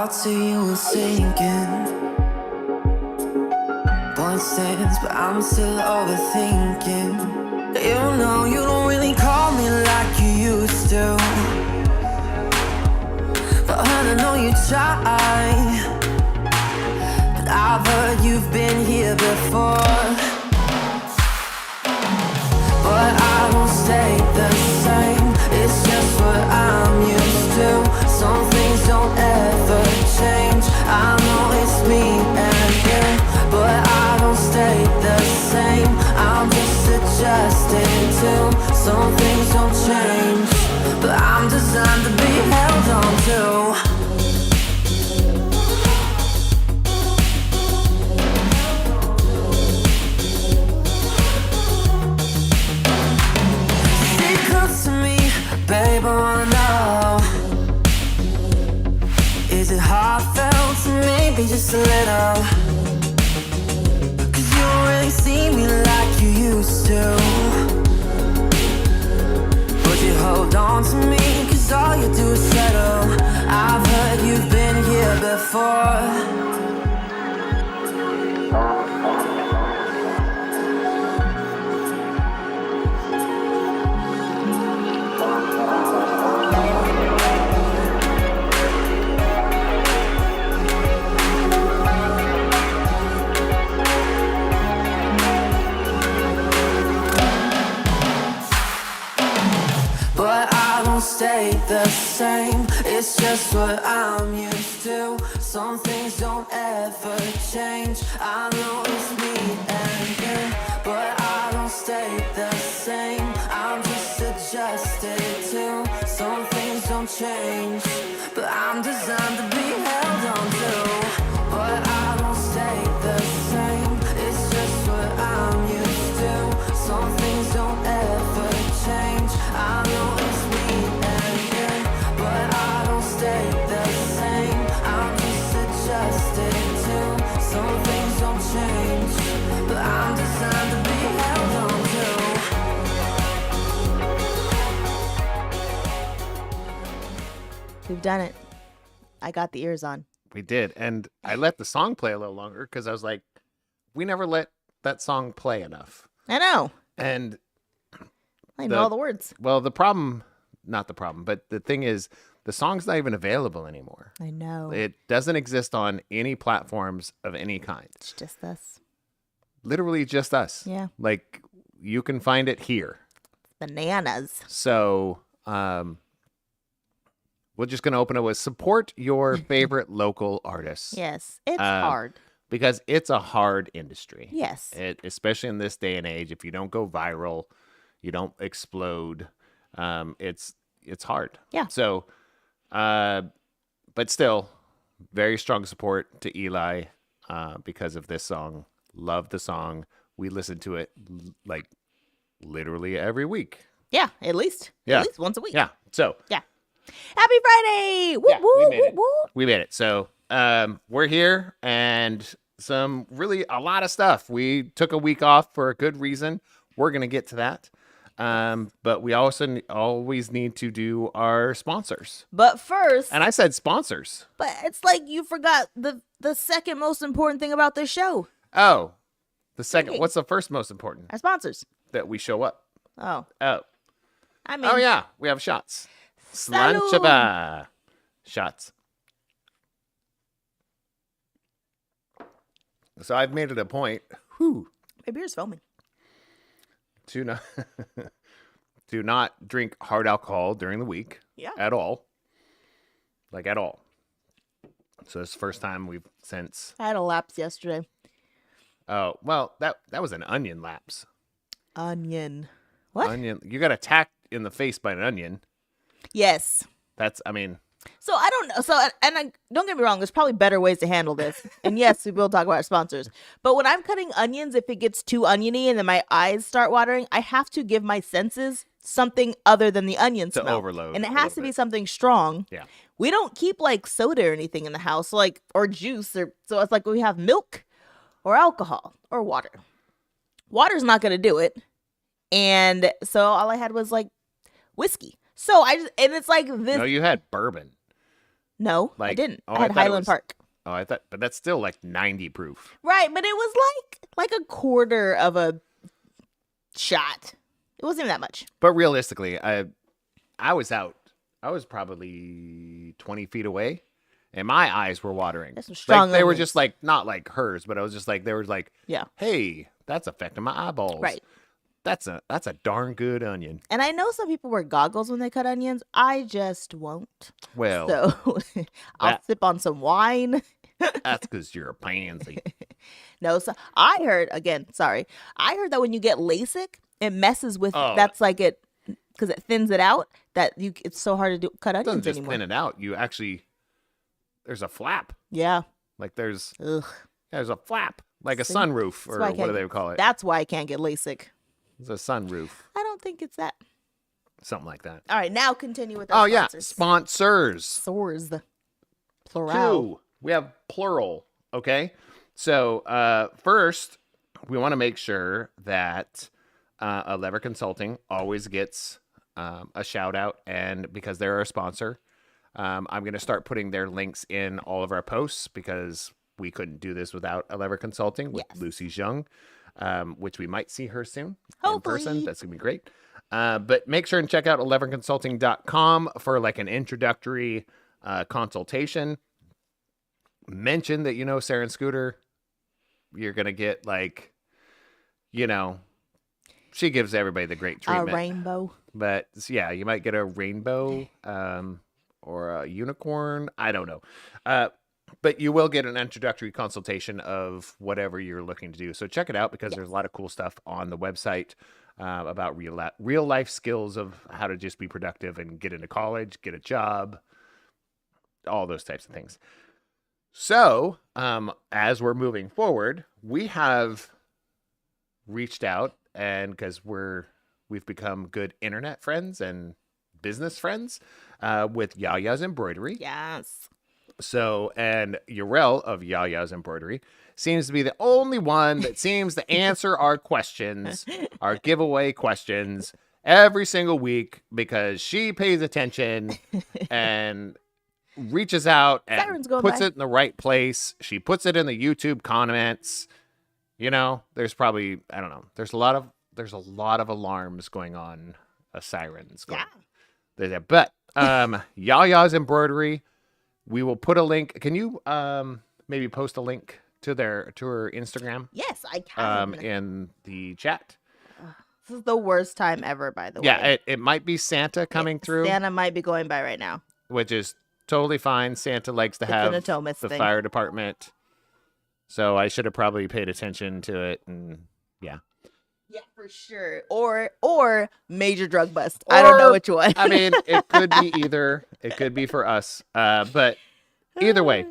thought to you were sinking. Point stands, but I'm still overthinking. You know you don't really call me like you used to, but I know you try. But I've heard you've been here before. But I won't stay the same. It's just what I'm used to. Some things don't ever change. I know it's me and you, but I don't stay the same. I'm just adjusting to. Some things don't change, but I'm designed to be held on to. Babe, I wanna know, is it heartfelt to maybe just a little? Cause you don't really see me like you used to, but you hold on to me cause all you do is settle. I've heard you've been here before. Stay the same, it's just what I'm used to. Some things don't ever change. I know it's me and you, but I don't stay the same. I'm just adjusted to. Some things don't change, but I'm designed to be held on to. But I don't stay the same, it's just what I'm used to. Some things don't ever change. I know it's me. Some things don't change, but I'm designed to be held on to. We've done it. I got the ears on. We did. And I let the song play a little longer because I was like, we never let that song play enough. I know. And I know all the words. Well, not the problem, but the thing is, the song's not even available anymore. I know. It doesn't exist on any platforms of any kind. It's just us. Literally just us. Yeah. Like, you can find it here. Bananas. So, we're just going to open it with support your favorite local artists. Yes. It's hard. Because it's a hard industry. Yes. Especially in this day and age, if you don't go viral, you don't explode. It's hard. Yeah. So, but still, very strong support to Eli because of this song. Love the song. We listen to it like literally every week. Yeah, at least. Yeah. At least once a week. Yeah. So. Yeah. Happy Friday! Woo, Yeah, woo, we made woo, it. woo. We made it. So we're here and a lot of stuff. We took a week off for a good reason. We're going to get to that. But we also always need to do our sponsors. But first, And I said sponsors. but it's like you forgot the second most important thing about this show. Oh, the second. Okay. What's the first most important? Our sponsors. That we show up. Oh, Oh. I mean, Oh, yeah. We have shots. Salud. Slanchaba. Shots. So I've made it a point. Whew. my beer's foaming. To not do not drink hard alcohol during the week. Yeah. At all. Like at all. So it's the first time we've since. I had a lapse yesterday. Oh, well, that was an onion lapse. Onion. What? Onion. You got attacked in the face by an onion. Yes. That's, I mean. So I don't know. So, don't get me wrong. There's probably better ways to handle this. And yes, we will talk about our sponsors. But when I'm cutting onions, if it gets too oniony and then my eyes start watering, I have to give my senses something other than the onion To smell. overload And it a has little to be bit. something strong. Yeah. We don't keep like soda or anything in the house, like or juice, or so it's like we have milk or alcohol or water. Water's not gonna do it. And so all I had was like whiskey. So and it's like this. No, you had bourbon. No, I Like, didn't. oh, I I had thought it Highland was- Park. Oh, I thought, but that's still like 90 proof. Right, but it was like a quarter of a shot. It wasn't even that much. But realistically, I was out. I was probably 20 feet away, and my eyes were watering. That's some strong Like they were onions. just like not like hers, but I was just like they were like, Yeah. hey, that's affecting my eyeballs. Right. That's a darn good onion. And I know some people wear goggles when they cut onions. I just won't. Well, So I'll that- sip on some wine. that's because you're a pansy. No, so I heard I heard that when you get LASIK, it messes with. Oh. That's like it because it thins it out. That it's so hard to cut It doesn't onions just anymore. thin it out. You actually there's a flap. Yeah. Like there's Ugh. a flap, like a See? sunroof, or why I what can't do they get- call it? That's why I can't get LASIK. It's a sunroof, I don't think it's that. something like that. All right, now continue with our Oh yeah, sponsors. sponsors. Sores. Plural. Two. We have plural. Okay. So first, we want to make sure that a Lever Consulting always gets a shout out, and because they're our sponsor, I'm going to start putting their links in all of our posts because we couldn't do this without a Lever Consulting with Yes. Lucy Zhang, which we might see her soon Hopefully. in person. That's going to be great. But make sure and check out 11consulting.com for like an introductory consultation. Mention that you know Sarah and Scooter. You're going to get like, she gives everybody the great A treatment. rainbow. But yeah, you might get a rainbow or a unicorn. I don't know. But you will get an introductory consultation of whatever you're looking to do. So check it out because there's a lot of cool stuff on the website about real life skills of how to just be productive and get into college, get a job, all those types of things. So as we're moving forward, we have reached out, and because we've become good internet friends and business friends with Yaya's Embroidery. Yes. So, and Urel of Yaya's Embroidery seems to be the only one that seems to answer our questions, our giveaway questions every single week because she pays attention and reaches out and Siren's going puts by. it in the right place. She puts it in the YouTube comments. There's probably, I don't know. There's a lot of alarms going on, sirens going. Yeah. But Yaya's Embroidery, we will put a link. Can you maybe post a link to her Instagram Yes, I can. in the chat? This is the worst time ever, by the way. Yeah, it might be Santa coming through, Santa might be going by right now. which is totally fine. Santa likes to It's have an Atomus the thing. fire department. So I should have probably paid attention to it, and yeah. Yeah, for sure. Or major drug bust. I don't know Or, which one. I mean, it could be either. It could be for us. But either way,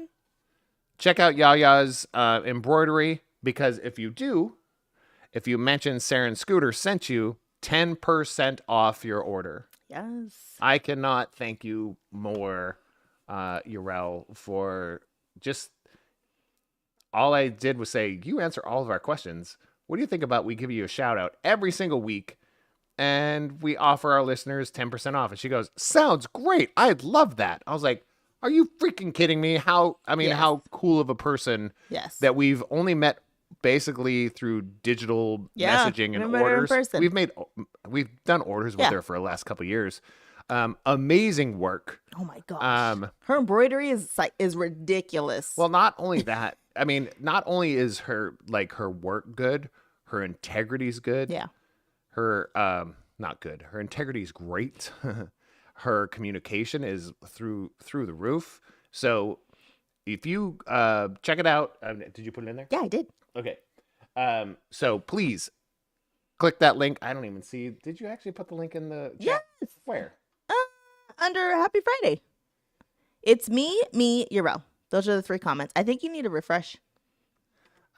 check out Yaya's embroidery because if you mention Sarah and Scooter sent you 10% off your order. Yes. I cannot thank you more, Urel, for just all I did was say, you answer all of our questions. What do you think about we give you a shout out every single week and we offer our listeners 10% off? And she goes, sounds great. I'd love that. I was like, are you freaking kidding me? How cool of a person Yes. that we've only met basically through digital Yeah, messaging and never met her in orders. person. We've done orders with Yeah. her for the last couple of years. Amazing work. Oh my gosh. Um, Her embroidery is ridiculous. Well, not only that, I mean, not only is her work good, her integrity's good. yeah. Her not good. Her integrity is great. Her communication is through the roof. So if you check it out, did you put it in there? Yeah, I did. Okay. So please click that link. I don't even see. Did you actually put the link in the chat? Yes. Where? Under Happy Friday. It's me, Urel. Those are the 3 comments. I think you need to refresh.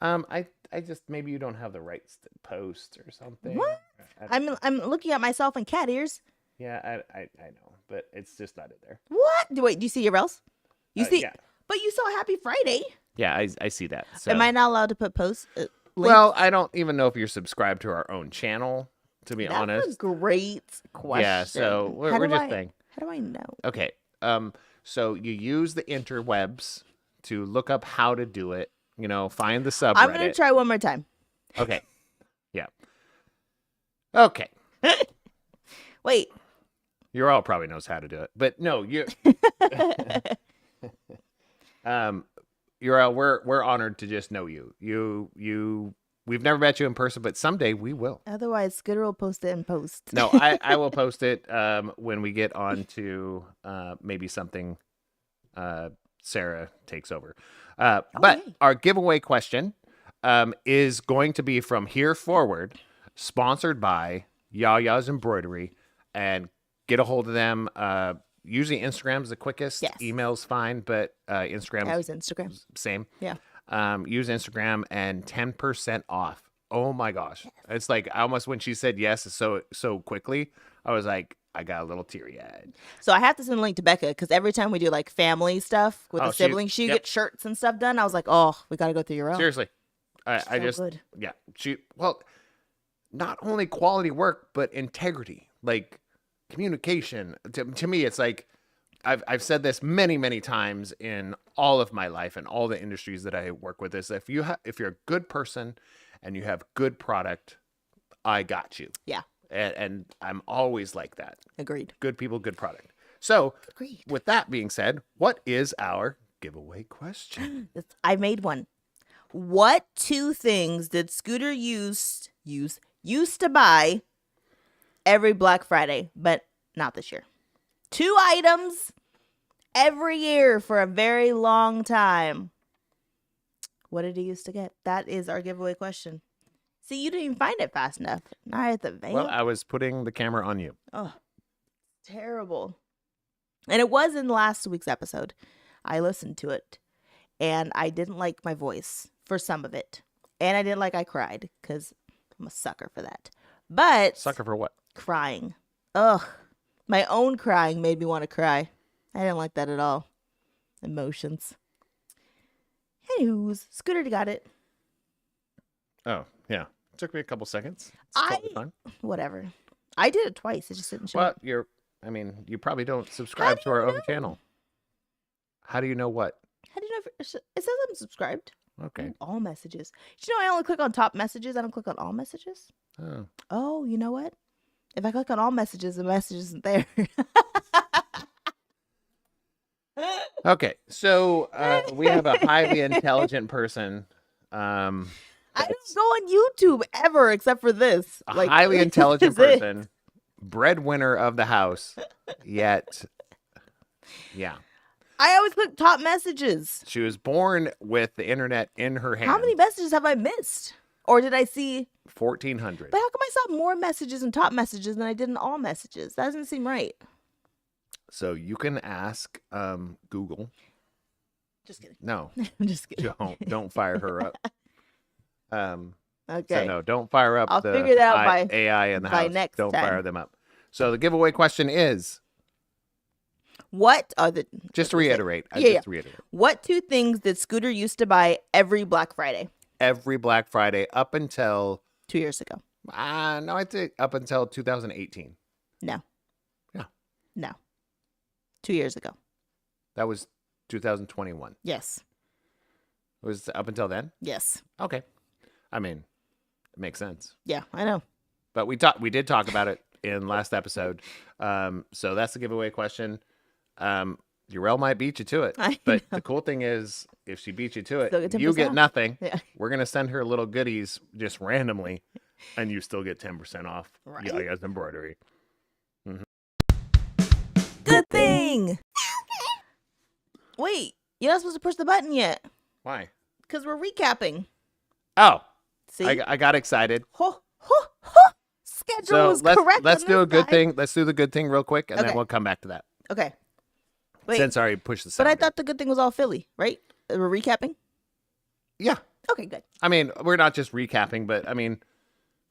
I just maybe you don't have the rights to post or something. What? I'm looking at myself in cat ears. Yeah, I know, but it's just not in there. What? Wait, do you see Urel's? You see? Yeah. But you saw Happy Friday. Yeah, I see that. So. Am I not allowed to put posts? Links? Well, I don't even know if you're subscribed to our own channel, to be That's honest. a great question. Yeah, so we're How do just I- saying. How do I know? Okay. So you use the interwebs to look up how to do it. You know, find the subreddit. I'm going to try one more time. Okay. Yeah. Okay. Wait. Ural probably knows how to do it, but no, you. Ural, we're honored to just know you. We've never met you in person, but someday we will. Otherwise, Scooter will post it in post. No, I will post it when we get on to maybe something Sarah takes over. But our giveaway question is going to be from here forward, sponsored by Yaya's Embroidery, and get a hold of them. Usually Instagram's the quickest. Yes. Email's fine, but Instagram. I was Instagram. Same. Yeah. Use Instagram and 10% off. Oh my gosh. It's like almost when she said yes so quickly, I was like, I got a little teary eyed. So I have to send a link to Becca because every time we do like family stuff with the siblings, she get shirts and stuff done. I was like, oh, we got to go through your own. Seriously. I just, good. Yeah. Not only quality work, but integrity, like communication. To me, it's like, I've said this many, many times in all of my life and all the industries that I work with is if you're a good person and you have good product, I got you. Yeah. And I'm always like that. Agreed. Good people, good product. So Agreed. with that being said, what is our giveaway question? I made one. What 2 things did Scooter used to buy every Black Friday, but not this year? 2 items every year for a very long time. What did he used to get? That is our giveaway question. See, you didn't even find it fast enough. Not at the van. Well, I was putting the camera on you. Oh, terrible. And it was in last week's episode. I listened to it, and I didn't like my voice for some of it. And I didn't like I cried, because I'm a sucker for that. But... Sucker for what? Crying. Ugh. My own crying made me want to cry. I didn't like that at all. Emotions. Anywho's, Scooter got it. Oh, yeah. It took me a couple seconds. It's totally fine. Whatever. I did it twice. It just didn't show up. Well, you probably don't subscribe to our own channel. How do you know what? How do you know if it says I'm subscribed? Okay. All messages. Did you know I only click on top messages? I don't click on all messages. Oh, you know what? If I click on all messages, the message isn't there. Okay, so we have a highly intelligent person. I don't go on YouTube ever except for this. A highly intelligent person, breadwinner of the house, yet, yeah. I always click top messages. She was born with the internet in her hand. How many messages have I missed? Or did I see 1,400? But how come I saw more messages in top messages than I did in all messages? That doesn't seem right. So you can ask Google. Just kidding. No. I'm just kidding. Don't fire her up. Okay. So no, don't fire up I'll the figure that out by AI in the by house. next Don't time. fire them up. So the giveaway question is, what are the just to reiterate. Reiterate. What 2 things did Scooter used to buy every Black Friday? Every Black Friday up until 2 years ago. no, I'd say up until 2018. No. Yeah. No. 2 years ago. That was 2021. Yes. It was up until then? Yes. Okay. I mean, it makes sense. Yeah, I know. But we did talk about it in last episode. So that's the giveaway question. Urel might beat you to it. But the cool thing is, if she beats you to it, you get nothing. Yeah. We're going to send her little goodies just randomly, and you still get 10% off. Right. Yaya's Embroidery. Good thing. Wait, you're not supposed to push the button yet. Why? Because we're recapping. Oh, See? I got excited. Schedule So was correct. let's on do a this good side. thing. Let's do the good thing real quick, and Okay. then we'll come back to that. Okay. Wait, Since I already pushed the but sound. I thought the good thing was all Philly, right? We're recapping? Yeah. Okay, good. I mean, we're not just recapping, but I mean,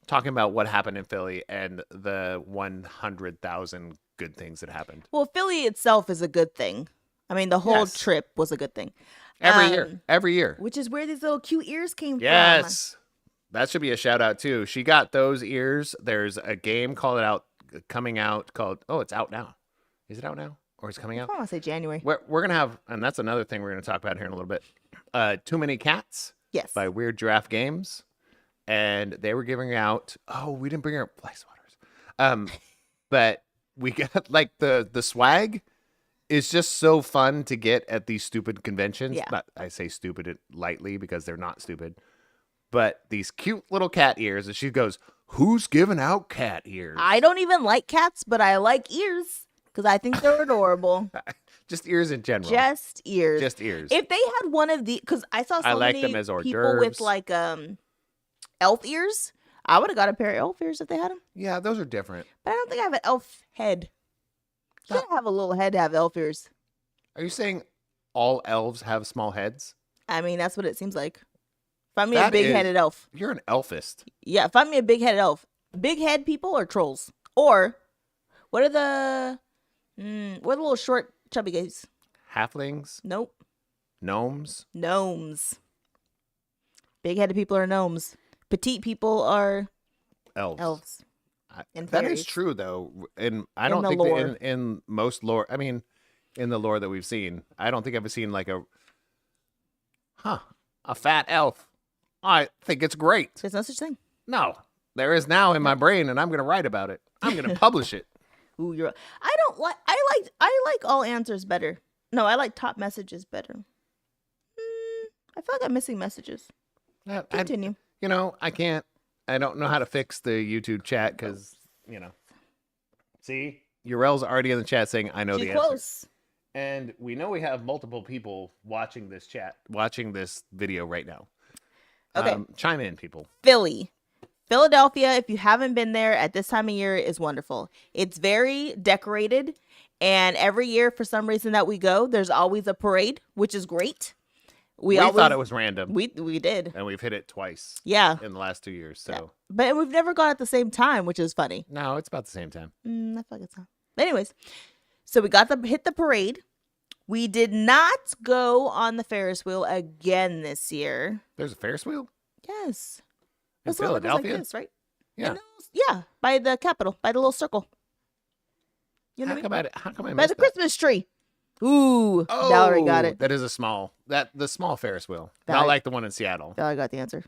talking about what happened in Philly and the 100,000 good things that happened. Well, Philly itself is a good thing. I mean, the whole Yes. trip was a good thing. Every year. Which is where these little cute ears came from. Yes. That should be a shout out too. She got those ears. There's a game coming out called, oh, it's out now. Is it out now? or it's coming out. I want to say January. We're gonna have, and that's another thing we're gonna talk about here in a little bit. Too Many Cats Yes. by Weird Giraffe Games, and they were giving out. Oh, we didn't bring our ice waters. But we got like the swag is just so fun to get at these stupid conventions. Yeah. Not, I say stupid lightly because they're not stupid, but these cute little cat ears. And she goes, "Who's giving out cat ears?" I don't even like cats, but I like ears because I think they're adorable. Just ears in general. Just ears. Just ears. If they had one of the, because I saw so I like many them as hors people d'oeuvres. with like elf ears. I would have got a pair of elf ears if they had them. Yeah, those are different. But I don't think I have an elf head. You gotta have a little head to have elf ears. Are you saying all elves have small heads? I mean, that's what it seems like. Find me a That big-headed elf. You're an elfist. Yeah, find me a big-headed elf. Big head people or trolls? Or what are the little short chubby guys? Halflings, Nope. gnomes. Gnomes. Big-headed people are gnomes. Petite people are elves. And That fairies. is true, though. And I In don't the think lore. that in most lore, I mean, in the lore that we've seen, I don't think I've seen like a fat elf. I think it's great. There's no such thing. No, there is now in my brain, and I'm going to write about it. I'm going to publish it. Ooh, you're. I don't like. I like all answers better. No, I like top messages better. I feel like I'm missing messages. Continue. I don't know how to fix the YouTube chat because, see, Urel's already in the chat saying, I know She's the answer. close. And we know we have multiple people watching this video right now. Okay. Chime in, people. Philadelphia, if you haven't been there at this time of year, is wonderful. It's very decorated. And every year, for some reason that we go, there's always a parade, which is great. We thought it was random. We did. And we've hit it twice. Yeah. In the last 2 years. So. Yeah. But we've never gone at the same time, which is funny. No, it's about the same time. I feel like it's not. But anyways, so we got to hit the parade. We did not go on the Ferris wheel again this year. There's a Ferris wheel? Yes. In That's what it looks Philadelphia? like this, right? Yeah. Yeah, by the Capitol, by the little circle. You know How what I mean? come I By missed the that? Christmas tree. Ooh, Valerie got it. That is the small Ferris wheel. Not Valerie- like the one in Seattle. Valerie got the answer.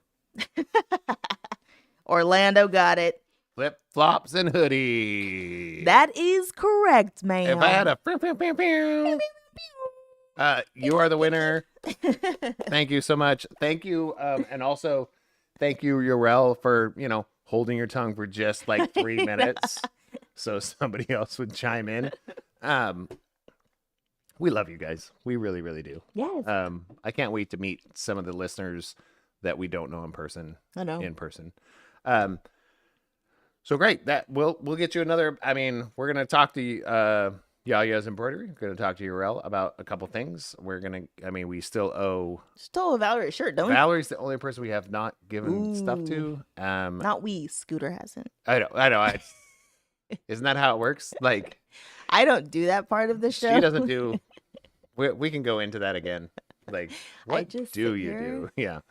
Orlando got it. Flip flops and hoodie. That is correct, ma'am. If I had a pew, pew, pew, pew. You are the winner. Thank you so much. Thank you, and also thank you, Urel, for holding your tongue for just like 3 minutes, so somebody else would chime in. We love you guys. We really, really do. Yes. I can't wait to meet some of the listeners that we don't know in person. I know. In person. So great. That we'll get you another. I mean, we're gonna talk to Yaya's embroidery. We're gonna talk to Urel about a couple things. We still owe. Stole a Valerie shirt, don't we? Valerie's the only person we have not given stuff to. Not we. Scooter hasn't. I know. Isn't that how it works? Like, I don't do that part of the show. she doesn't do. We can go into that again. Like, what just do sit you here. do? Yeah.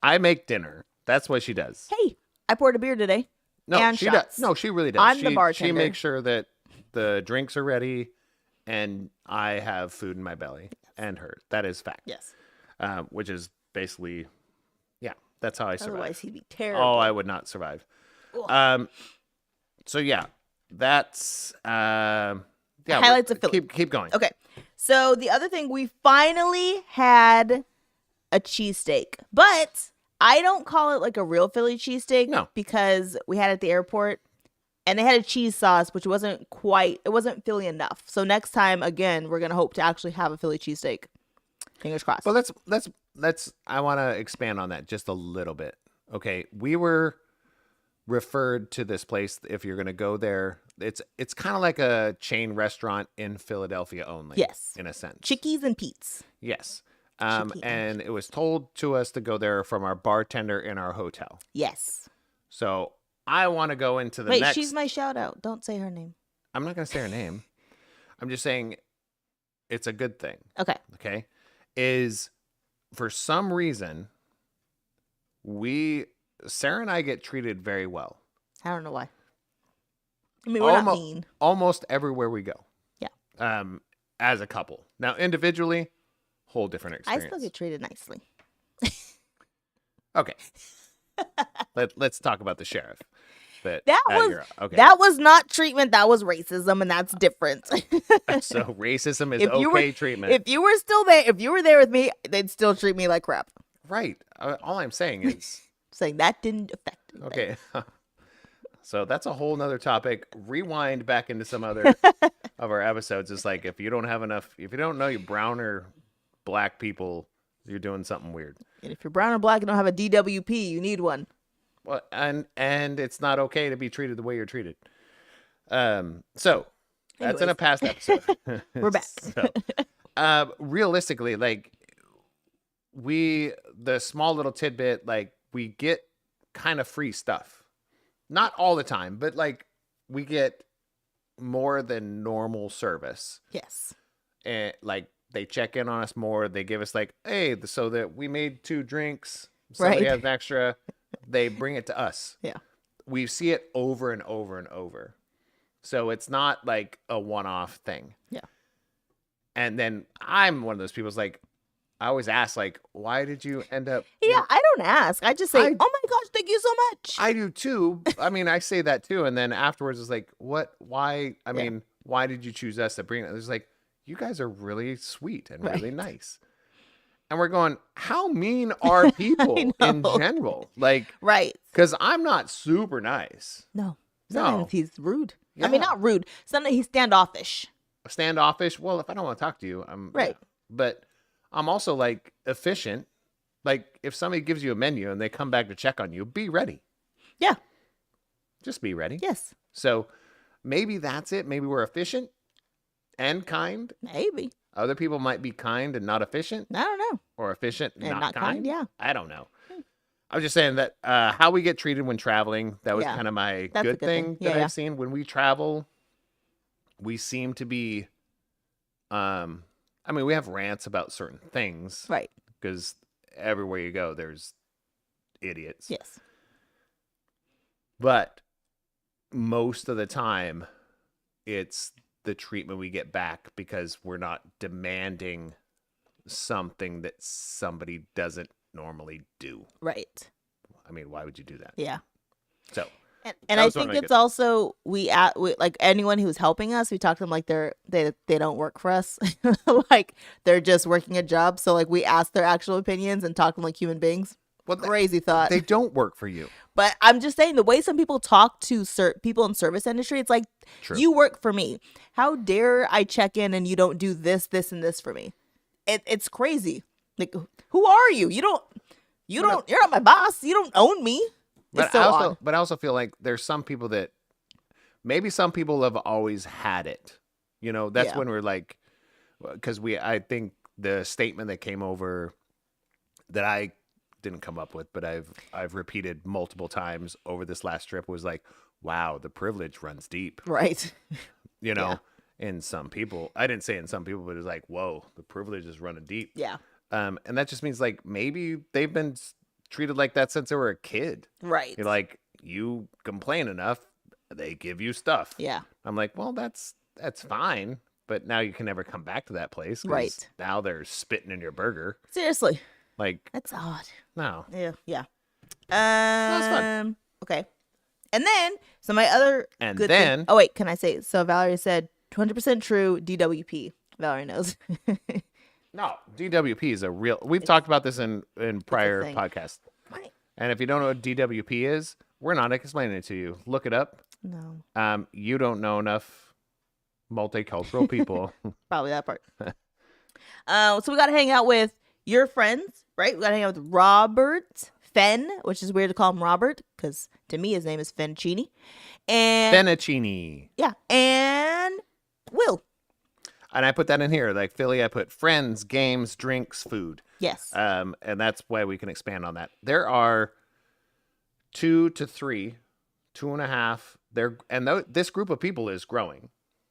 I make dinner. That's what she does. Hey, I poured a beer today. No, and she shots. does. No, she really does. I'm the She bartender. makes sure that the drinks are ready, and I have food in my belly, and her. That is fact. Yes. Which is basically, that's how I survive. Otherwise, he'd be terrible. Oh, I would not survive. Ugh. So yeah, that's Highlights of Philly. Keep going. Okay. So the other thing, we finally had a cheesesteak, but I don't call it like a real Philly cheesesteak. No. Because we had it at the airport and they had a cheese sauce, which wasn't Philly enough. So next time, again, we're going to hope to actually have a Philly cheesesteak. Fingers crossed. Well, let's I want to expand on that just a little bit. Okay. We were referred to this place. If you're going to go there, it's kind of like a chain restaurant in Philadelphia only. Yes. In a sense. Chickies and Pete's. Yes. Chicky And it was told to us to go there from our bartender in our hotel. Yes. So I want to go into the Wait, next. she's my shout out. Don't say her name. I'm not going to say her name. I'm just saying it's a good thing. Okay. Okay. Is for some reason, Sarah and I get treated very well. I don't know why. I mean, we're not mean. Almost everywhere we go. Yeah. as a couple. Now, individually, whole different I experience. still get treated nicely. Okay. Let's talk about the sheriff. That you're- okay. That was not treatment. That was racism, and that's different. So racism is If you okay were- treatment. If you were still there, if you were there with me, they'd still treat me like crap. Right. All I'm saying is Saying that didn't affect me. okay. So that's a whole nother topic. Rewind back into some other of our episodes. It's like if you don't know your brown or black people, you're doing something weird. And if you're brown or black and don't have a DWP, you need one. Well, and it's not okay to be treated the way you're treated. So that's in a Anyways. past episode. We're back. So, realistically, like the small little tidbit, like we get kind of free stuff. Not all the time, but like we get more than normal service. Yes. And like they check in on us more. They give us like, hey, so that we made 2 drinks. Somebody Right. has an extra. They bring it to us. Yeah. We see it over and over and over. So it's not like a one-off thing. Yeah. And then I'm one of those people who's like, I always ask, like, why did you end up? Yeah, I don't ask. I just say, I- oh my gosh, thank you so much. I do too. I mean, I say that too. And then afterwards it's like, what, why, I mean, why did you choose us to bring it? It's like, you guys are really sweet and really nice. And we're going, how mean are people in general? Like, Right. because I'm not super nice. No. No. Sometimes he's rude. I mean, Yeah. not rude. Sometimes he's standoffish. Standoffish. Well, if I don't want to talk to you, I'm Right. But I'm also like efficient. Like if somebody gives you a menu and they come back to check on you, be ready. Yeah. Just be ready. Yes. So maybe that's it. Maybe we're efficient and kind. Maybe. Other people might be kind and not efficient, I don't know. or efficient and And not kind. yeah. I don't know. I was just saying that how we get treated when traveling, that was Yeah. kind of my That's a good good thing thing. that Yeah, yeah. I've seen. When we travel, we seem to be, I mean, we have rants about certain things Right. because everywhere you go, there's idiots. Yes. But most of the time, it's the treatment we get back because we're not demanding something that somebody doesn't normally do. Right. I mean, why would you do that? Yeah. So, And That I was one think of my it's good- also we like anyone who's helping us, we talk to them like they don't work for us, like they're just working a job. So like we ask their actual opinions and talk to them like human beings. well, Crazy thought. they don't work for you. But I'm just saying the way some people talk to people in service industry, it's like True. you work for me. How dare I check in and you don't do this, this, and this for me? It's crazy. Like who are you? You're not my boss. You don't own me. It's so odd. But I also feel like there's some people that maybe some people have always had it. You know, that's Yeah. when we're like, because I think the statement that came over that I didn't come up with, but I've repeated multiple times over this last trip was like, wow, the privilege runs deep. Right. You know, in some people, I didn't say in some people, but it's like, whoa, the privilege is running deep. Yeah. And that just means like maybe they've been treated like that since they were a kid. Right. You're like, you complain enough, they give you stuff. Yeah. I'm like, well, that's fine, but now you can never come back to that place. 'Cause Right. now they're spitting in your burger. Seriously. Like, That's odd. no. Yeah. Yeah. was fun. Okay. And then so my other And good then- thing, oh wait, can I say so Valerie said 100% true DWP. Valerie knows. No, DWP is a real. We've talked about this in prior thing. podcasts. Right. And if you don't know what DWP is, we're not explaining it to you. Look it up. No. You don't know enough multicultural people. Probably that part. So we got to hang out with your friends, right? We got to hang out with Robert Fenn, which is weird to call him Robert because to me his name is Fencini, and Fettuccine. yeah, and Will. And I put that in here. Like Philly, I put friends, games, drinks, food. Yes. And that's why we can expand on that. There are 2 to 3, 2.5. This group of people is growing.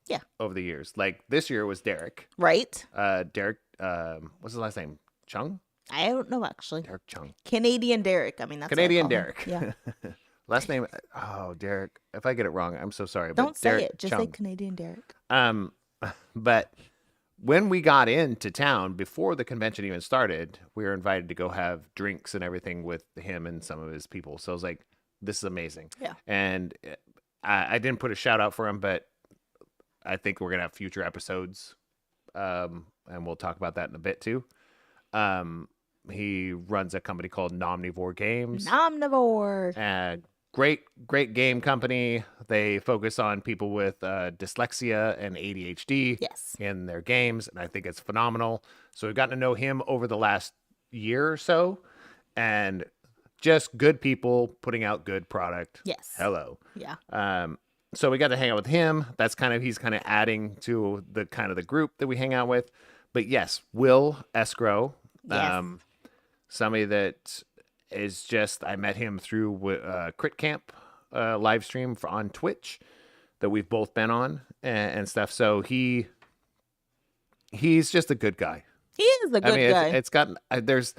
Yeah. Over the years. Like this year was Derek. Right. Derek, what's his last name? Chung? I don't know actually. Derek Chung. Canadian Derek. I mean, that's what I Canadian call him. Derek. Yeah. Last name. Oh, Derek. If I get it wrong, I'm so sorry. Don't but say Derek it. Just say Chung. Canadian Derek. But when we got into town, before the convention even started, we were invited to go have drinks and everything with him and some of his people. So I was like, this is amazing. Yeah. And I didn't put a shout out for him, but I think we're going to have future episodes. And we'll talk about that in a bit too. He runs a company called Nomnivore Games. Nomnivore. Great game company. They focus on people with dyslexia and ADHD in their games, and I think it's phenomenal. So we've gotten to know him over the last year or so, and just good people putting out good product. Yes. Hello. Yeah. So we got to hang out with him. He's kind of adding to the kind of the group that we hang out with. But yes, Will Escrow, somebody that is just, I met him through Crit Camp live stream on Twitch that we've both been on and stuff. So he's just a good guy. He is a good guy. It's gotten, there's,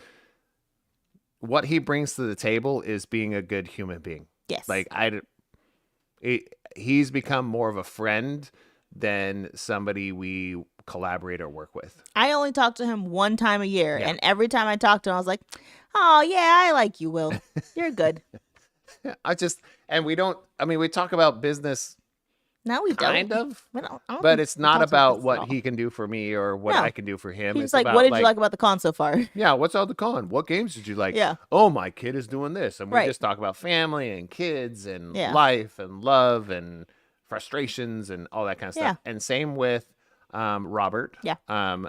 what he brings to the table is being a good human being. Yes. Like he's become more of a friend than somebody we collaborate or work with. I only talk to him one time a year, and every time I talk to him, I was like, "Oh yeah, I like you, Will. You're good." We talk about business. No, we don't. Kind of. I don't But think it's we not talk about this what at all. he can do for me or what No. I can do for him. He's It's like, about, "What did you like about the con so far?" Yeah, what's all the con? What games did you like? Yeah. Oh, my kid is doing this. And we Right. just talk about family and kids and Yeah. life and love and frustrations and all that kind of stuff. Yeah. And same with Robert. Yeah. I've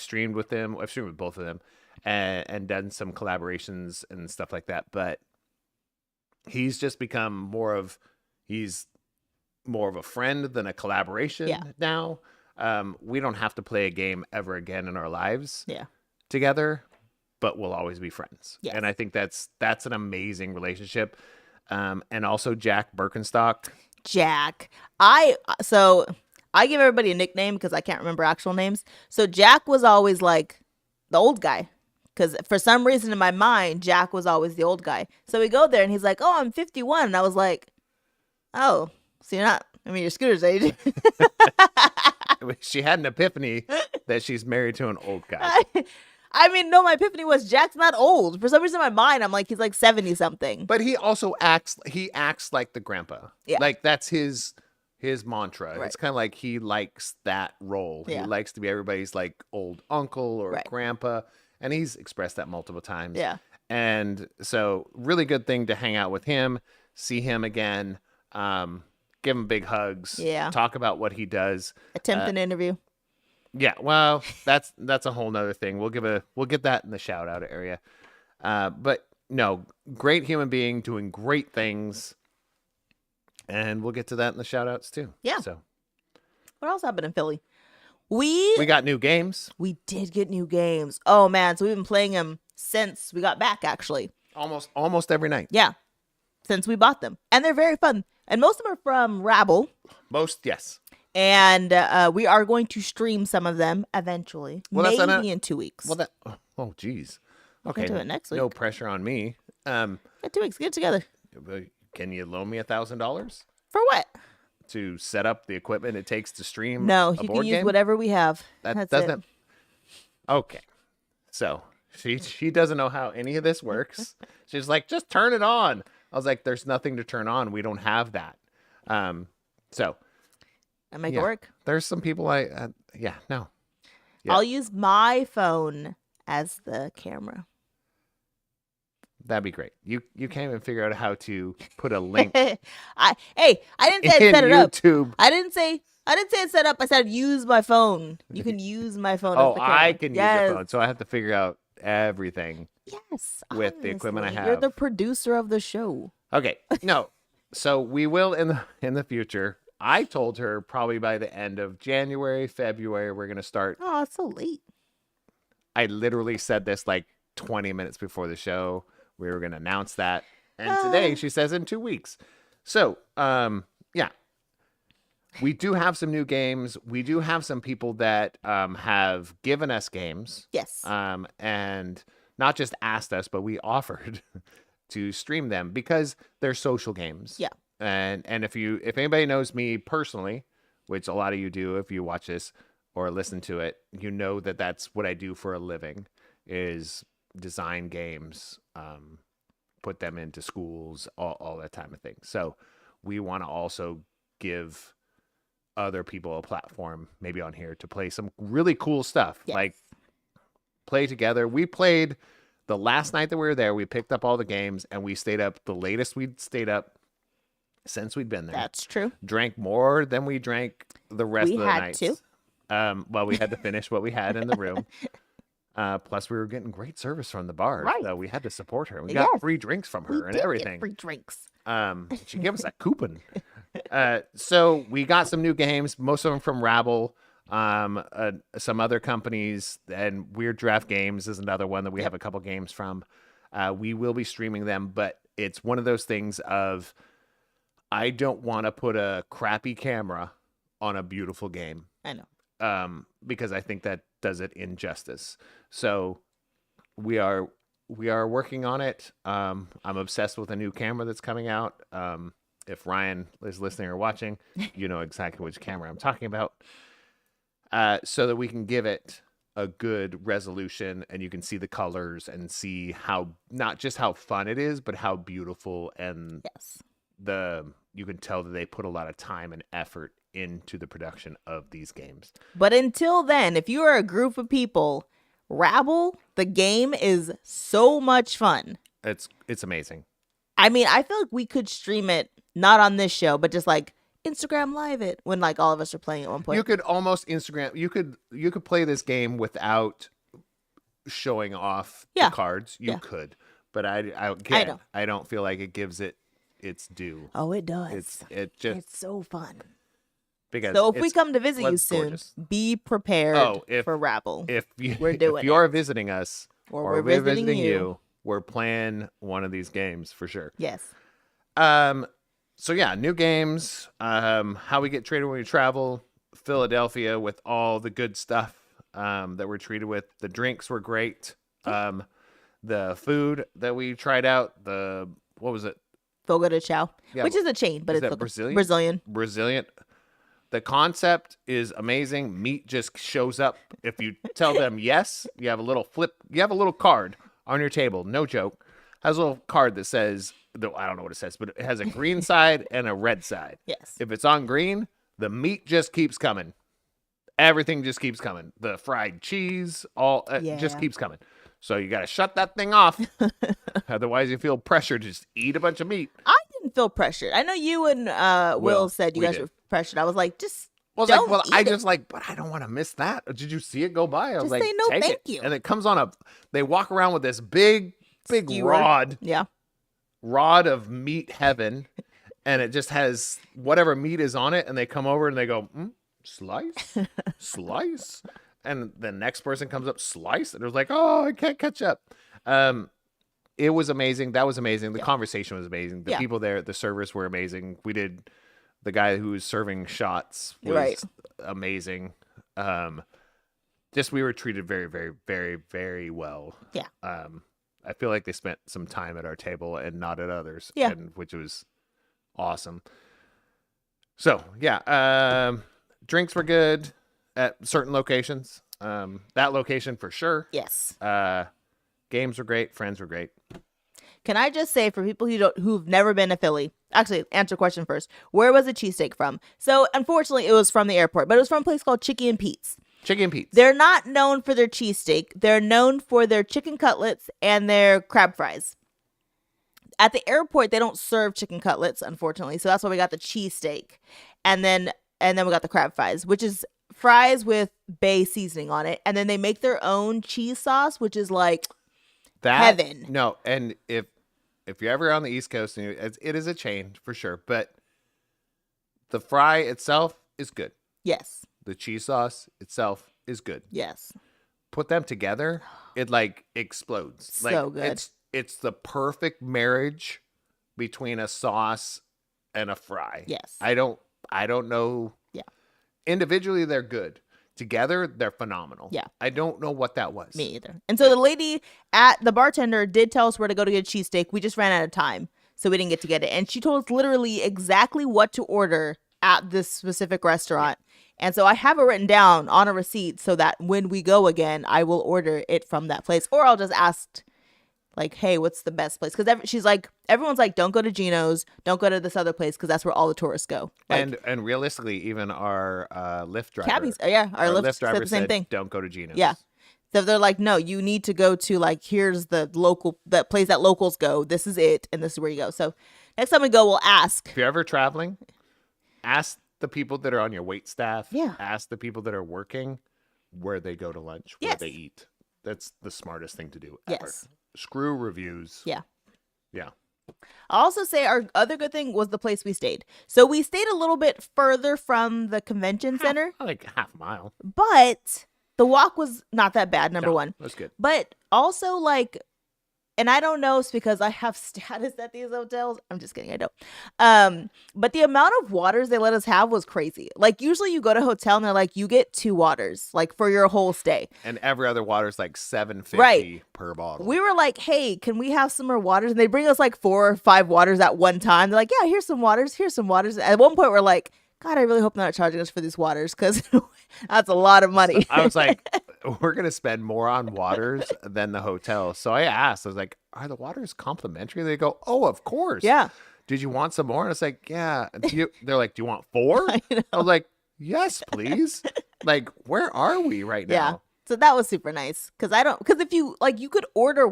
streamed with them. I've streamed with both of them and done some collaborations and stuff like that. But he's just become more of a friend than a collaboration now. We don't have to play a game ever again in our lives together, but we'll always be friends. Yes. And I think that's an amazing relationship. And also Jack Birkenstock. Jack. I give everybody a nickname because I can't remember actual names. So Jack was always like the old guy. Because for some reason in my mind, Jack was always the old guy. So we go there and he's like, "Oh, I'm 51." And I was like, "Oh, so you're not, your scooter's age." She had an epiphany that she's married to an old guy. No, my epiphany was Jack's not old. For some reason in my mind, I'm like, he's like 70 something. But he also acts like the grandpa. Yeah. Like that's his mantra. Right. It's kind of like he likes that role. Yeah. He likes to be everybody's like old uncle or Right. grandpa. And he's expressed that multiple times. Yeah. And so really good thing to hang out with him, see him again, give him big hugs, Yeah. talk about what he does. Attempt an interview. Yeah, well, that's a whole nother thing. We'll get that in the shout out area. But no, great human being doing great things. And we'll get to that in the shout outs too. Yeah. So What else happened in Philly? We got new games. We did get new games. Oh man, so we've been playing them since we got back actually. Almost every night. Yeah. Since we bought them. And they're very fun. And most of them are from Rabble. Most, yes. And we are going to stream some of them eventually. Well, maybe in 2 weeks. Well, oh, geez. Okay. do it next week. No pressure on me. Yeah, 2 weeks. Get it together. Can you loan me $1,000 For what? to set up the equipment it takes to stream? No, a you board can use game? whatever we have. That That's doesn't. it. Okay. So she doesn't know how any of this works. She's like, just turn it on. I was like, there's nothing to turn on. We don't have that. So I make yeah. it work. There's some people no. Yeah. I'll use my phone as the camera. That'd be great. You can't even figure out how to put a link I didn't say I'd in set it up. YouTube. I didn't say it's set up. I said use my phone. You can use my phone. Oh, as the camera. I can use Yes. the phone, so I have to figure out everything. Yes, with the equipment I honestly. You're have. the producer of the show. Okay, no. So we will in the future. I told her probably by the end of January, February, we're gonna start. Oh, it's so late. I literally said this like 20 minutes before the show. We were gonna announce that, and today she says in 2 weeks. So, yeah. We do have some new games. We do have some people that have given us games. Yes. And not just asked us, but we offered to stream them because they're social games. Yeah. And if anybody knows me personally, which a lot of you do if you watch this or listen to it. You know that that's what I do for a living, is design games, put them into schools, all that type of thing. So we want to also give other people a platform, maybe on here, to play some really cool stuff. Yes. Like play together. We played the last night that we were there. We picked up all the games and we stayed up the latest we'd stayed up since we'd been there. That's true. Drank more than we drank the rest of the nights. We had to. Well, we had to finish what we had in the room. Plus, we were getting great service from the bar, Right. so we had to support her. We got free drinks from her and did everything. Get free drinks. She gave us a coupon. So we got some new games, most of them from Rabble, some other companies, and Weird Draft Games is another one that we have a couple games from. We will be streaming them, but it's one of those things of, I don't want to put a crappy camera on a beautiful game. I know. Because I think that does it injustice. So we are working on it. I'm obsessed with a new camera that's coming out. If Ryan is listening or watching, you know exactly which camera I'm talking about. So that we can give it a good resolution and you can see the colors and see how, not just how fun it is, but how beautiful, and Yes. you can tell that they put a lot of time and effort into the production of these games. But until then, if you are a group of people, Rabble, the game, is so much fun. It's amazing. I mean, I feel like we could stream it, not on this show, but just like Instagram Live it when like all of us are playing at one point. You could almost Instagram. You could play this game without showing off the cards. You could, but I don't feel like it gives it its due. Oh, it does. It's so fun. Because so if we come to visit you soon, gorgeous. be prepared for Rabble. If we're doing you're visiting us or we're visiting you, we're playing one of these games for sure. Yes. So yeah, new games. How we get treated when we travel. Philadelphia with all the good stuff that we're treated with. The drinks were great. The food that we tried out. What was it? Fogo de Chao, which is a chain, but it's Brazilian. Brazilian. The concept is amazing. Meat just shows up. If you tell them yes, you have a little card on your table. No joke. Has a little card that says, I don't know what it says, but it has a green side and a red side. Yes. If it's on green, the meat just keeps coming. Everything just keeps coming. The fried cheese, just keeps coming. So you got to shut that thing off. Otherwise, you feel pressure to just eat a bunch of meat. I didn't feel pressured. I know you and Will said you guys were pressured. I was like, but I don't want to miss that. Did you see it go by? I was like, say no, take thank it. you. And it comes on they walk around with this big Skewer. rod. Yeah. Rod of meat heaven. And it just has whatever meat is on it. And they come over and they go, slice, slice. And the next person comes up, slice. And it was like, oh, I can't catch up. It was amazing. That was amazing. The conversation was amazing. The people there, the servers were amazing. The guy who was serving shots was amazing. We were treated very, very, very, very well. Yeah. I feel like they spent some time at our table and not at others. Yeah. Which was awesome. So, yeah. Drinks were good at certain locations. That location for sure. Yes. Games were great. Friends were great. Can I just say, for people who've never been to Philly, actually answer a question first. Where was the cheesesteak from? So unfortunately, it was from the airport, but it was from a place called Chicky and Pete's. Chicky and Pete's. They're not known for their cheesesteak. They're known for their chicken cutlets and their crab fries. At the airport, they don't serve chicken cutlets, unfortunately. So that's why we got the cheesesteak. And then we got the crab fries, which is fries with bay seasoning on it. And then they make their own cheese sauce, which is like heaven. No, and if you're ever on the East Coast, and it is a chain for sure, but the fry itself is good. Yes. The cheese sauce itself is good. Yes. Put them together, it like explodes. So good. It's the perfect marriage between a sauce and a fry. Yes. I don't know. Yeah. Individually, they're good. Together, they're phenomenal. Yeah. I don't know what that was. Me either. And so the lady at the bartender did tell us where to go to get cheesesteak. We just ran out of time, so we didn't get to get it. And she told us literally exactly what to order at this specific restaurant. And so I have it written down on a receipt so that when we go again, I will order it from that place. Or I'll just ask, like, hey, what's the best place? Because she's like, everyone's like, don't go to Gino's, don't go to this other place because that's where all the tourists go. Like, and realistically, even our Lyft driver, cabbies, our Lyft driver said the same said, thing. don't go to Gino's. Yeah. So they're like, no, you need to go to, like, here's the place that locals go. This is it, and this is where you go. So next time we go, we'll ask. If you're ever traveling, ask the people that are on your wait staff. Yeah. Ask the people that are working where they go to lunch, where they eat. That's the smartest thing to do ever. Yes. Screw reviews. Yeah. Yeah. I'll also say our other good thing was the place we stayed. So we stayed a little bit further from the convention center, Like half a mile. but the walk was not that bad, number one. That's good. But also, like, and I don't know, it's because I have status at these hotels. I'm just kidding, I don't. But the amount of waters they let us have was crazy. Like, usually you go to a hotel and they're like, you get 2 waters, like, for your whole stay. And every other water is like $7.50 Right. per bottle. We were like, hey, can we have some more waters? And they bring us like 4 or 5 waters at one time. They're like, yeah, here's some waters. Here's some waters. At one point, we're like, God, I really hope they're not charging us for these waters because that's a lot of money. So I was like, we're going to spend more on waters than the hotel. So I asked, I was like, are the waters complimentary? They go, oh, of course. Yeah. Did you want some more? And I was like, yeah. They're like, do you want 4? I was like, yes, please. Like, where are we right now? Yeah. So that was super nice because if you like, you could order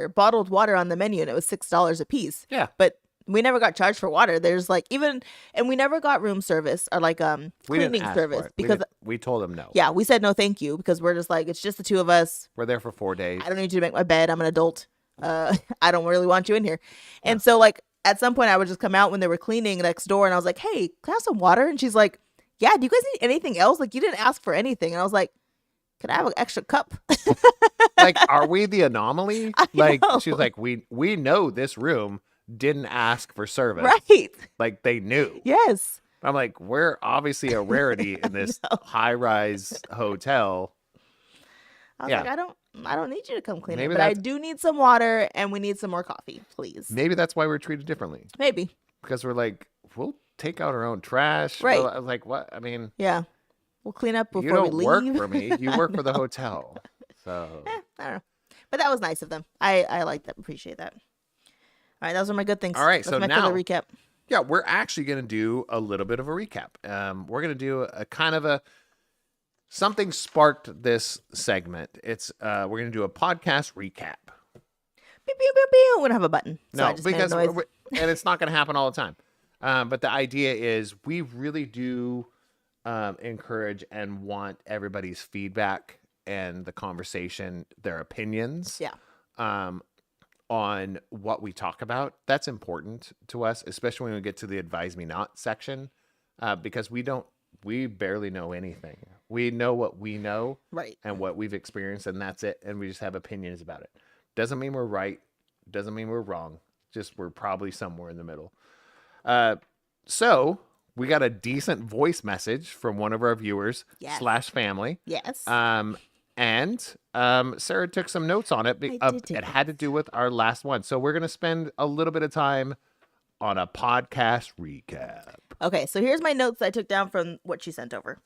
bottled water on the menu and it was $6 a piece. Yeah. But we never got charged for water. There's like and we never got room service or like cleaning service because we told them no. Yeah, we said no, thank you because we're just like, it's just the 2 of us. We're there for 4 days. I don't need you to make my bed. I'm an adult. I don't really want you in here. And so like at some point I would just come out when they were cleaning next door and I was like, hey, can I have some water? And she's like, yeah, do you guys need anything else? Like, you didn't ask for anything. And I was like, can I have an extra cup? Like, are we the anomaly? I Like, know. she's like, we know this room didn't ask for service. Right. Like, they knew. Yes. I'm like, we're obviously a rarity in this high-rise hotel. I was Yeah. like, I don't need you to come clean Maybe it, but I that's- do need some water and we need some more coffee, please. Maybe that's why we're treated differently. Maybe. Because we're like, we'll take out our own trash. Right. Well, I was like, what? I mean, Yeah. We'll clean up you before we don't leave. work for me. You work for the hotel. So, I don't know. But that was nice of them. I like that. Appreciate that. All right. Those are my good things. all right. That's So my now, further recap. yeah, we're actually going to do a little bit of a recap. We're going to do a kind of something sparked this segment. It's we're going to do a podcast recap. Pew, pew, pew, pew. We don't have a button. So I No, just made a because noise. and it's not going to happen all the time. But the idea is we really do encourage and want everybody's feedback and the conversation, their opinions. Yeah. On what we talk about. That's important to us, especially when we get to the advise me not section, because we barely know anything. We know what we know Right. and what we've experienced, and that's it. And we just have opinions about it. Doesn't mean we're right. Doesn't mean we're wrong. Just we're probably somewhere in the middle. So we got a decent voice message from one of our viewers Yes. / family. Yes. And Sarah took some notes on it. I did take It had to do with our last one. So we're going to spend a little bit of time on a podcast recap. Okay, so here's my notes I took down from what she sent over.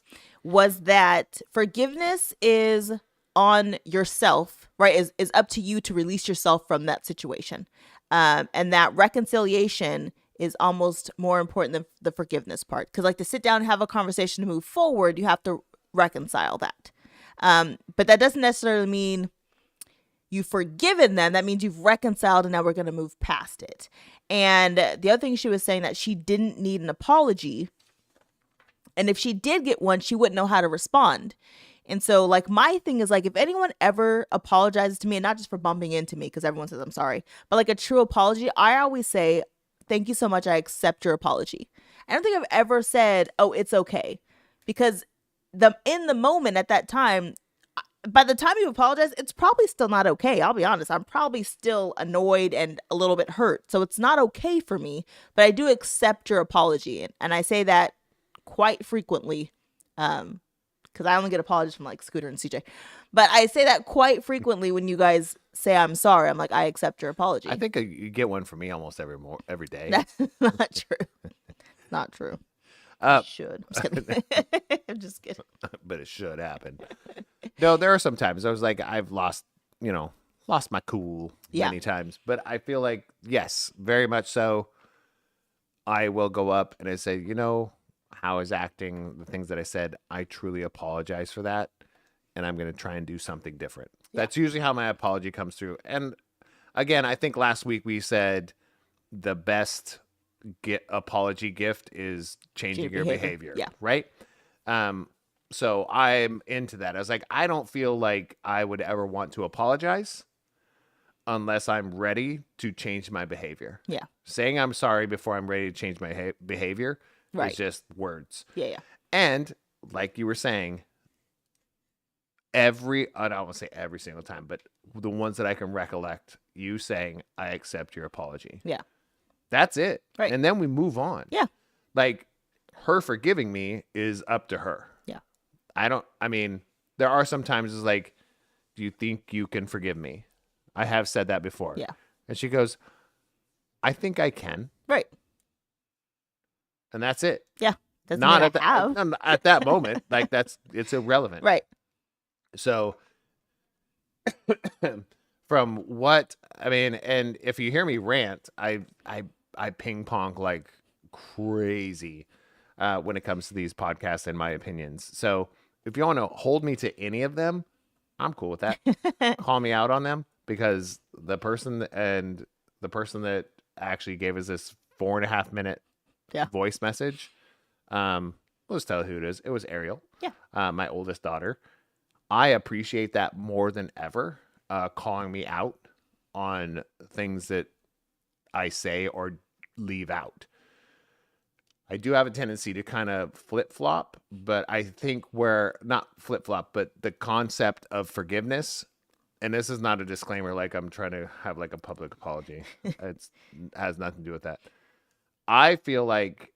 Was that forgiveness is on yourself, right? Is up to you to release yourself from that situation. And that reconciliation is almost more important than the forgiveness part. Because like to sit down and have a conversation to move forward, you have to reconcile that. But that doesn't necessarily mean you've forgiven them. That means you've reconciled and now we're going to move past it. And the other thing she was saying that she didn't need an apology. And if she did get one, she wouldn't know how to respond. And so like my thing is like, if anyone ever apologizes to me, and not just for bumping into me, because everyone says I'm sorry, but like a true apology, I always say, thank you so much. I accept your apology. I don't think I've ever said, oh, it's okay. Because in the moment at that time, by the time you apologize, it's probably still not okay. I'll be honest. I'm probably still annoyed and a little bit hurt. So it's not okay for me, but I do accept your apology. And I say that quite frequently because I only get apologies from like Scooter and CJ. But I say that quite frequently when you guys say I'm sorry. I'm like, I accept your apology. I think you get one from me almost every day. That's not true. Not true. Should. I'm just kidding. I'm just kidding. But it should happen. No, there are some times I was like, I've lost my cool many times. But I feel like, yes, very much so. I will go up and I say, how I was acting, the things that I said, I truly apologize for that. And I'm going to try and do something different. Yeah. That's usually how my apology comes through. And again, I think last week we said the best apology gift is changing your behavior. Yeah. Right? So I'm into that. I was like, I don't feel like I would ever want to apologize unless I'm ready to change my behavior. Yeah. Saying I'm sorry before I'm ready to change my behavior is just words. Yeah. And like you were saying, I don't want to say every single time, but the ones that I can recollect, you saying, I accept your apology. Yeah. That's it. Right. And then we move on. Yeah. Like her forgiving me is up to her. Yeah. There are some times it's like, do you think you can forgive me? I have said that before. Yeah. And she goes, I think I can. Right. And that's it. Yeah. Not at that moment. Like it's irrelevant. Right. So from what, and if you hear me rant, I ping pong like crazy when it comes to these podcasts and my opinions. So if you want to hold me to any of them, I'm cool with that. Call me out on them, because the person that actually gave us this 4.5 minute voice message, let's tell who it is. It was Ariel. Yeah. My oldest daughter. I appreciate that more than ever, calling me out on things that I say or leave out. I do have a tendency to kind of flip-flop, but I think not flip-flop, but the concept of forgiveness, and this is not a disclaimer like I'm trying to have like a public apology. It has nothing to do with that. I feel like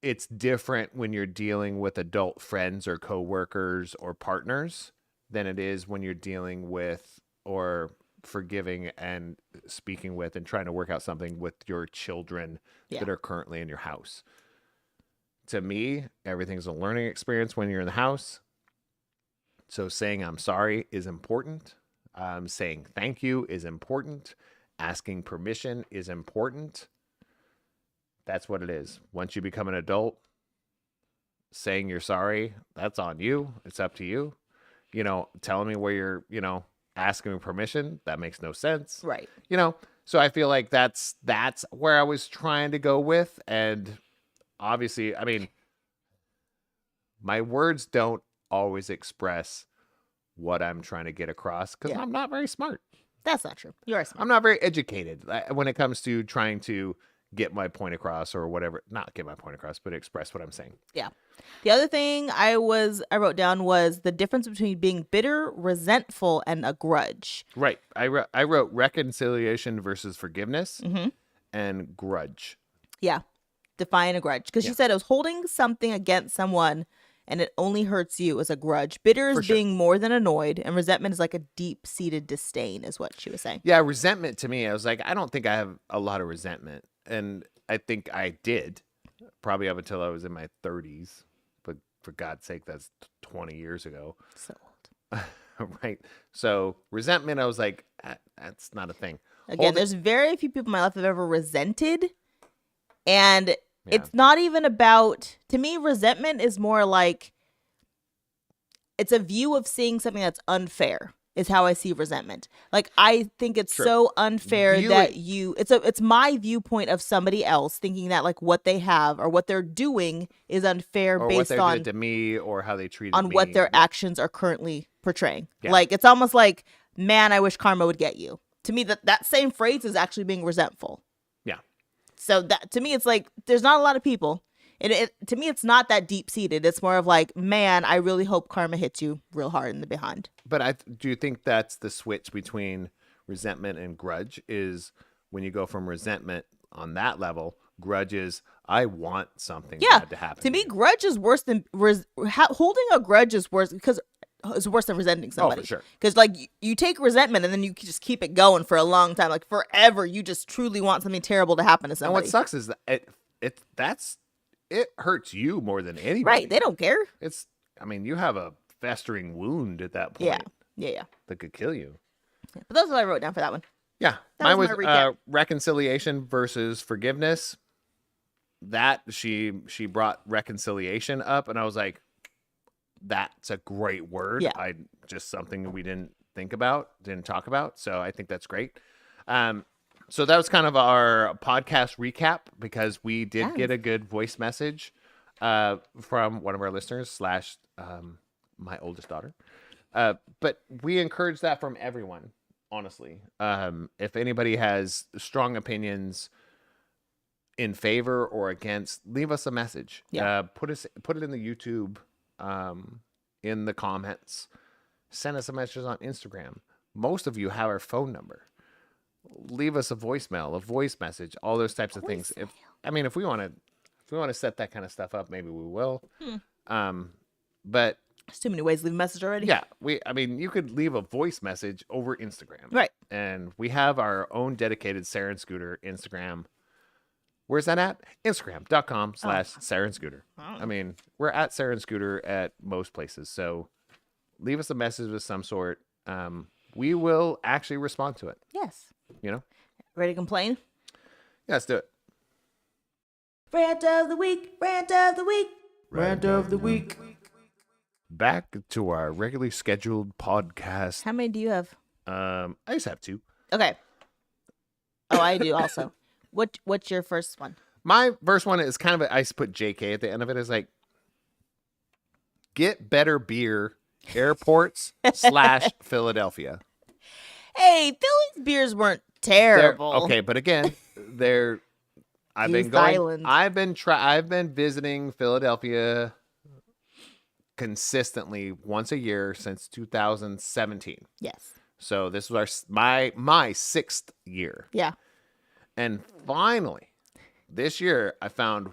it's different when you're dealing with adult friends or coworkers or partners than it is when you're dealing with or forgiving and speaking with and trying to work out something with your children that are currently in your house. To me, everything's a learning experience when you're in the house. So saying I'm sorry is important. Saying thank you is important. Asking permission is important. That's what it is. Once you become an adult, saying you're sorry, that's on you. It's up to you. Telling me where you're, asking permission, that makes no sense. Right. So I feel like that's where I was trying to go with. And obviously, my words don't always express what I'm trying to get across because I'm not very smart. That's not true. You are smart. I'm not very educated when it comes to trying to get my point across or whatever. Not get my point across, but express what I'm saying. Yeah. The other thing I wrote down was the difference between being bitter, resentful, and a grudge. Right. I wrote reconciliation versus forgiveness and grudge. Yeah. Define a grudge. Because she said it was holding something against someone and it only hurts you as a grudge. Bitter is being more than annoyed, and resentment is like a deep-seated disdain is what she was saying. Yeah, resentment to me, I was like, I don't think I have a lot of resentment. And I think I did, probably up until I was in my 30s. But for God's sake, that's 20 years ago. So old. Right. So resentment, I was like, that's not a thing. Again, there's very few people in my life I've ever resented. And it's not even about, to me, resentment is more like, it's a view of seeing something that's unfair. Is how I see resentment. Like, I think it's so unfair that it's my viewpoint of somebody else thinking that like what they have or what they're doing is unfair or based what on did to me or how they treated on me. what their actions are currently portraying. Yeah. Like, it's almost like, man, I wish karma would get you. To me, that same phrase is actually being resentful. Yeah. So that to me, it's like there's not a lot of people. To me, it's not that deep-seated. It's more of like, man, I really hope karma hits you real hard in the behind. But do you think that's the switch between resentment and grudge is when you go from resentment on that level, grudge is, I want something bad to happen. To me, grudge is worse than holding a grudge is worse because it's worse than resenting somebody. Oh, for sure. Because like you take resentment and then you just keep it going for a long time, like forever. You just truly want something terrible to happen to somebody. And what sucks is that it hurts you more than anybody. Right. They don't care. You have a festering wound at that point. Yeah. That could kill you. Yeah. But that's what I wrote down for that one. Yeah. That Mine was was my recap. reconciliation versus forgiveness. That she brought reconciliation up, and I was like, that's a great word. Yeah. Just something we didn't talk about. So I think that's great. So that was kind of our podcast recap, because we did get a good voice message from one of our listeners / my oldest daughter. But we encourage that from everyone, honestly. If anybody has strong opinions in favor or against, leave us a message. Put it in the YouTube, in the comments. Send us a message on Instagram. Most of you have our phone number. Leave us a voicemail, a voice message, all those types of things. If we want to set that kind of stuff up, maybe we will. But there's too many ways to leave a message already. Yeah, you could leave a voice message over Instagram. Right. And we have our own dedicated Sarah and Scooter Instagram. Where's that at? Instagram.com/Sarah and Scooter. We're at Sarah and Scooter at most places. So leave us a message of some sort. We will actually respond to it. Yes. Ready to complain? Yeah, let's do it. Rant of the week. Rant of the week. Rant of the week. Back to our regularly scheduled podcast. How many do you have? I just have 2. Okay. Oh, I do also. What's your first one? My first one is kind of I put JK at the end of it. Is like, get better beer, airports / Philadelphia. Hey, Philly's beers weren't terrible. Okay, but again, I've been visiting Philadelphia consistently once a year since 2017. Yes. So this was my 6th year. Yeah. And finally, this year I found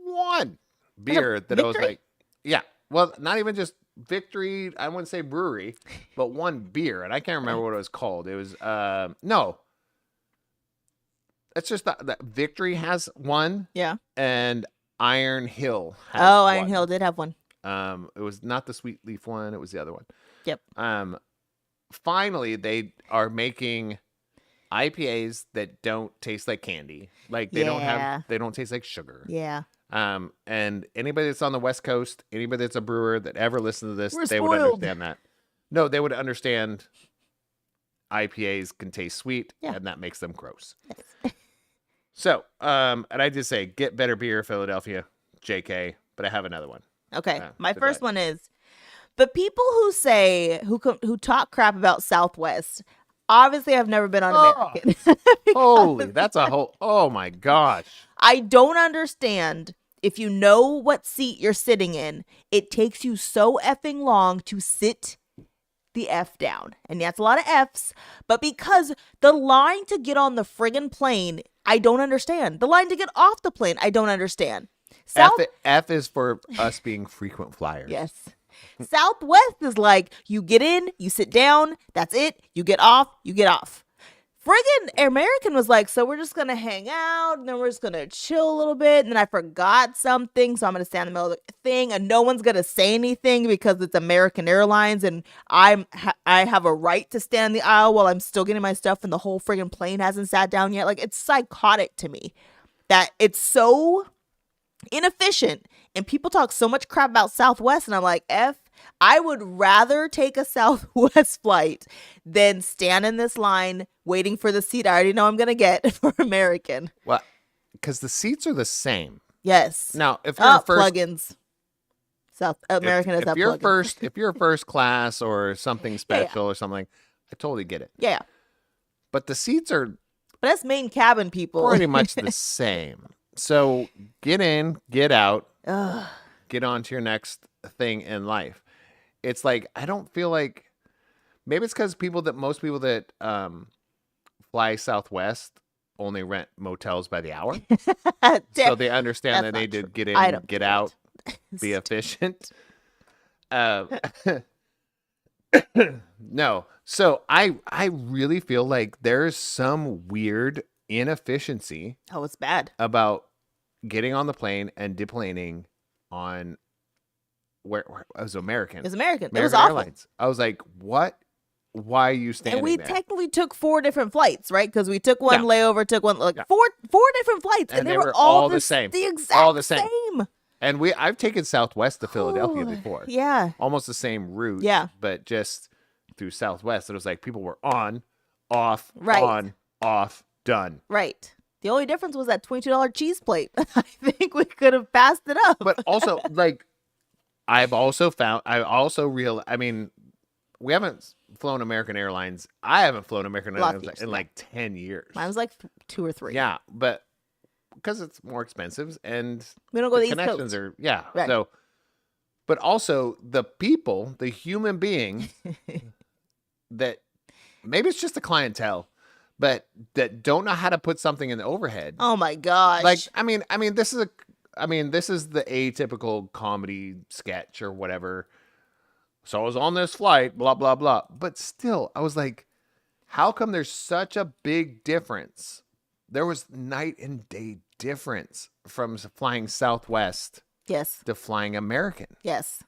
one beer that I was like, yeah. Well, not even just Victory, I wouldn't say brewery, but one beer, and I can't remember what it was called. It was no. It's just that Victory has one. Yeah. And Iron Hill has Iron Hill did have one. It was not the Sweet Leaf one, it was the other one. Yep. Finally they are making IPAs that don't taste like candy. Like they don't taste like sugar. Yeah. And anybody that's on the West Coast, anybody that's a brewer that ever listened to this, We're they spoiled. would understand that. No, they would understand IPAs can taste sweet, and that makes them gross. Yes. So, and I just say, get better beer, Philadelphia, JK, but I have another one. Okay. My first one is the people who talk crap about Southwest obviously have never been on American. Holy, that's a whole, oh my gosh. I don't understand. If you know what seat you're sitting in, it takes you so effing long to sit the F down. And that's a lot of Fs. But because the line to get on the friggin' plane, I don't understand. The line to get off the plane, I don't understand. F is for us being frequent flyers. Yes. Southwest is like, you get in, you sit down, that's it. You get off, you get off. Friggin' American was like, so we're just going to hang out, and then we're just going to chill a little bit, and then I forgot something, so I'm going to stand in the middle of the thing, and no one's going to say anything because it's American Airlines, and I have a right to stand in the aisle while I'm still getting my stuff, and the whole friggin' plane hasn't sat down yet. Like, it's psychotic to me that it's so inefficient, and people talk so much crap about Southwest, and I'm like, I would rather take a Southwest flight than stand in this line waiting for the seat I already know I'm going to get for American. Well, because the seats are the same. Yes. Now, if you're plugins. South American has that plugin. If you're first class or something special or something, I totally get it. Yeah. But the seats are But that's main cabin people. pretty much the same. So get in, get out, Ugh. get on to your next thing in life. It's like, I don't feel like, maybe it's because most people that fly Southwest only rent motels by the hour. So they understand that they did get in, get out, be efficient. No. So I really feel like there's some weird inefficiency. Oh, it's bad. About getting on the plane and deplaning on where it was American. It was American. It was American awful. Airlines. I was like, what? Why are you standing And we there? technically took 4 different flights, right? Because we took one Yeah. layover, took one Yeah. four different flights, and they were all the same. the exact All the same. same. And I've taken Southwest to Philadelphia before. Yeah. Almost the same route. Yeah. But just through Southwest. It was like people were on, off, Right. on, off, done. Right. The only difference was that $22 cheese plate. I think we could have passed it up. But also, like, I mean, we haven't flown American Airlines. I haven't flown American Lots of Airlines years, in yeah. like 10 years. Mine was like 2 or 3. Yeah, but because it's more expensive and We don't go to the East connections Coast. are, yeah. Right. So, but also the people, the human beings that maybe it's just the clientele, but that don't know how to put something in the overhead. Oh my gosh. Like, I mean, this is the atypical comedy sketch or whatever. So I was on this flight, blah, blah, blah. But still, I was like, how come there's such a big difference? There was night and day difference from flying Southwest yes. to flying American. Yes.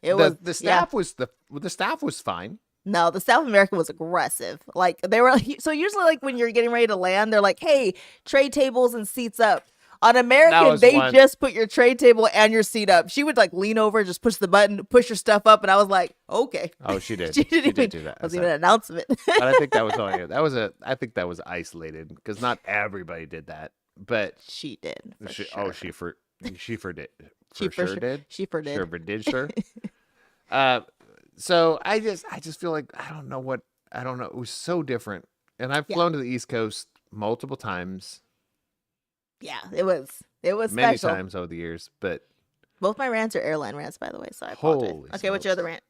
It was The staff was the staff was fine. No, the South American was aggressive. Like they were so usually like when you're getting ready to land, they're like, "Hey, tray tables and seats up." On American, they just put your tray table and your seat up. She would like lean over, just push the button, push your stuff up, and I was like, "Okay." Oh, she did. She did even do that. Was even an announcement. But I think that was only I think that was isolated because not everybody did that. But she did. She did. For sure. So I just feel like I don't know. It was so different. And I've flown to the East Coast multiple times. Yeah, it was many special. times over the years, but both my rants are airline rants, by the way. So I apologize. Holy Okay, what's your other rant?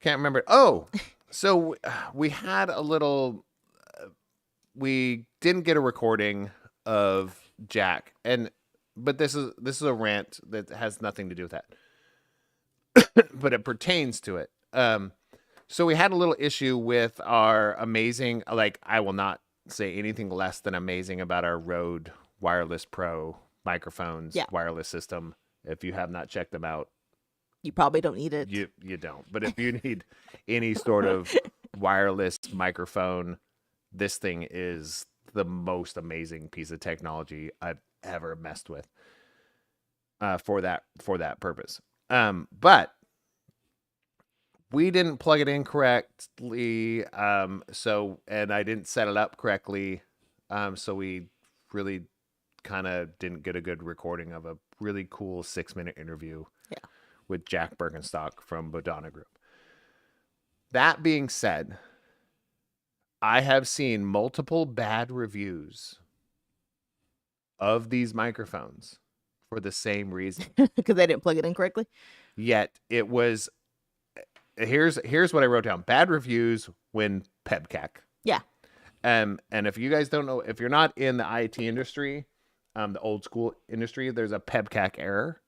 Can't remember. Oh, so we had a little. We didn't get a recording of Jack, but this is a rant that has nothing to do with that. But it pertains to it. So we had a little issue with our amazing, like, I will not say anything less than amazing about our Rode Wireless Pro microphones, wireless system. If you have not checked them out, you probably don't need it. You don't. But if you need any sort of wireless microphone, this thing is the most amazing piece of technology I've ever messed with for that purpose. But we didn't plug it in correctly. And I didn't set it up correctly. So we really kind of didn't get a good recording of a really cool 6-minute interview with Jack Birkenstock from Bodana Group. That being said, I have seen multiple bad reviews of these microphones for the same reason. Because they didn't plug it in correctly? Yet it was... Here's what I wrote down. Bad reviews win PEBKAC. Yeah. And if you guys don't know, if you're not in the IT industry, the old school industry, there's a PEBKAC error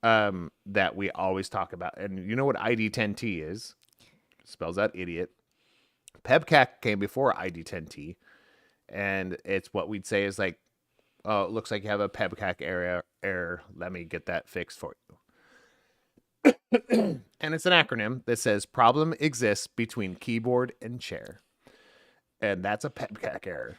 that we always talk about. And you know what ID10T is? Spells out idiot. PEBKAC came before ID10T. And it's what we'd say is like, oh, it looks like you have a PEBKAC error. Let me get that fixed for you. And it's an acronym that says problem exists between keyboard and chair. And that's a PEBKAC error.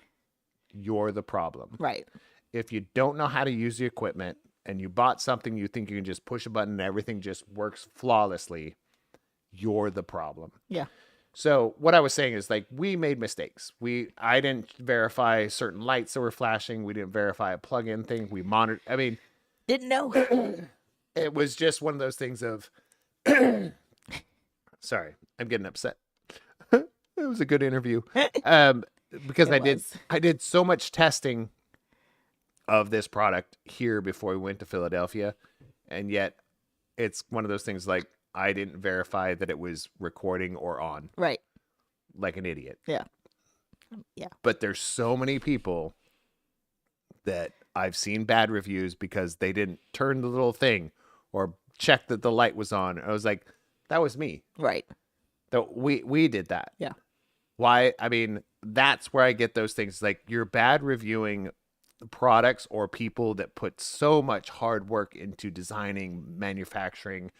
You're the problem. Right. If you don't know how to use the equipment and you bought something you think you can just push a button and everything just works flawlessly, you're the problem. Yeah. So what I was saying is, like, we made mistakes. I didn't verify certain lights that were flashing. We didn't verify a plug-in thing. We monitored. I mean, didn't know. It was just one of those things of, sorry, I'm getting upset. It was a good interview. Because I did so much testing of this product here before we went to Philadelphia. And yet it's one of those things like I didn't verify that it was recording or on. Right. Like an idiot. Yeah. Yeah. But there's so many people that I've seen bad reviews because they didn't turn the little thing or check that the light was on. I was like, that was me. Right. We did that. Yeah. Why? I mean, that's where I get those things. Like, you're bad reviewing products or people that put so much hard work into designing, manufacturing,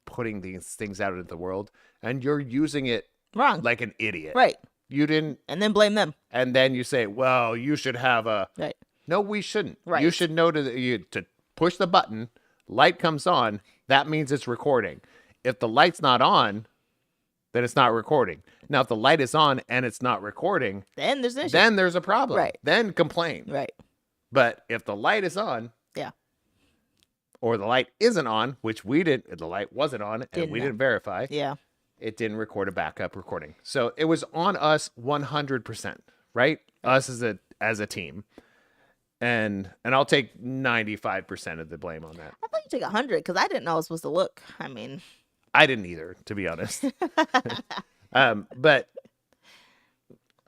putting these things out into the world, and you're using it Wrong. like an idiot. Right. You didn't. And then blame them. And then you say, well, you should have a. Right. No, we shouldn't. Right. You should know to push the button, light comes on, that means it's recording. If the light's not on, then it's not recording. Now, if the light is on and it's not recording, Then there's an issue. then there's a problem. Right. Then complain. Right. But if the light is on, Yeah. or the light isn't on, which we didn't, the light wasn't on, and Didn't we know. didn't verify, Yeah. it didn't record a backup recording. So it was on us 100%, right? Us as a team. And I'll take 95% of the blame on that. I thought you took 100 because I didn't know I was supposed to look. I mean, I didn't either, to be honest. But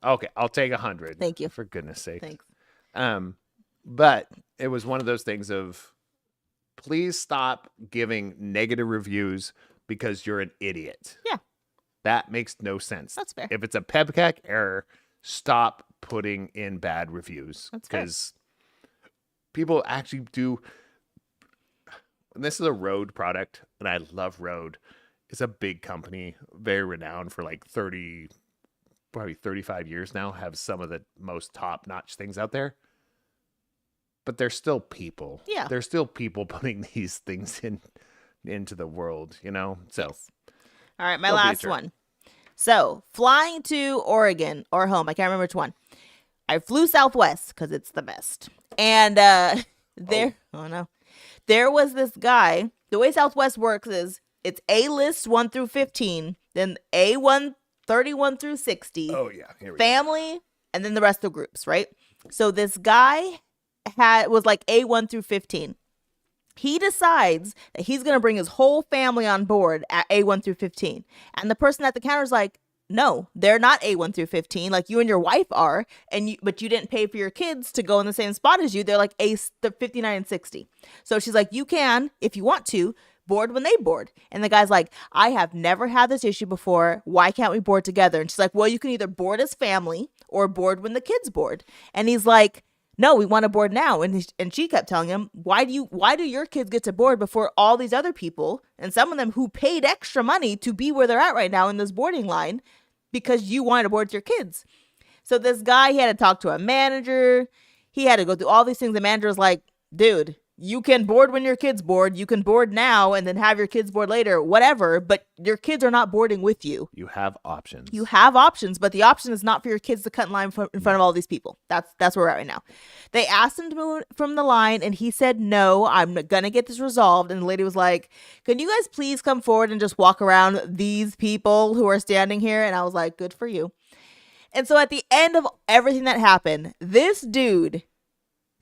okay, I'll take 100. Thank you. For goodness sake. thanks. But it was one of those things of, please stop giving negative reviews because you're an idiot. Yeah. That makes no sense. That's fair. If it's a PEBKAC error, stop putting in bad reviews. That's fair. Because people actually do. And this is a Rode product, and I love Rode. It's a big company, very renowned for like 30, probably 35 years now, have some of the most top-notch things out there. But they're still people. Yeah. They're still people putting these things into the world, you know? So, Yes. All right, my Don't be a last jerk. one. So, flying to Oregon or home, I can't remember which one. I flew Southwest because it's the best. And oh no. There was this guy. The way Southwest works is it's A-list 1 through 15, then A1 31 through 60, oh yeah, here we go. family, and then the rest of the groups, right? So this guy was like A1 through 15. He decides that he's going to bring his whole family on board at A1 through 15. And the person at the counter is like, no, they're not A1 through 15. Like you and your wife are, but you didn't pay for your kids to go in the same spot as you. They're like the 59 and 60. So she's like, you can, if you want to, board when they board. And the guy's like, I have never had this issue before. Why can't we board together? And she's like, well, you can either board as family or board when the kids board. And he's like, no, we want to board now. And she kept telling him, why do your kids get to board before all these other people, and some of them who paid extra money to be where they're at right now in this boarding line, because you wanted to board with your kids? So this guy, he had to talk to a manager. He had to go through all these things. The manager was like, dude, you can board when your kids board. You can board now and then have your kids board later, whatever. But your kids are not boarding with you. You have options. You have options, but the option is not for your kids to cut in line in front of all these people. That's where we're at right now. They asked him to move from the line, and he said, no, I'm going to get this resolved. And the lady was like, can you guys please come forward and just walk around these people who are standing here? And I was like, good for you. And so at the end of everything that happened, this dude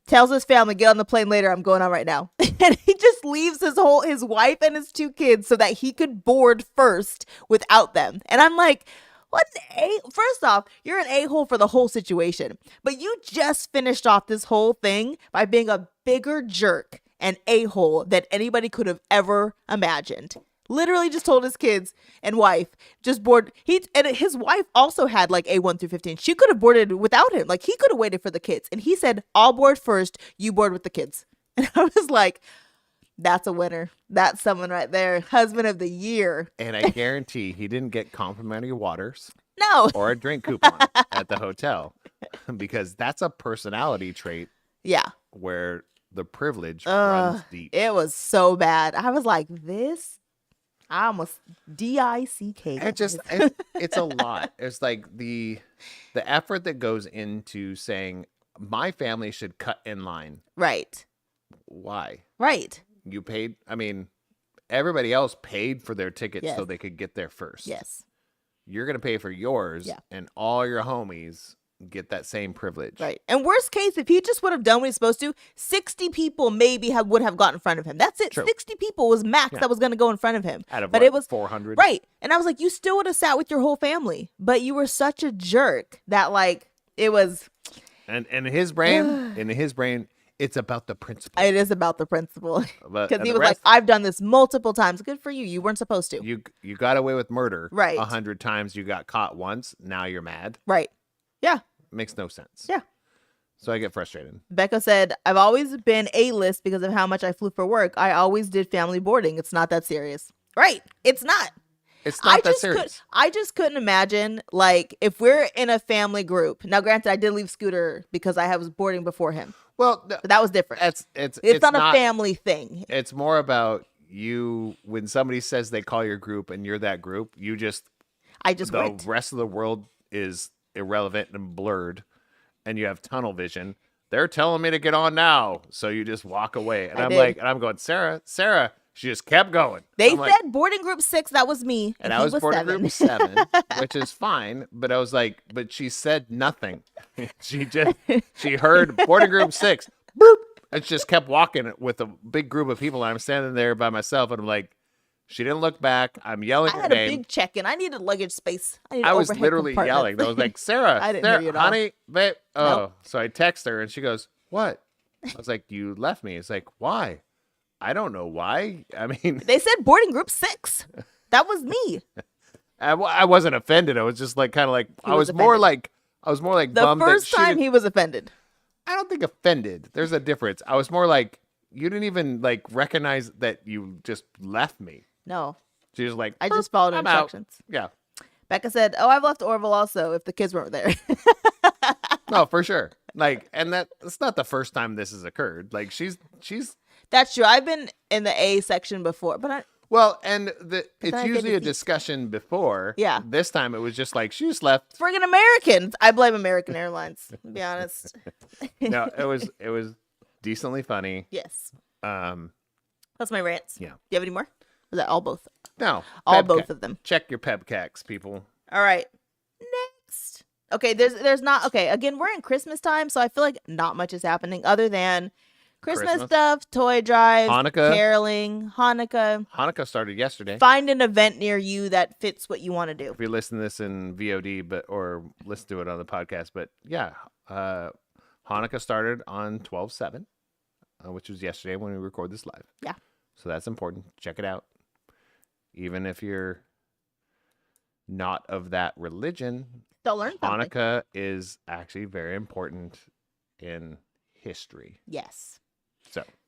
tells his family, get on the plane later, I'm going on right now. And he just leaves his wife and his 2 kids so that he could board first without them. And I'm like, first off, you're an a-hole for the whole situation. But you just finished off this whole thing by being a bigger jerk and a-hole than anybody could have ever imagined. Literally just told his kids and wife, just board. And his wife also had like A1 through 15. She could have boarded without him. Like he could have waited for the kids. And he said, I'll board first. You board with the kids. And I was like, that's a winner. That's someone right there. Husband of the year. And I guarantee he didn't get complimentary waters No. or a drink coupon at the hotel, because that's a personality trait Yeah. where the privilege runs deep. It was so bad. I was like, I almost D-I-C-K. It's a lot. It's like the effort that goes into saying my family should cut in line. Right. Why? Right. You paid. I mean, everybody else paid for their tickets Yes. so they could get there first. Yes. You're going to pay for yours, Yeah. and all your homies get that same privilege. Right. And worst case, if he just would have done what he's supposed to, 60 people maybe would have got in front of him. That's it. True. 60 people was max Yeah. that was going to go in front of him. Out of but what, it was 400? Right. And I was like, you still would have sat with your whole family, but you were such a jerk that like it was. And in his brain, it's about the principle. It is about the principle. But Because he the was like, rest- I've done this multiple times. Good for you. You weren't supposed to. You got away with murder Right. 100 times. You got caught once. Now you're mad. Right. Yeah. Makes no sense. Yeah. So I get frustrated. Becca said, I've always been A-list because of how much I flew for work. I always did family boarding. It's not that serious. Right. It's not. It's not that serious. I just couldn't imagine, like, if we're in a family group. Now, granted, I did leave Scooter because I was boarding before him. Well, But that was different. it's It's not a family thing. It's more about you when somebody says they call your group and you're that group. I just the went. rest of the world is irrelevant and blurred, and you have tunnel vision. They're telling me to get on now, so you just walk away. And I'm going, Sarah. She just kept going. They I'm said like, boarding group 6. That was me. and he I was boarding 7. group 7, which is fine. But I was like, but she said nothing. she heard boarding group 6. Boop. And just kept walking with a big group of people. And I'm standing there by myself, and I'm like, she didn't look back. I'm yelling her I had name. a big check-in. I needed luggage space. I was literally yelling. I was like, Sarah, I didn't hear you at all. honey, babe. Oh, Nope. So I text her, and she goes, what? I was like, you left me. It's like, why? I don't know why. I mean, They said boarding group 6. That was me. I wasn't offended. I was just like, kind of like, I was more like The bummed first that time he was offended. I don't think offended. There's a difference. I was more like, you didn't even like recognize that you just left me. No. She was like, I just followed I'm out. instructions. Yeah. Becca said, oh, I've left Orville also if the kids weren't there. No, for sure. Like, and that's not the first time this has occurred. Like, she's That's true. I've been in the A section before, but well, and then it's I usually get a to see- discussion before. Yeah. This time it was just like she just left. friggin' Americans. I blame American Airlines, to be honest. No, it was decently funny. Yes. Um, That's my rants. Yeah. Do you have any more? Was that all both? no, All PEBKAC. both of them. Check your PEBKACs, people. All right. Next. Okay, there's not okay, again, we're in Christmas time, so I feel like not much is happening other than Christmas stuff, toy drives, Hanukkah. caroling, Hanukkah. Hanukkah started yesterday. Find an event near you that fits what you want to do. If you listen to this in VOD, or listen to it on the podcast, but yeah, Hanukkah started on 12/7, which was yesterday when we record this live. Yeah. So that's important. Check it out. Even if you're not of that religion, They'll learn something. Hanukkah is actually very important in history. Yes.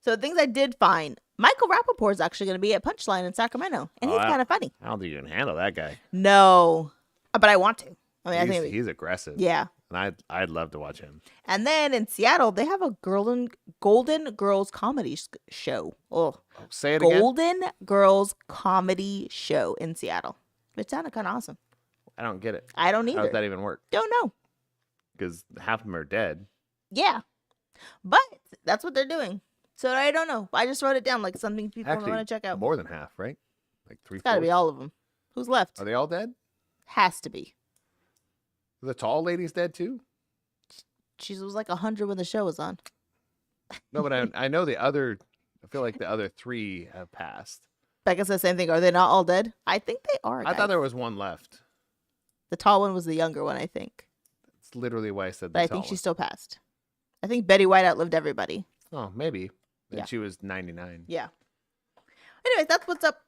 So things I did find. Michael Rappaport is actually going to be at Punchline in Sacramento, and Oh, he's wow. kind of funny. I don't think you can handle that guy. No, but I want to. I mean, I think He's aggressive. yeah. And I'd love to watch him. And then in Seattle, they have a Golden Girls comedy show. Oh, Say it again. Golden Girls comedy show in Seattle. It sounded kind of awesome. I don't get it. I don't How does either. that even work? Don't know. Because half of them are dead. Yeah, but that's what they're doing. So I don't know. I just wrote it down like something people Actually, want to check out. more than half, right? Like three. It's got to be all of them. Who's left? Are they all dead? Has to be. The tall lady's dead too. She was like 100 when the show was on. No, but I know the other. I feel like the other 3 have passed. Becca said the same thing. Are they not all dead? I think they are. I Guys. thought there was one left. The tall one was the younger one, I think. It's literally why I said. But I think she still passed. I think Betty White outlived everybody. Oh, maybe. And Yeah. she was 99 Yeah. Anyways, that's what's up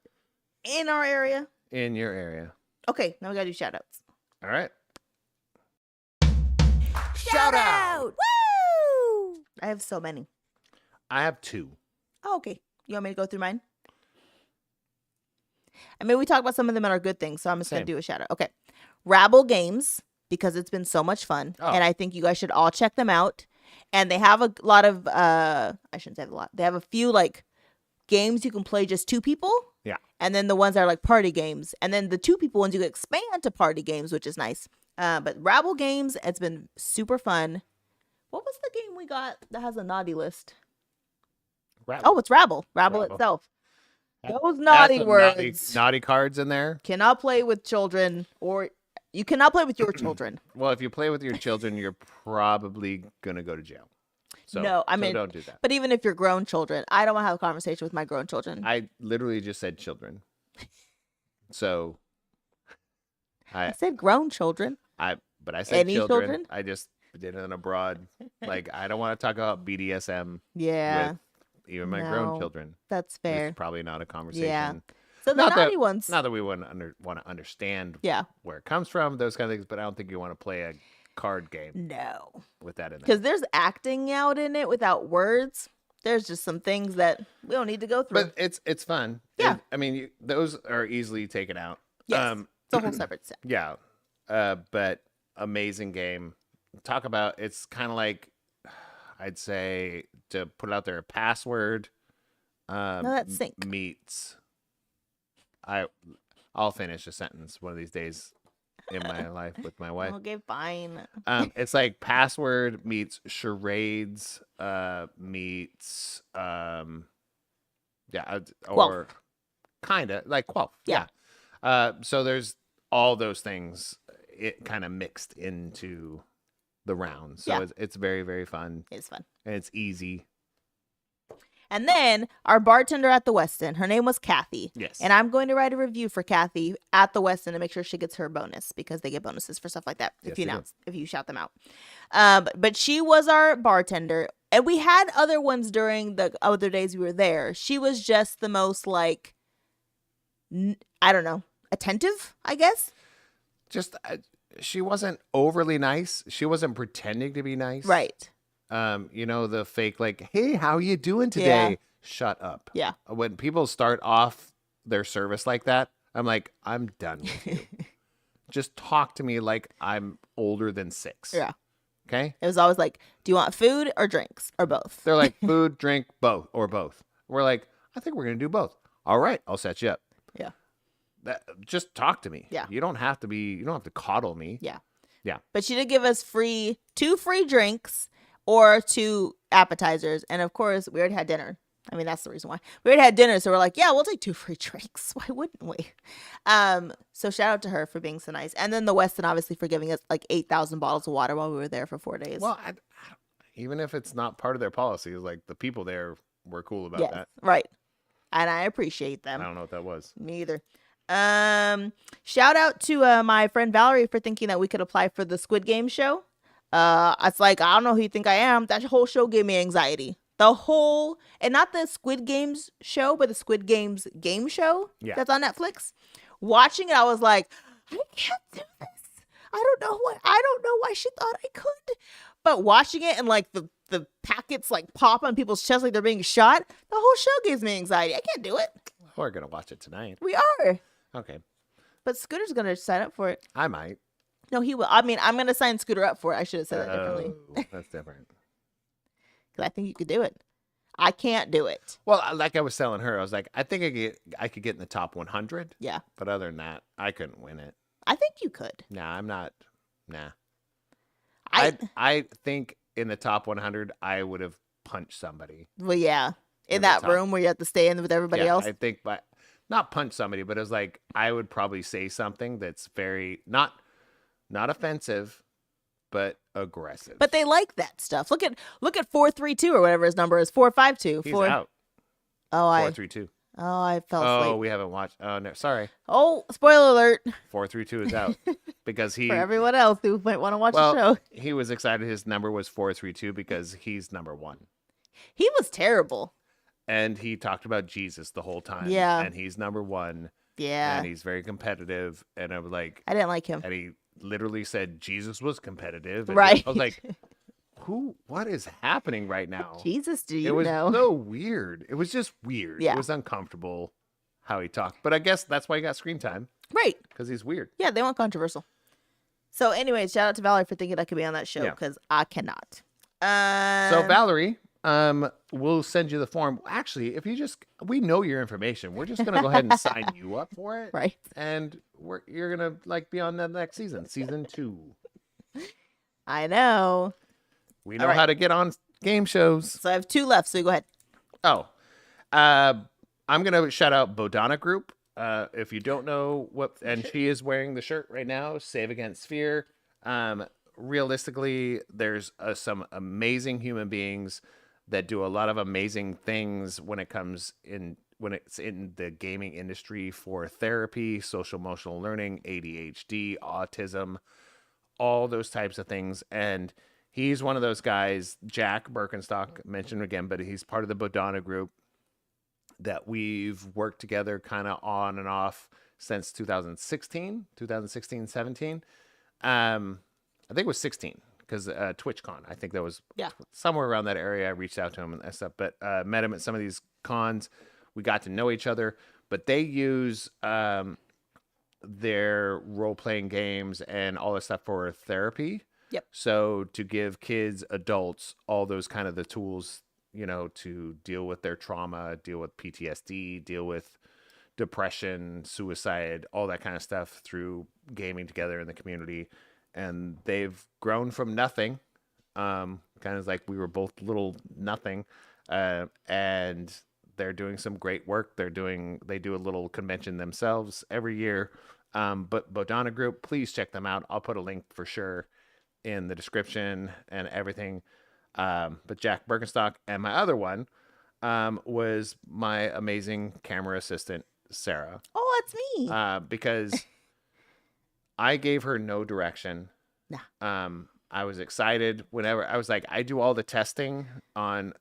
in our area. in your area. Okay, now we gotta do shout outs. All right. Shout out! Woo! I have so many. I have 2. Oh, okay. You want me to go through mine? I mean, we talked about some of them that are good things, so I'm just going Same. to do a shout out. Okay. Rabble Games, because it's been so much fun. Oh. And I think you guys should all check them out. And they have a lot of, I shouldn't say a lot. They have a few like games you can play just 2 people. Yeah. And then the ones that are like party games. And then the 2 people ones you can expand to party games, which is nice. But Rabble Games, it's been super fun. What was the game we got that has a naughty list? Oh, it's Rabble. Rabble Rabble. itself. That- Those naughty some words. Naughty cards in there. Cannot play with children, or you cannot play with your children. Well, if you play with your children, you're probably gonna go to jail. So No, I so mean- don't do that. But even if you're grown children, I don't want to have a conversation with my grown children. I literally just said children. So I said grown children. but I said Any children. children? I just did it in a broad. Like I don't want to talk about BDSM Yeah, with even my grown No. children. that's fair. It's probably not a conversation. So the Not naughty that- ones. Not that we wouldn't want to understand Yeah. where it comes from, those kind of things, but I don't think you want to play a card game No. with that in there. Because there's acting out in it without words. There's just some things that we don't need to go through. But it's fun. Yeah. I mean, those are easily taken out. Yes. It's a whole separate set. Yeah. But amazing game. Talk about, it's kind of like, I'd say, to put it out there, password No, that's sync. meets. I'll finish a sentence one of these days in my life with my wife. Okay, fine. It's like password meets charades meets or kind of like Quelf. Yeah. So there's all those things it kind of mixed into the round. So it's very, very fun. It's fun. And it's easy. And then our bartender at the Westin, her name was Kathy. Yes. And I'm going to write a review for Kathy at the Westin to make sure she gets her bonus, because they get bonuses for stuff like that Yes, if you shout them out. But she was our bartender, and we had other ones during the other days we were there. She was just the most like, I don't know, attentive, I guess. Just she wasn't overly nice. She wasn't pretending to be nice. Right. The fake like, hey, how you doing today? Yeah. Shut up. Yeah. When people start off their service like that, I'm like, I'm done with you. Just talk to me like I'm older than 6. Yeah. Okay. It was always like, do you want food or drinks or both? They're like, food, drink, both, or both. We're like, I think we're gonna do both. All right, I'll set you up. Yeah. Just talk to me. Yeah. You don't have to coddle me. Yeah. Yeah. But she did give us 2 free drinks or 2 appetizers. And of course, we already had dinner. I mean, that's the reason why. We already had dinner, so we're like, yeah, we'll take 2 free drinks. Why wouldn't we? So shout out to her for being so nice. And then the Westin, obviously, for giving us like 8,000 bottles of water while we were there for 4 days. Well, even if it's not part of their policy, like the people there were cool about that. Right. And I appreciate them. I don't know what that was. Me either. Shout out to my friend Valerie for thinking that we could apply for the Squid Game show. It's like, I don't know who you think I am. That whole show gave me anxiety. And not the Squid Games show, but the Squid Games game show that's on Netflix. Watching it, I was like, I can't do this. I don't know why she thought I could. But watching it and like the packets like pop on people's chests like they're being shot, the whole show gives me anxiety. I can't do it. We're gonna watch it tonight. We are. Okay. But Scooter's gonna sign up for it. I might. No, he will. I mean, I'm gonna sign Scooter up for it. I should have said that differently. That's different. Because I think you could do it. I can't do it. Well, like I was telling her, I was like, I think I could get in the top 100. Yeah. But other than that, I couldn't win it. I think you could. Nah, I'm not. Nah. I think in the top 100, I would have punched somebody. Well, yeah. In that room where you have to stay in with everybody else. I think, but not punch somebody, but it was like I would probably say something that's very not offensive, but aggressive. But they like that stuff. Look at 432 or whatever his number is. 452. He's out. Oh, 432. I fell asleep. Oh, we haven't watched. Oh no, sorry. Oh, spoiler alert 432 is out because for everyone else who might want to watch the show. He was excited. His number was 432 because he's number 1. He was terrible. And he talked about Jesus the whole time. Yeah. And he's number 1. Yeah. And he's very competitive. And I was like, I didn't like him. And he literally said Jesus was competitive. And right. I was like, what is happening right now? Jesus, do you know? It was so weird. It was just weird. Yeah. It was uncomfortable how he talked. But I guess that's why he got screen time. Right. Because he's weird. Yeah, they want controversial. So anyway, shout out to Valerie for thinking I could be on that show because I cannot. So Valerie, we'll send you the form. Actually, we know your information. We're just gonna go ahead and sign you up for it. Right. And you're gonna be on the next season, season 2. I know. We know how to get on game shows. So I have 2 left, so you go ahead. Oh. I'm gonna shout out Bodana Group. If you don't know and she is wearing the shirt right now, Save Against Fear. Realistically, there's some amazing human beings that do a lot of amazing things when it's in the gaming industry for therapy, social emotional learning, ADHD, autism, all those types of things. And he's one of those guys, Jack Birkenstock, mentioned again, but he's part of the Bodana Group that we've worked together kind of on and off since 2016, 17. I think it was 16 because TwitchCon. I think that was Yeah. somewhere around that area. I reached out to him and stuff, but met him at some of these cons. We got to know each other, but they use their role-playing games and all this stuff for therapy. Yep. So to give kids, adults, all those kind of the tools, to deal with their trauma, deal with PTSD, deal with depression, suicide, all that kind of stuff through gaming together in the community. And they've grown from nothing, kind of like we were both little nothing, and they're doing some great work. They do a little convention themselves every year. But Bodhana Group, please check them out. I'll put a link for sure in the description and everything. But Jack Birkenstock, and my other one was my amazing camera assistant, Sarah. Oh, that's me. Because I gave her no direction. Nah. I was excited whenever I was like, I do all the testing on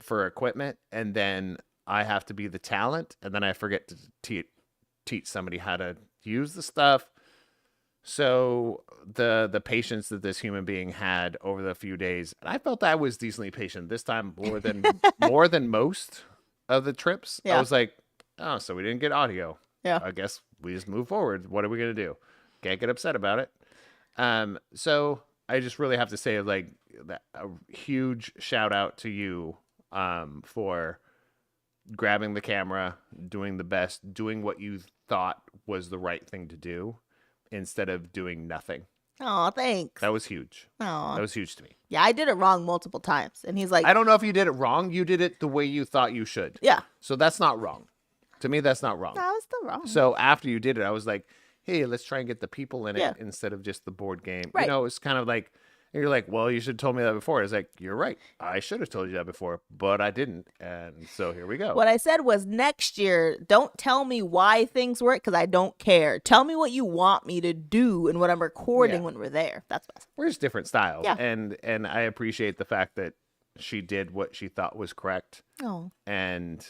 for equipment, and then I have to be the talent, and then I forget to teach somebody how to use the stuff. So the patience that this human being had over the few days, and I felt I was decently patient this time, more than most of the trips. Yeah. I was like, oh, so we didn't get audio. Yeah. I guess we just move forward. What are we gonna do? Can't get upset about it. So I just really have to say, like, a huge shout out to you for grabbing the camera, doing the best, doing what you thought was the right thing to do instead of doing nothing. Oh, thanks. That was huge. Oh, That was huge to me. yeah, I did it wrong multiple times, and he's like, I don't know if you did it wrong. You did it the way you thought you should. yeah, So that's not wrong. To me, that's not wrong. that was still wrong. So after you did it, I was like, hey, let's try and get the people in it Yeah. instead of just the board game. Right. It's kind of like, and you're like, well, you should have told me that before. It's like, you're right. I should have told you that before, but I didn't. And so here we go. What I said was, next year, don't tell me why things work, because I don't care. Tell me what you want me to do and what I'm recording Yeah. when we're there. That's best. We're just different styles. Yeah. And I appreciate the fact that she did what she thought was correct, Oh, and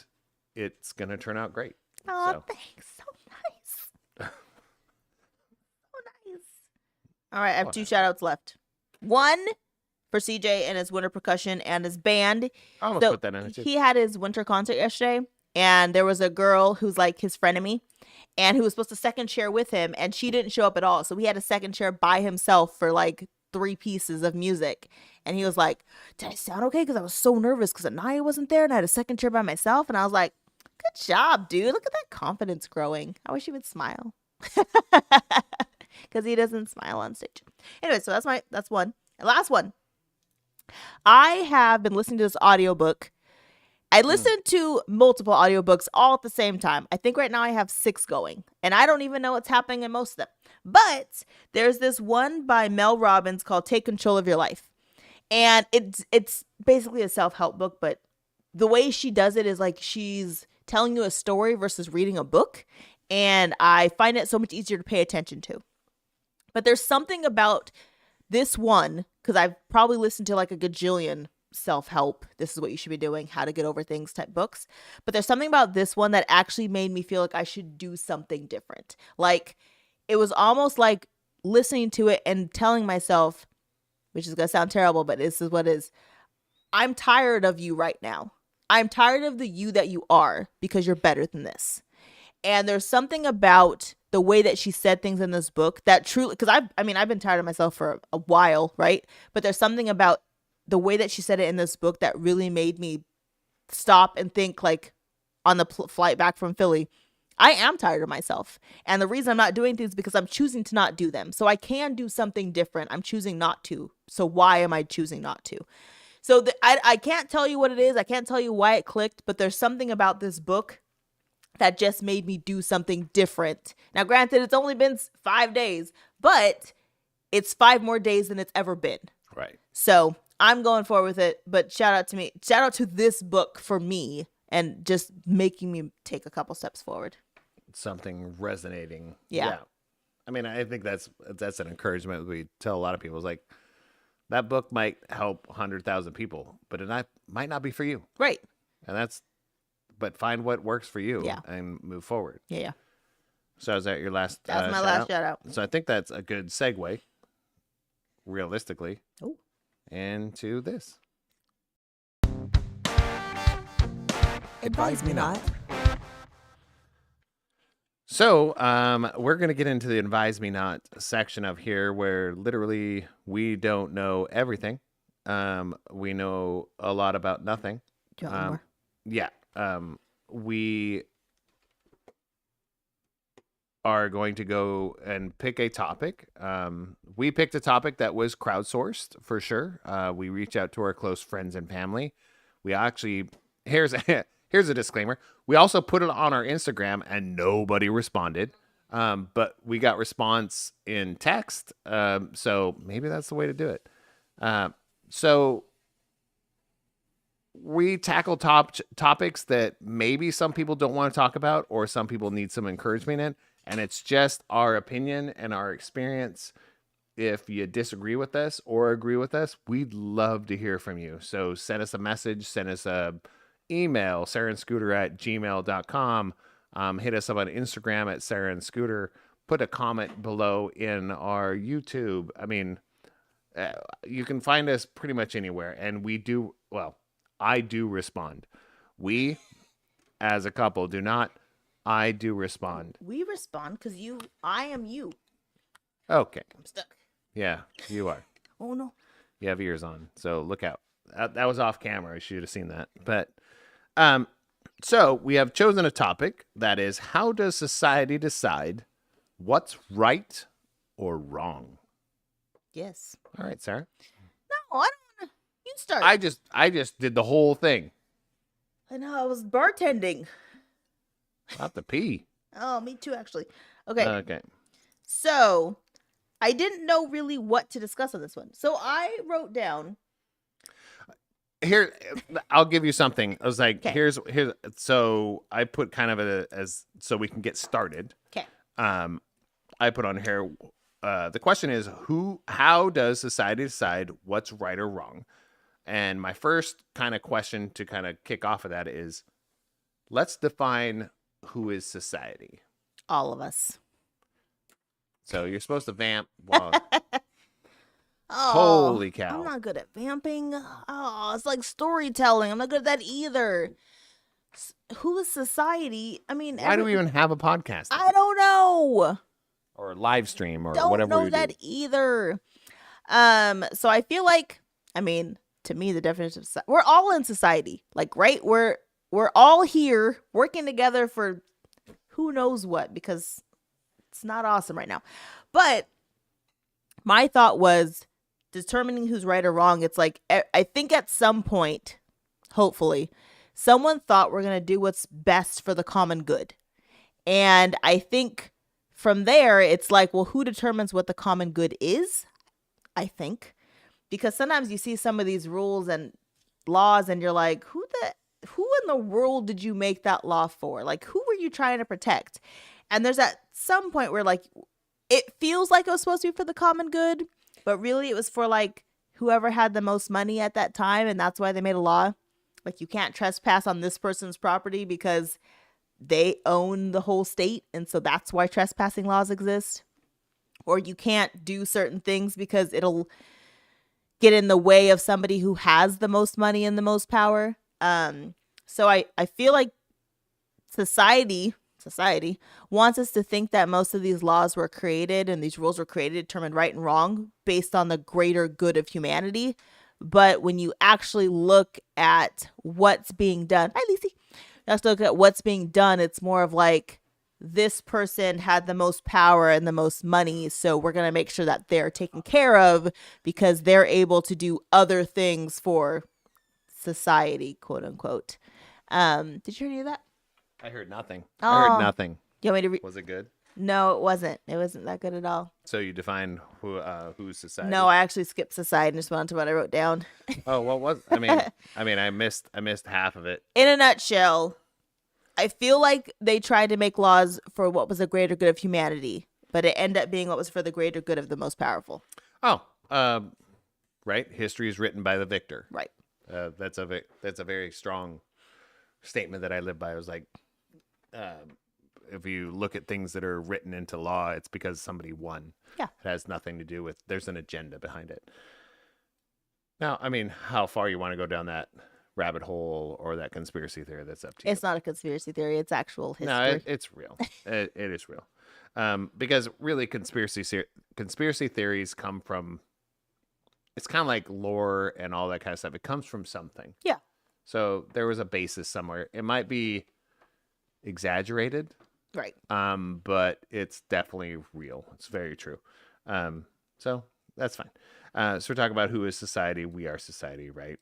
it's going to turn out great. oh, So. thanks. So nice. So nice. All right, I have 2 shout outs left. One for CJ and his winter percussion and his band. I almost So put that in it too. he had his winter concert yesterday, and there was a girl who's like his frenemy, and who was supposed to second chair with him, and she didn't show up at all. So he had a second chair by himself for like 3 pieces of music. And he was like, did I sound okay? Because I was so nervous because Anaya wasn't there, and I had a second chair by myself. And I was like, good job, dude. Look at that confidence growing. I wish he would smile. Because he doesn't smile on stage. Anyway, so that's one. And last one. I have been listening to this audiobook. I listened to multiple audiobooks all at the same time. I think right now I have 6 going, and I don't even know what's happening in most of them. But there's this one by Mel Robbins called Take Control of Your Life. And it's basically a self-help book, but the way she does it is like she's telling you a story versus reading a book. And I find it so much easier to pay attention to. But there's something about this one, because I've probably listened to like a gajillion self-help, this is what you should be doing, how to get over things type books. But there's something about this one that actually made me feel like I should do something different. Like, it was almost like listening to it and telling myself, which is going to sound terrible, but this is what it is. I'm tired of you right now. I'm tired of the you that you are, because you're better than this. And there's something about the way that she said things in this book that truly, because I've been tired of myself for a while, right? But there's something about the way that she said it in this book that really made me stop and think, like, on the flight back from Philly, I am tired of myself. And the reason I'm not doing things is because I'm choosing to not do them. So I can do something different. I'm choosing not to. So why am I choosing not to? So I can't tell you what it is. I can't tell you why it clicked, but there's something about this book that just made me do something different. Now, granted, it's only been 5 days, but it's 5 more days than it's ever been. Right. So I'm going forward with it, but shout out to me. Shout out to this book for me and just making me take a couple steps forward. Something resonating. Yeah. I mean, I think that's an encouragement we tell a lot of people. It's like, that book might help 100,000 people, but it might not be for you. Right. And but find what works for you and move forward. Yeah. So is that your last? That's my last shout out. So I think that's a good segue realistically, Oh. into this. Advise me not. So, we're going to get into the advise me not section of here where literally we don't know everything. We know a lot about nothing. Do you want more? Yeah. We are going to go and pick a topic. We picked a topic that was crowdsourced for sure. We reached out to our close friends and family. We actually, here's a disclaimer. We also put it on our Instagram and nobody responded. But we got response in text. So maybe that's the way to do it. So we tackle topics that maybe some people don't want to talk about or some people need some encouragement in. And it's just our opinion and our experience. If you disagree with us or agree with us, we'd love to hear from you. So send us a message, send us a email, sarahscooter@gmail.com. Hit us up on Instagram at Sarah and Scooter. Put a comment below in our YouTube. I mean, you can find us pretty much anywhere. And I do respond. We, as a couple, do not. I do respond. We respond because I am you. Okay. I'm stuck. Yeah, you are. Oh, no. You have ears on, so look out. That was off camera. I should have seen that. But, so we have chosen a topic that is, how does society decide what's right or wrong? Yes. All right, Sarah. No, I don't want to. You start. I just did the whole thing. I know. I was bartending. Not the pee. Oh, me too, actually. Okay. Okay. So, I didn't know really what to discuss on this one. So, I wrote down. Here, I'll give you something. I was like, 'Kay. here's. So I put kind of as so we can get started. Okay. I put on here. The question is, how does society decide what's right or wrong? And my first kind of question to kind of kick off of that is, let's define who is society. All of us. So you're supposed to vamp while. Oh, Holy cow. I'm not good at vamping. Oh, it's like storytelling. I'm not good at that either. Who is society? I mean, Why do we even have a podcast? I don't know. Or a live stream or Don't whatever know we that do. either. So I feel like, I mean, to me, the definition of we're all in society. Like, right? We're all here working together for who knows what, because it's not awesome right now. But my thought was determining who's right or wrong. It's like, I think at some point, hopefully, someone thought we're going to do what's best for the common good. And I think from there, it's like, well, who determines what the common good is? I think. Because sometimes you see some of these rules and laws and you're like, who in the world did you make that law for? Like, who were you trying to protect? And there's at some point where, like, it feels like it was supposed to be for the common good, but really it was for, like, whoever had the most money at that time, and that's why they made a law. Like, you can't trespass on this person's property because they own the whole state, and so that's why trespassing laws exist. Or you can't do certain things because it'll get in the way of somebody who has the most money and the most power. So I feel like society wants us to think that most of these laws were created and these rules were created to determine right and wrong based on the greater good of humanity. But when you actually look at what's being done, hi, Lacey. Let's look at what's being done. It's more of like, this person had the most power and the most money, so we're going to make sure that they're taken care of because they're able to do other things for society, quote unquote. Did you hear any of that? I heard nothing. Oh. I heard nothing. You want me to Was it good? No, it wasn't. It wasn't that good at all. So you define who's society? No, I actually skipped society and just went on to what I wrote down. Oh, what was? I mean, I missed half of it. In a nutshell, I feel like they tried to make laws for what was the greater good of humanity, but it ended up being what was for the greater good of the most powerful. Oh, right. History is written by the victor. Right. That's a very strong statement that I live by. I was like, if you look at things that are written into law, it's because somebody won. Yeah. It has nothing to do with, there's an agenda behind it. Now, I mean, how far you want to go down that rabbit hole or that conspiracy theory, that's up to you. It's not a conspiracy theory. It's actual history. No, it's real. It is real. Because really conspiracy theories come from, it's kind of like lore and all that kind of stuff. It comes from something. Yeah. So there was a basis somewhere. It might be exaggerated, Right. but it's definitely real. It's very true. So that's fine. So we're talking about who is society. We are society, right?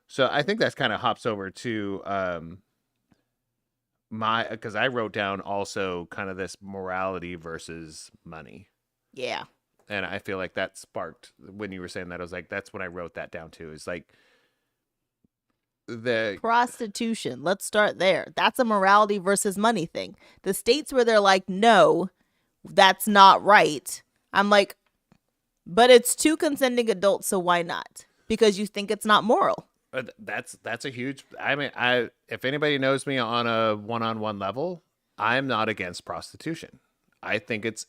So I think that's kind of hops over to because I wrote down also kind of this morality versus money. Yeah. And I feel like that sparked when you were saying that. I was like, that's when I wrote that down too. It's like the Prostitution. Let's start there. That's a morality versus money thing. The states where they're like, no, that's not right. I'm like, but it's two consenting adults, so why not? Because you think it's not moral. That's a huge. I mean, if anybody knows me on a one-on-one level, I'm not against prostitution. I think it's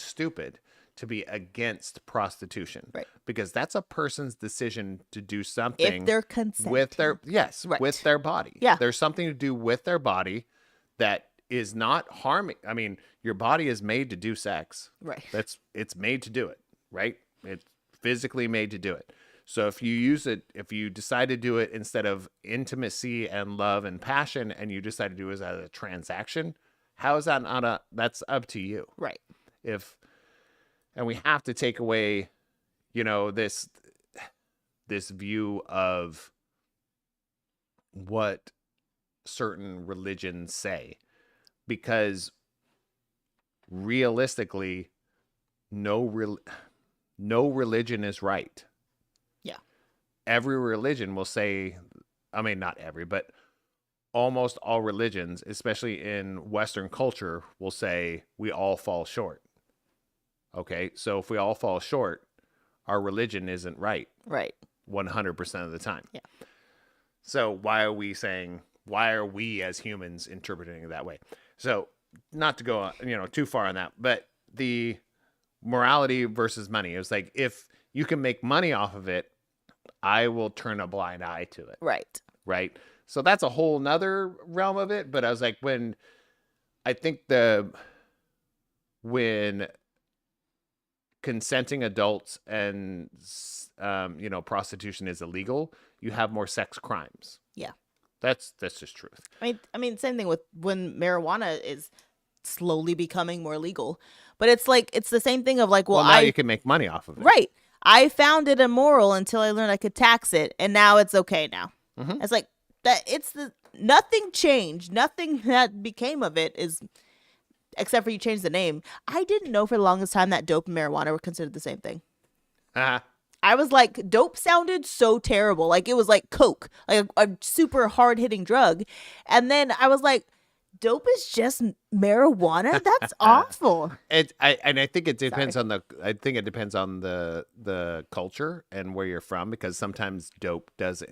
stupid to be against prostitution, Right? Because that's a person's decision to do something If they're consenting. with their Right. with their body. Yeah. There's something to do with their body that is not harming. I mean, your body is made to do sex. Right. It's made to do it, right? It's physically made to do it. So if you decide to do it instead of intimacy and love and passion, and you decide to do it as a transaction, how is that not that's up to you. Right. And we have to take away, this view of what certain religions say, because realistically, no religion is right. Yeah. Every religion will say, I mean, not every, but almost all religions, especially in Western culture, will say we all fall short. Okay, so if we all fall short, our religion isn't right. Right. 100% of the time. Yeah. So why are we as humans interpreting it that way? So not to go, too far on that, but the morality versus money, it was like, if you can make money off of it, I will turn a blind eye to it. Right. Right. So that's a whole nother realm of it. But I was like, when consenting adults and, prostitution is illegal, you have more sex crimes. Yeah. That's just truth. I mean, same thing with when marijuana is slowly becoming more legal, but it's the same thing of like, well, now you can make money off of it. Right. I found it immoral until I learned I could tax it, and now it's okay now. Mm-hmm. It's like that. Nothing changed. Nothing that became of it is, except for you changed the name. I didn't know for the longest time that dope and marijuana were considered the same thing. I was like, dope sounded so terrible. Like it was like coke, like a super hard hitting drug. And then I was like, dope is just marijuana? That's awful. I think it depends on the culture and where you're from, because sometimes dope does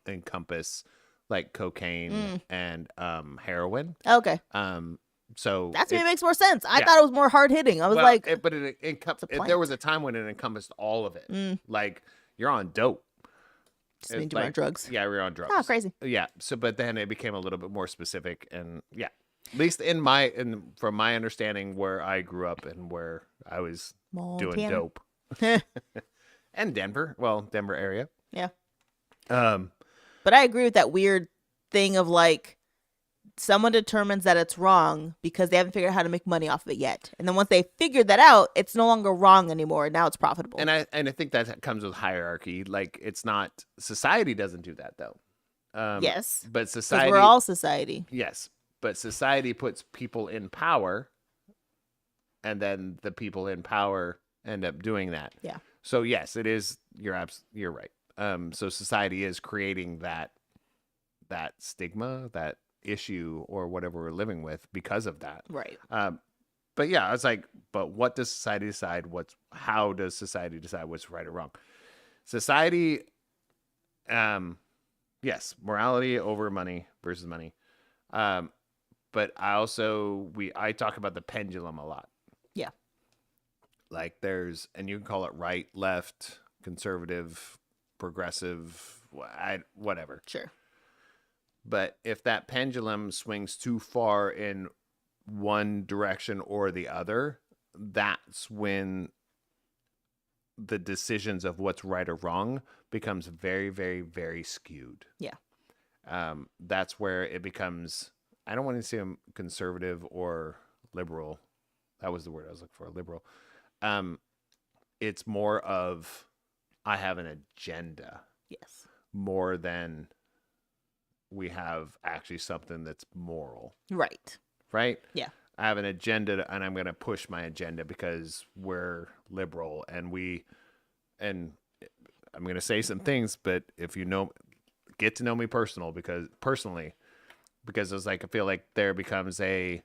encompass like cocaine and heroin. Okay. So that's what makes more sense. I thought it was more hard hitting. I was there was a time when it encompassed all of it. Like you're on dope. Just mean more drugs. Yeah, we're on drugs. Oh, crazy. Yeah. So, but then it became a little bit more specific, and yeah, at least from my understanding, where I grew up and where I was doing dope, and Denver area. Yeah. But I agree with that weird thing of like, someone determines that it's wrong because they haven't figured out how to make money off of it yet. And then once they figured that out, it's no longer wrong anymore. Now it's profitable. And I think that comes with hierarchy. Like it's not, society doesn't do that though. Yes. But society, we're all society. Yes. But society puts people in power, and then the people in power end up doing that. Yeah. So yes, it is. You're right. So society is creating that stigma, that issue, or whatever we're living with because of that. Right. But yeah, I was like, but what does society decide? How does society decide what's right or wrong? Society, yes, morality over money versus money. but I talk about the pendulum a lot. Yeah. Like and you can call it right, left, conservative, progressive, whatever. Sure. But if that pendulum swings too far in one direction or the other, that's when the decisions of what's right or wrong becomes very, very, very skewed. Yeah. That's where it becomes, I don't want to say I'm conservative or liberal. That was the word I was looking for, liberal. It's more of, I have an agenda. Yes. More than we have actually something that's moral. Right. Right? Yeah. I have an agenda and I'm going to push my agenda because we're liberal and I'm going to say some things, but if you get to know me personally, because it's like, I feel like there becomes a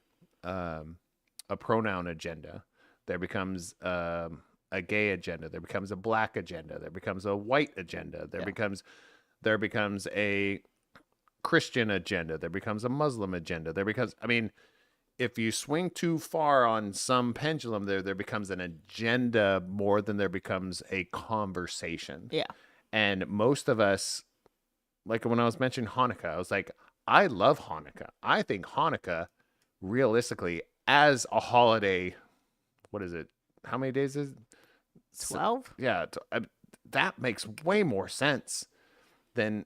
pronoun agenda. There becomes a gay agenda. There becomes a black agenda. There becomes a white agenda. There becomes a Christian agenda. There becomes a Muslim agenda. If you swing too far on some pendulum, there becomes an agenda more than there becomes a conversation. Yeah. And most of us, like when I was mentioning Hanukkah, I was like, I love Hanukkah. I think Hanukkah, realistically, as a holiday, what is it? How many days is it? 12? Yeah. That makes way more sense than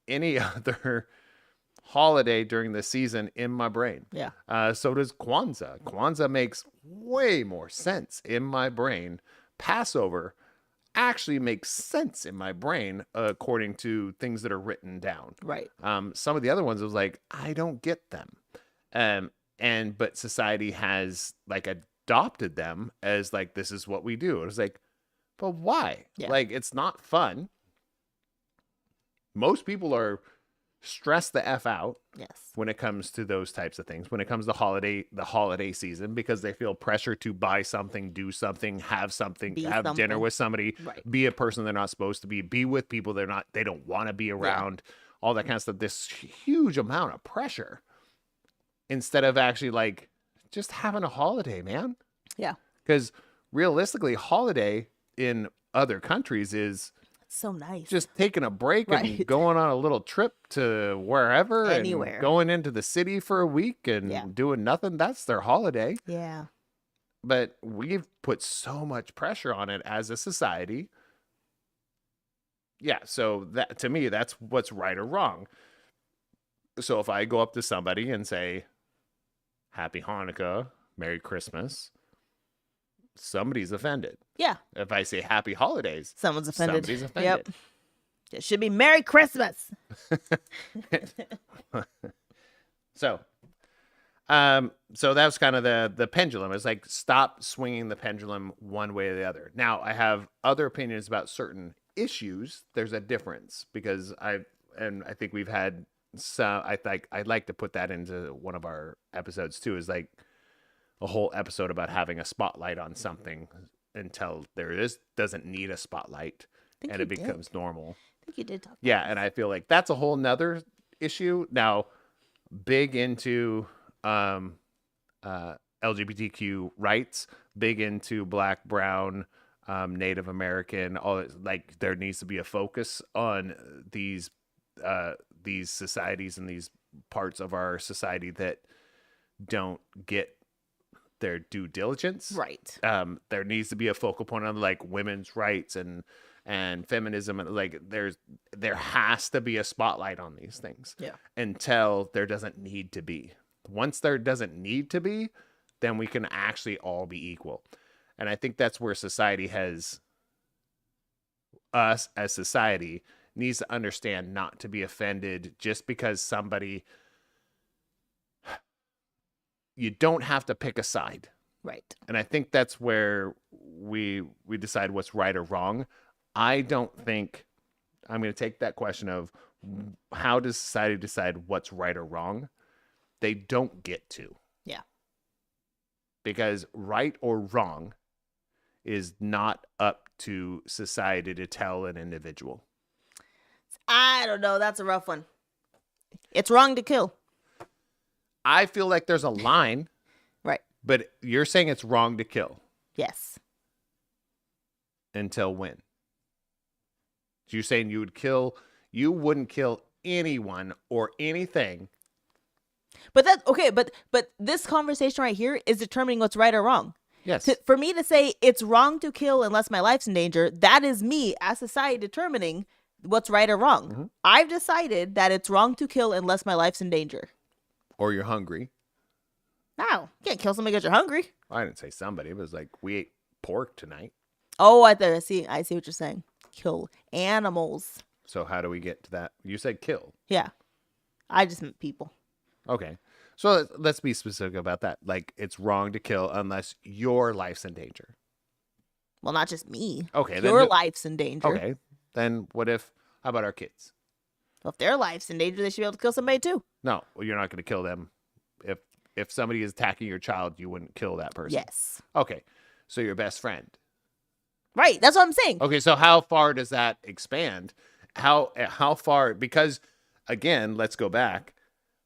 any other holiday during the season in my brain. Yeah. So does Kwanzaa. Kwanzaa makes way more sense in my brain. Passover actually makes sense in my brain according to things that are written down. Right. Some of the other ones, I was like, I don't get them. But society has like adopted them as like, this is what we do. It was like, but why? Yeah. Like, it's not fun. Most people are stressed the F out. Yes. When it comes to those types of things, when it comes to the holiday season, because they feel pressure to buy something, do something, have something, have dinner with somebody, right. Be a person they're not supposed to be with people they don't want to be around, all that kind of stuff. This huge amount of pressure instead of actually like just having a holiday, man. Yeah. Because realistically, holiday in other countries is so nice. Just taking a break right. and going on a little trip to wherever, anywhere, and going into the city for a week and doing nothing. That's their holiday. Yeah. But we've put so much pressure on it as a society. Yeah. So that, to me, that's what's right or wrong. So if I go up to somebody and say, Happy Hanukkah, Merry Christmas, somebody's offended. Yeah. If I say Happy Holidays, someone's offended. Somebody's offended. Yep. It should be Merry Christmas. So that was kind of the pendulum. It's like, stop swinging the pendulum one way or the other. Now, I have other opinions about certain issues. There's a difference because I think we've had some. I'd like to put that into one of our episodes too. Is like a whole episode about having a spotlight on something until doesn't need a spotlight and it becomes normal. I think you did talk about this. And I feel like that's a whole nother issue. Now, big into LGBTQ rights, big into Black, Brown, Native American, all like there needs to be a focus on these societies and these parts of our society that don't get their due diligence. Right. There needs to be a focal point on like women's rights and feminism, and like there has to be a spotlight on these things. Yeah. Until there doesn't need to be. Once there doesn't need to be, then we can actually all be equal. And I think that's where us as society needs to understand not to be offended just because somebody. You don't have to pick a side. Right. And I think that's where we decide what's right or wrong. I don't think I'm going to take that question of how does society decide what's right or wrong? They don't get to. Yeah. Because right or wrong is not up to society to tell an individual. I don't know. That's a rough one. It's wrong to kill. I feel like there's a line, Right. but you're saying it's wrong to kill. Yes. Until when? So you're saying you wouldn't kill anyone or anything. But that's okay. But this conversation right here is determining what's right or wrong. Yes. For me to say it's wrong to kill unless my life's in danger, that is me as society determining what's right or wrong. Mm-hmm. I've decided that it's wrong to kill unless my life's in danger. Or you're hungry. No, you can't kill somebody because you're hungry. I didn't say somebody. It was like, we ate pork tonight. Oh, I see what you're saying. Kill animals. So how do we get to that? You said kill. Yeah. I just meant people. Okay. So let's be specific about that. Like, it's wrong to kill unless your life's in danger. Well, not just me. Okay. Your life's in danger. Okay. Then how about our kids? Well, if their life's in danger, they should be able to kill somebody too. No, well, you're not going to kill them. If somebody is attacking your child, you wouldn't kill that person. Yes. Okay. So your best friend. Right. That's what I'm saying. Okay. So how far does that expand? How far? Because again, let's go back.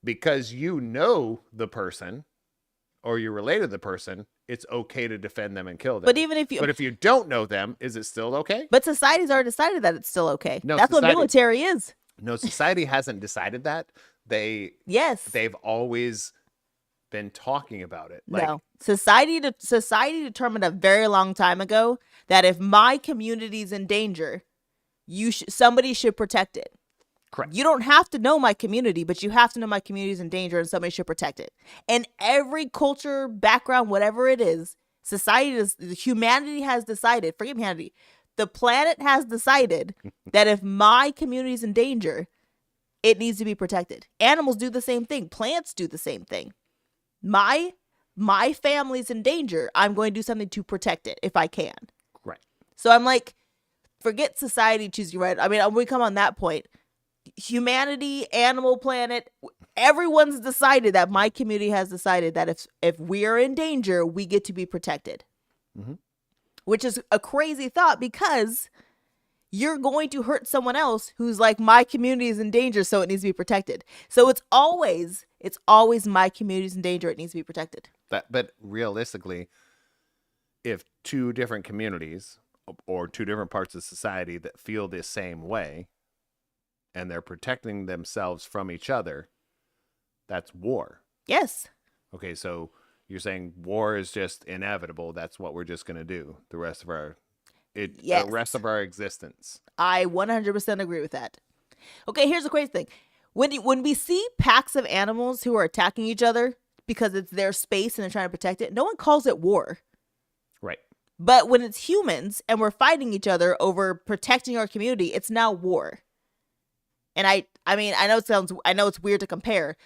Because you know the person or you're related to the person, it's okay to defend them and kill them. But if you don't know them, is it still okay? But society's already decided that it's still okay. No, that's what military is. No, society hasn't decided that. Yes. They've always been talking about it. Like, no. Society determined a very long time ago that if my community's in danger, somebody should protect it. Correct. You don't have to know my community, but you have to know my community's in danger and somebody should protect it. And every culture, background, whatever it is, humanity has decided, forget humanity, the planet has decided that if my community's in danger, it needs to be protected. Animals do the same thing. Plants do the same thing. My family's in danger. I'm going to do something to protect it if I can. Right. So I'm like, forget society choosing right. I mean, when we come on that point, humanity, animal planet, everyone's decided that my community has decided that if we're in danger, we get to be protected. Mm-hmm. Which is a crazy thought because you're going to hurt someone else who's like, my community is in danger, so it needs to be protected. So it's always my community's in danger, it needs to be protected. But realistically, if two different communities or two different parts of society that feel the same way, and they're protecting themselves from each other, that's war. Yes. Okay, so you're saying war is just inevitable. That's what we're just going to do the rest of our existence. I 100% agree with that. Okay, here's the crazy thing. When we see packs of animals who are attacking each other because it's their space and they're trying to protect it, no one calls it war. Right. But when it's humans and we're fighting each other over protecting our community, it's now war. And I mean, I know it's weird to compare,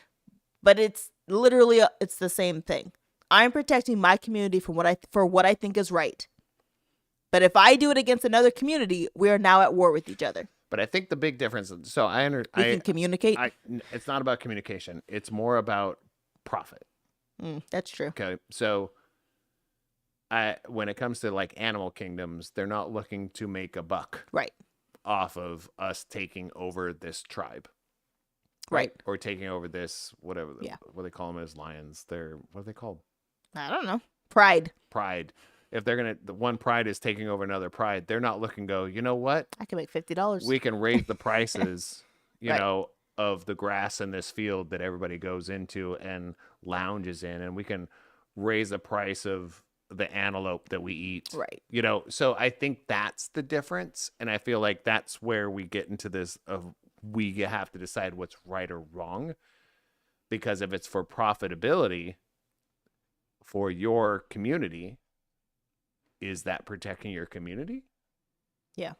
but it's literally it's the same thing. I'm protecting my community for what I think is right. But if I do it against another community, we are now at war with each other. But I think the big difference, so we can communicate. It's not about communication. It's more about profit. That's true. Okay, so when it comes to like animal kingdoms, they're not looking to make a buck. Right. Off of us taking over this tribe, right? Or taking over this whatever. Yeah. What they call them as lions. What are they called? I don't know. Pride. If the one pride is taking over another pride, they're not looking. Go. You know what? I can make $50. We can raise the prices. Right. Of the grass in this field that everybody goes into and lounges in, and we can raise the price of the antelope that we eat. Right. So I think that's the difference. And I feel like that's where we get into this of we have to decide what's right or wrong. Because if it's for profitability for your community, is that protecting your community? Yeah.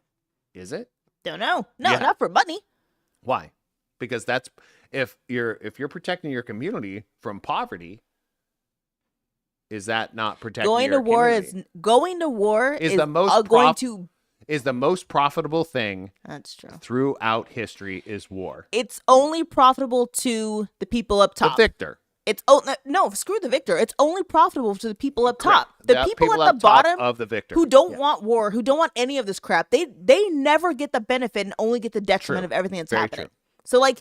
Is it? Don't know. No, Yeah. not for money. Why? Because that's if you're protecting your community from poverty, is that not protecting Going your to war community? Going to war Is is the most is the most profitable thing. That's true. Throughout history is war. It's only profitable to the people up top. The victor. No, screw the victor. It's only profitable to the people up top. Correct. The people at the bottom of the victor who don't want war, who don't want any of this crap. They never get the benefit and only get the detriment True. of everything that's Very happening. true. So like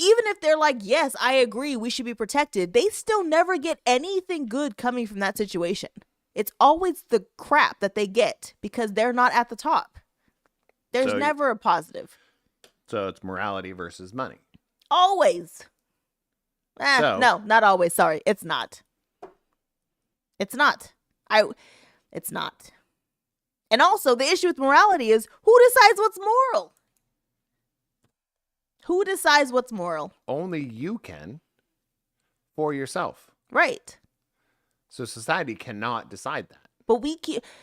even if they're like, yes, I agree, we should be protected, they still never get anything good coming from that situation. It's always the crap that they get because they're not at the top. There's never a positive. So it's morality versus money. Always. No, not always. Sorry, it's not. It's not. It's not. And also, the issue with morality is who decides what's moral? Who decides what's moral? Only you can for yourself. Right. So society cannot decide that. But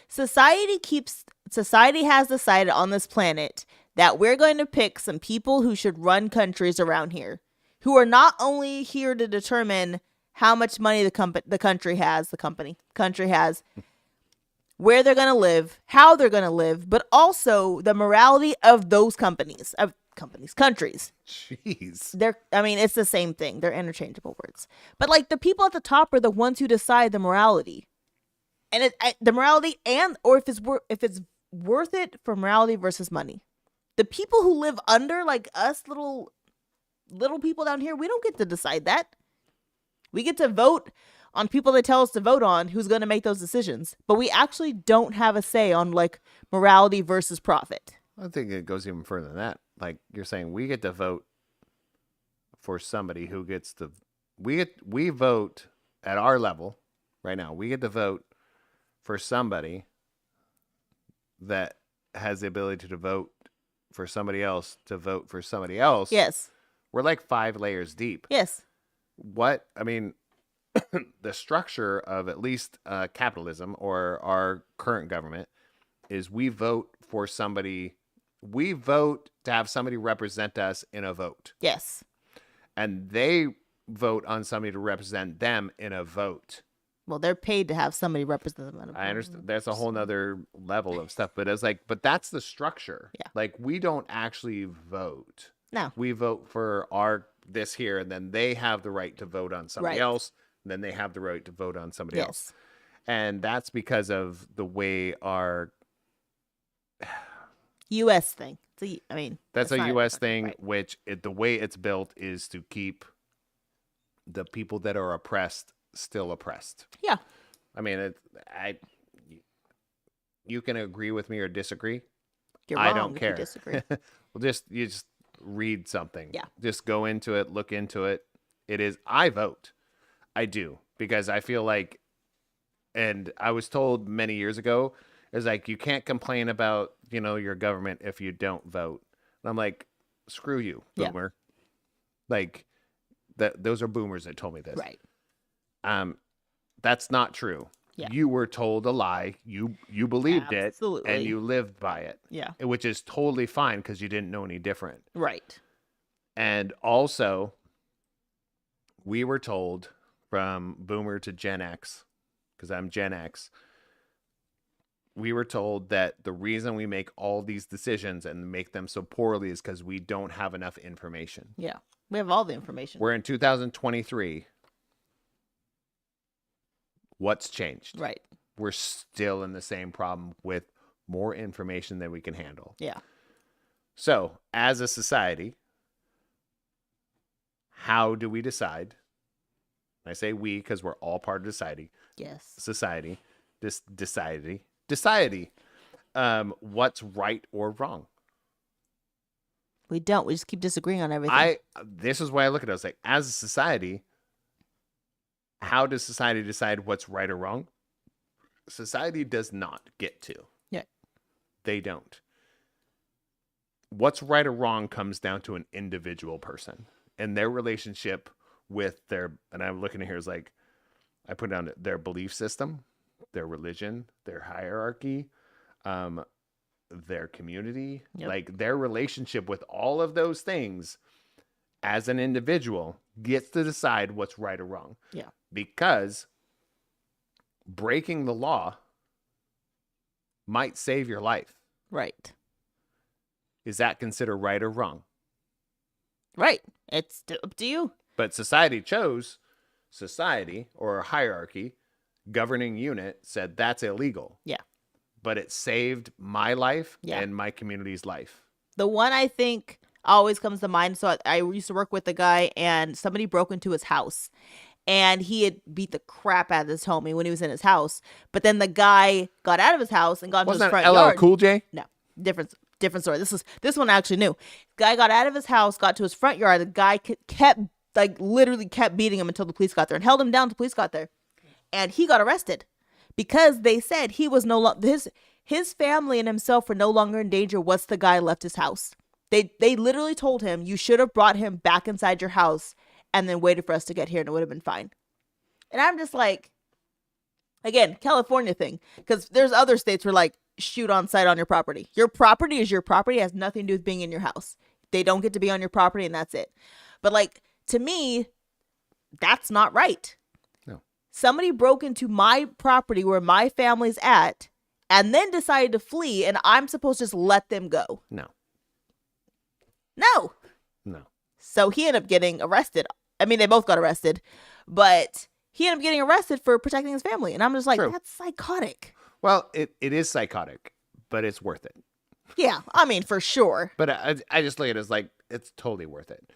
society has decided on this planet that we're going to pick some people who should run countries around here, who are not only here to determine how much money the country has, where they're going to live, how they're going to live, but also the morality of those countries. Jeez. It's the same thing. They're interchangeable words. But like the people at the top are the ones who decide the morality. And the morality or if it's worth it for morality versus money. The people who live under, like us little people down here, we don't get to decide that. We get to vote on people they tell us to vote on who's going to make those decisions. But we actually don't have a say on like morality versus profit. I think it goes even further than that. Like you're saying, we get to vote for somebody who gets to, we vote at our level right now. We get to vote for somebody that has the ability to vote for somebody else to vote for somebody else. Yes. We're like 5 layers deep. Yes. The structure of at least capitalism or our current government is we vote for somebody. We vote to have somebody represent us in a vote. Yes. And they vote on somebody to represent them in a vote. Well, they're paid to have somebody represent them in a vote. I understand. That's a whole nother level of stuff. But it's like, but that's the structure. Yeah. Like we don't actually vote. No. We vote for this here, and then they have the right to vote on somebody else. And then they have the right to vote on somebody else. And that's because of the way our U.S. thing. That's a U.S. thing, right. Which the way it's built is to keep the people that are oppressed still oppressed. Yeah. You can agree with me or disagree. You're wrong. I don't care. If you disagree. Well, you just read something. Yeah. Just go into it, look into it. I vote. I do, because I feel like, and I was told many years ago, is like, you can't complain about, your government if you don't vote. And I'm like, screw you, boomer. Yeah. Like those are boomers that told me this. Right. That's not true. Yeah. You were told a lie. You believed Absolutely. It and you lived by it. Yeah. Which is totally fine because you didn't know any different. Right. And also, we were told from boomer to Gen X, because I'm Gen X, we were told that the reason we make all these decisions and make them so poorly is because we don't have enough information. Yeah. We have all the information. We're in 2023. What's changed? Right. We're still in the same problem with more information than we can handle. Yeah. So, as a society, how do we decide? I say we because we're all part of society. Yes. Society. Society. What's right or wrong? We don't. We just keep disagreeing on everything. This is why I look at it. I was like, as a society, how does society decide what's right or wrong? Society does not get to. Yeah. They don't. What's right or wrong comes down to an individual person and their relationship with and I'm looking at here is like, I put down their belief system, their religion, their hierarchy, their community, like their relationship with all of those things as an individual gets to decide what's right or wrong. Yeah. Because breaking the law might save your life. Right. Is that considered right or wrong? Right. It's up to you. But society or a hierarchy, governing unit said that's illegal. Yeah. But it saved my life and my community's life. The one I think always comes to mind. So I used to work with a guy, and somebody broke into his house, and he had beat the crap out of this homie when he was in his house. But then the guy got out of his house and got into his Wasn't that front LL yard. Cool J? No, different story. This one I actually knew. Guy got out of his house, got to his front yard. The guy kept literally kept beating him until the police got there and held him down until the police got there, and he got arrested because they said he was no longer his family and himself were no longer in danger once the guy left his house. They literally told him, you should have brought him back inside your house and then waited for us to get here and it would have been fine. And I'm just like, again, California thing, because there's other states where like shoot on sight on your property. Your property is your property. It has nothing to do with being in your house. They don't get to be on your property and that's it. But like, to me, that's not right. No. Somebody broke into my property where my family's at and then decided to flee, and I'm supposed to just let them go. No. No. So he ended up getting arrested. I mean, they both got arrested, but he ended up getting arrested for protecting his family. And I'm just like, True. That's psychotic. Well, it is psychotic, but it's worth it. Yeah, I mean, for sure. But I just look at it as like, it's totally worth it.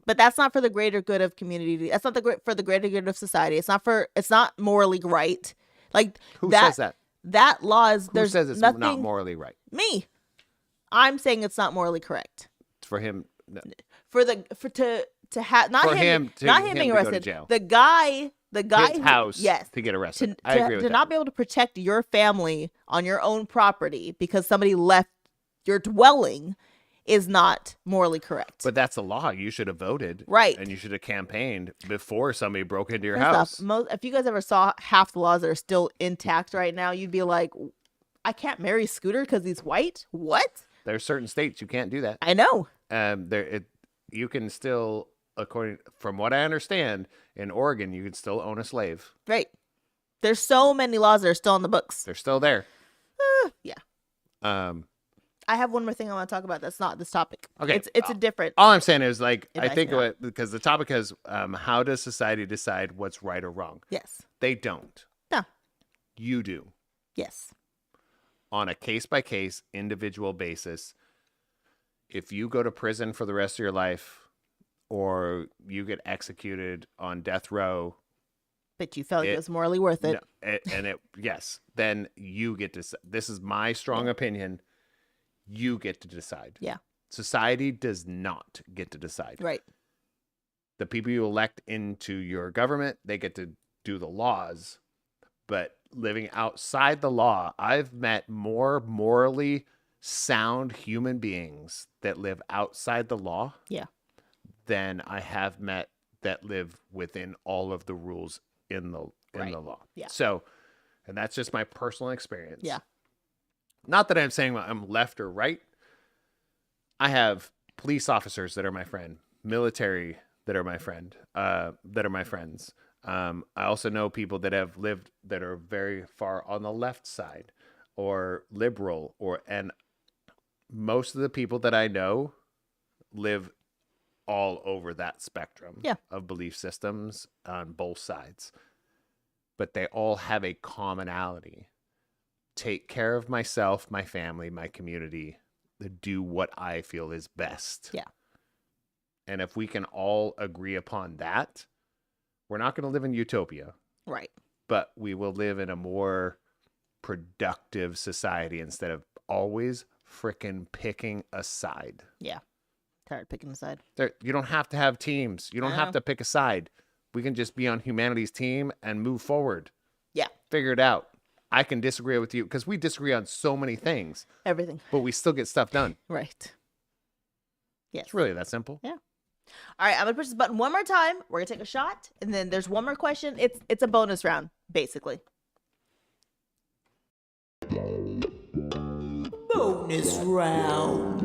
But that's not for the greater good of community. That's not for the greater good of society. It's not morally right. Like Who says that? That law is, Who says it's nothing, not morally right? Me. I'm saying it's not morally correct. For him, no. To have not For him to being go to arrested. jail. The guy His house yes, to get arrested. to I agree with to that. not be able to protect your family on your own property because somebody left your dwelling is not morally correct. But that's the law. You should have voted. Right. And you should have campaigned before somebody broke into your First house. off, if you guys ever saw half the laws that are still intact right now, you'd be like, I can't marry Scooter because he's white? What? There's certain states you can't do that. I know. You can still, from what I understand, in Oregon, you can still own a slave. Right. There's so many laws that are still in the books. They're still there. Yeah. I have one more thing I want to talk about that's not this topic. Okay. It's a different. All I'm saying is, like, It I might think not. because the topic is how does society decide what's right or wrong? Yes. They don't. No. You do. Yes. On a case-by-case, individual basis. If you go to prison for the rest of your life or you get executed on death row, But you felt it was morally worth it. yes, then you get to. This is my strong opinion. You get to decide. Yeah. Society does not get to decide. Right. The people you elect into your government, they get to do the laws. But living outside the law, I've met more morally sound human beings that live outside the law. Yeah. Than I have met that live within all of the rules in the law. Yeah. So, and that's just my personal experience. Yeah. Not that I'm saying I'm left or right. I have police officers that are my friend, military that are my friend, that are my friends. I also know people that have lived that are very far on the left side or liberal and most of the people that I know live all over that spectrum of belief systems on both sides. But they all have a commonality. Take care of myself, my family, my community, do what I feel is best. Yeah. And if we can all agree upon that, we're not going to live in utopia. Right. But we will live in a more productive society instead of always frickin' picking a side. Yeah. Tired of picking a side. You don't have to have teams. You don't have to pick a side. We can just be on humanity's team and move forward. Yeah. Figure it out. I can disagree with you because we disagree on so many things. Everything. But we still get stuff done. Right. Yes. It's really that simple. Yeah. All right, I'm gonna push this button one more time. We're gonna take a shot, and then there's one more question. It's a bonus round, basically. Bonus round.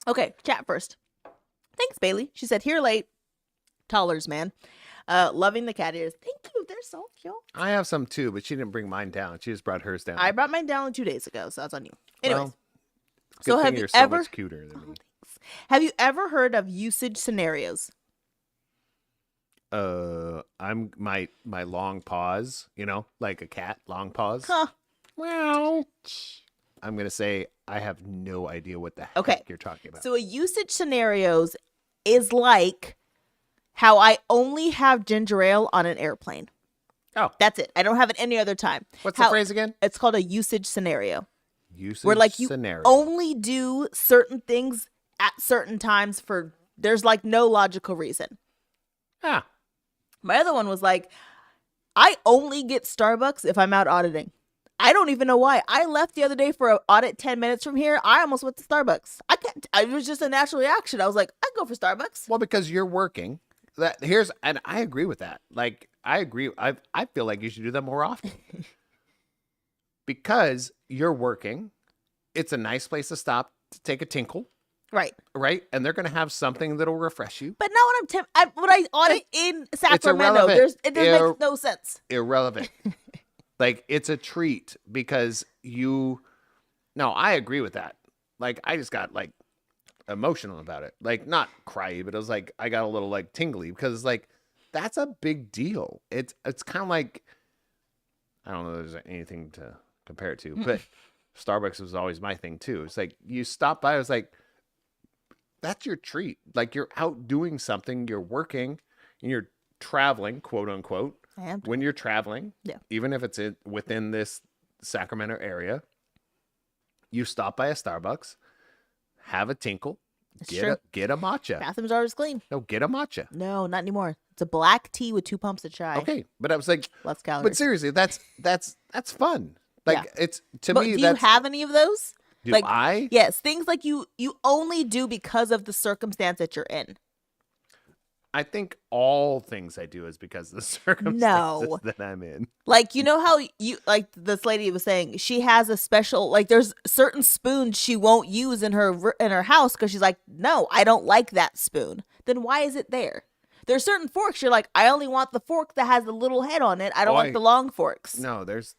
Okay, chat first. Thanks, Bailey. She said, "Here late, toddlers, man. Loving the cat ears. Thank you. They're so cute." I have some too, but she didn't bring mine down. She just brought hers down. I brought mine down 2 days ago, so that's on you. Anyways, Well, good so thing have you're you so ever much cuter than me. have you ever heard of usage scenarios? I'm my long pause, like a cat, long pause. Huh. Wow. I'm gonna say I have no idea what the heck Okay. you're talking about. So a usage scenarios is like how I only have ginger ale on an airplane. Oh, That's it. I don't have it any other time. what's the phrase again? It's called a usage scenario. Usage Where like you scenario. only do certain things at certain times for there's like no logical reason. Ah, My other one was like, I only get Starbucks if I'm out auditing. I don't even know why. I left the other day for an audit 10 minutes from here. I almost went to Starbucks. It was just a natural reaction. I was like, I'd go for Starbucks. well, because you're working. And I agree with that. Like, I agree. I feel like you should do that more often. Because you're working. It's a nice place to stop to take a tinkle, Right. right? And they're going to have something that'll refresh you. But not when I audit in Sacramento. irrelevant. It makes no sense. Irrelevant. Like, it's a treat because no, I agree with that. Like, I just got like emotional about it. Like, not cry, but it was like I got a little like tingly because like that's a big deal. It's kind of like, I don't know if there's anything to compare it to, but Starbucks was always my thing too. It's like you stop by, I was like, that's your treat. Like, you're out doing something, you're working, and you're traveling, quote unquote. I am. When you're traveling, Yeah. even if it's within this Sacramento area, you stop by a Starbucks, have a tinkle, It's true. get a matcha. Bathrooms are always clean. No, get a matcha. No, not anymore. It's a black tea with 2 pumps of chai. Okay, but I was like, Less calories. but seriously, that's fun. Like, Yeah. it's to But me. do you That's have any of those? do like, I? Yes, things like you only do because of the circumstance that you're in. I think all things I do is because of the circumstances No. that I'm in. Like, you know how like this lady was saying, she has a special, like there's certain spoons she won't use in her house because she's like, no, I don't like that spoon. Then why is it there? There's certain forks you're like, I only want the fork that has the little head on it. I don't like the long forks. No, there's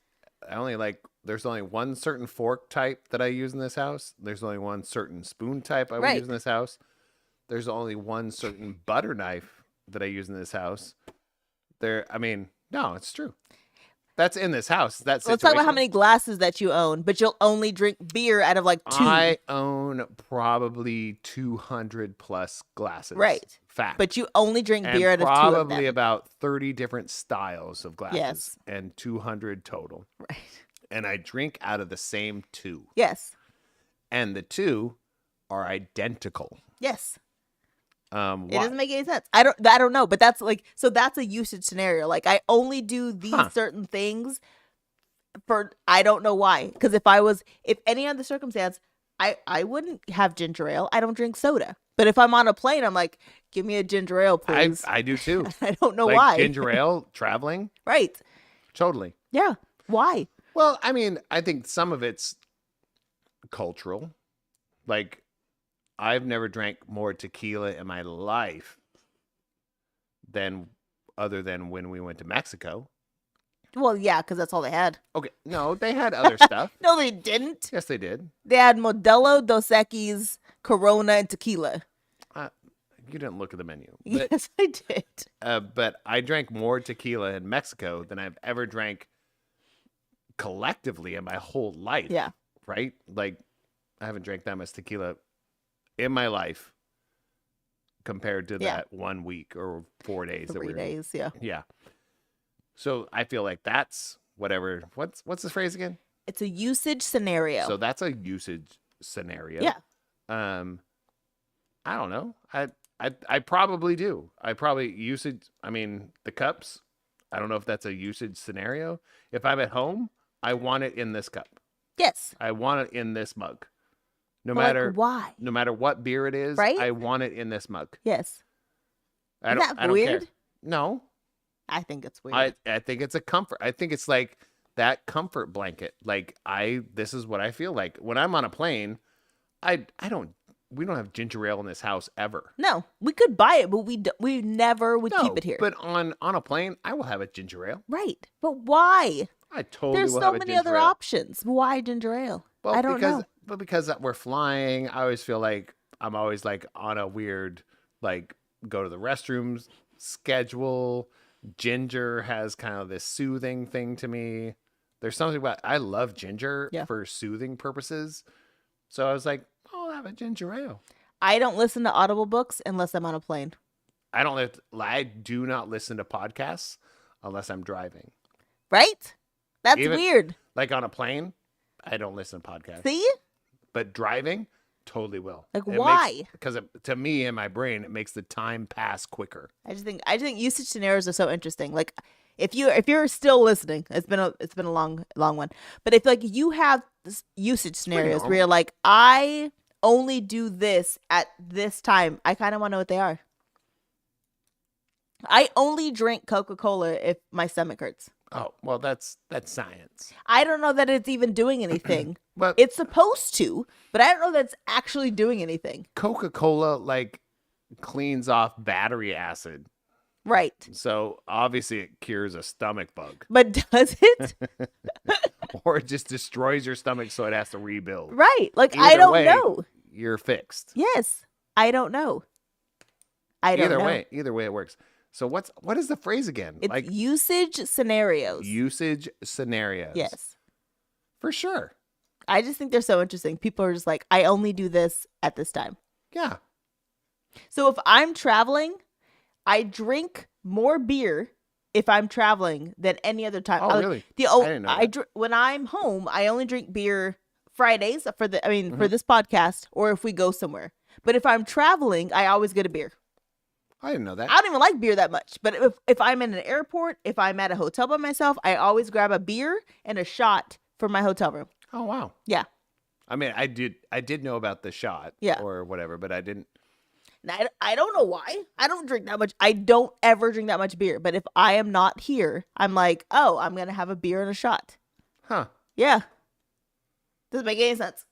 only one certain fork type that I use in this house. There's only one certain spoon type I would use in this house. There's only one certain butter knife that I use in this house. No, it's true. That's in this house. Let's talk about how many glasses that you own, but you'll only drink beer out of like 2. I own probably 200 plus glasses. Right. Fact. But you only drink and beer out of 2 of them. probably about 30 different styles of glasses. Yes. And 200 total. Right. And I drink out of the same 2. Yes. And the 2 are identical. Yes. It Why? doesn't make any sense. I don't know, but that's like, so that's a usage scenario. Like, I only do these certain things for, I don't know why. Because if any other circumstance, I wouldn't have ginger ale. I don't drink soda. But if I'm on a plane, I'm like, give me a ginger ale, please. I do too. I don't know like why. Ginger ale, traveling. Right. Totally. Yeah. Why? Well, I mean, I think some of it's cultural. Like, I've never drank more tequila in my life other than when we went to Mexico. Well, yeah, because that's all they had. Okay, no, they had other stuff. No, they didn't. Yes, they did. They had Modelo, Dos Equis, Corona, and tequila. You didn't look at the menu. But, Yes, I did. but I drank more tequila in Mexico than I've ever drank collectively in my whole life. Yeah. Right? Like, I haven't drank that much tequila in my life compared to that 1 week or 4 days. 3 days, yeah. Yeah. So I feel like that's whatever. What's the phrase again? It's a usage scenario. So that's a usage scenario. Yeah. I don't know. I probably do. I probably usage. I mean, the cups. I don't know if that's a usage scenario. If I'm at home, I want it in this cup. Yes. I want it in this mug. No But, matter like, why? No matter what beer it is, Right? I want it in this mug. Yes. I Isn't don't. that I don't weird? care. No, I think it's weird. I think it's a comfort. I think it's like that comfort blanket. Like, this is what I feel like when I'm on a plane. We don't have ginger ale in this house ever. No, we could buy it, but we never would keep it here. But on a plane, I will have a ginger ale. Right. But why? I totally There's will so have a many ginger other ale. options. Why ginger ale? Well, I don't know. But because we're flying, I always feel like I'm always like on a weird, like, go to the restrooms schedule. Ginger has kind of this soothing thing to me. There's something about I love ginger for soothing purposes. So I was like, I'll have a ginger ale. I don't listen to Audible books unless I'm on a plane. I do not listen to podcasts unless I'm driving. Right? That's Even, weird. Like on a plane, I don't listen to podcasts. See? But driving, totally will. Like, why? Because to me, in my brain, it makes the time pass quicker. I just think usage scenarios are so interesting. Like, if you're still listening, it's been a long one. But if like you have this usage scenarios where you're like, I only do this at this time, I kind of want to know what they are. I only drink Coca-Cola if my stomach hurts. Oh, well, that's science. I don't know that it's even doing anything. But it's supposed to, but I don't know that it's actually doing anything. Coca-Cola like cleans off battery acid. Right. So obviously it cures a stomach bug. But does it? Or it just destroys your stomach so it has to rebuild. Right. Like, I don't know. You're fixed. Yes. I don't know. Either way it works. So what is the phrase again? It's like usage scenarios. Usage scenarios. Yes. For sure. I just think they're so interesting. People are just like, I only do this at this time. Yeah. So if I'm traveling, I drink more beer if I'm traveling than any other time. Oh, really? I didn't know that. When I'm home, I only drink beer Fridays for this podcast or if we go somewhere. But if I'm traveling, I always get a beer. I didn't know that. I don't even like beer that much. But if I'm in an airport, if I'm at a hotel by myself, I always grab a beer and a shot for my hotel room. Oh, wow. Yeah. I mean, I did know about the shot or whatever, but I didn't. I don't know why. I don't drink that much. I don't ever drink that much beer. But if I am not here, I'm like, oh, I'm going to have a beer and a shot. Huh. Yeah. Doesn't make any sense.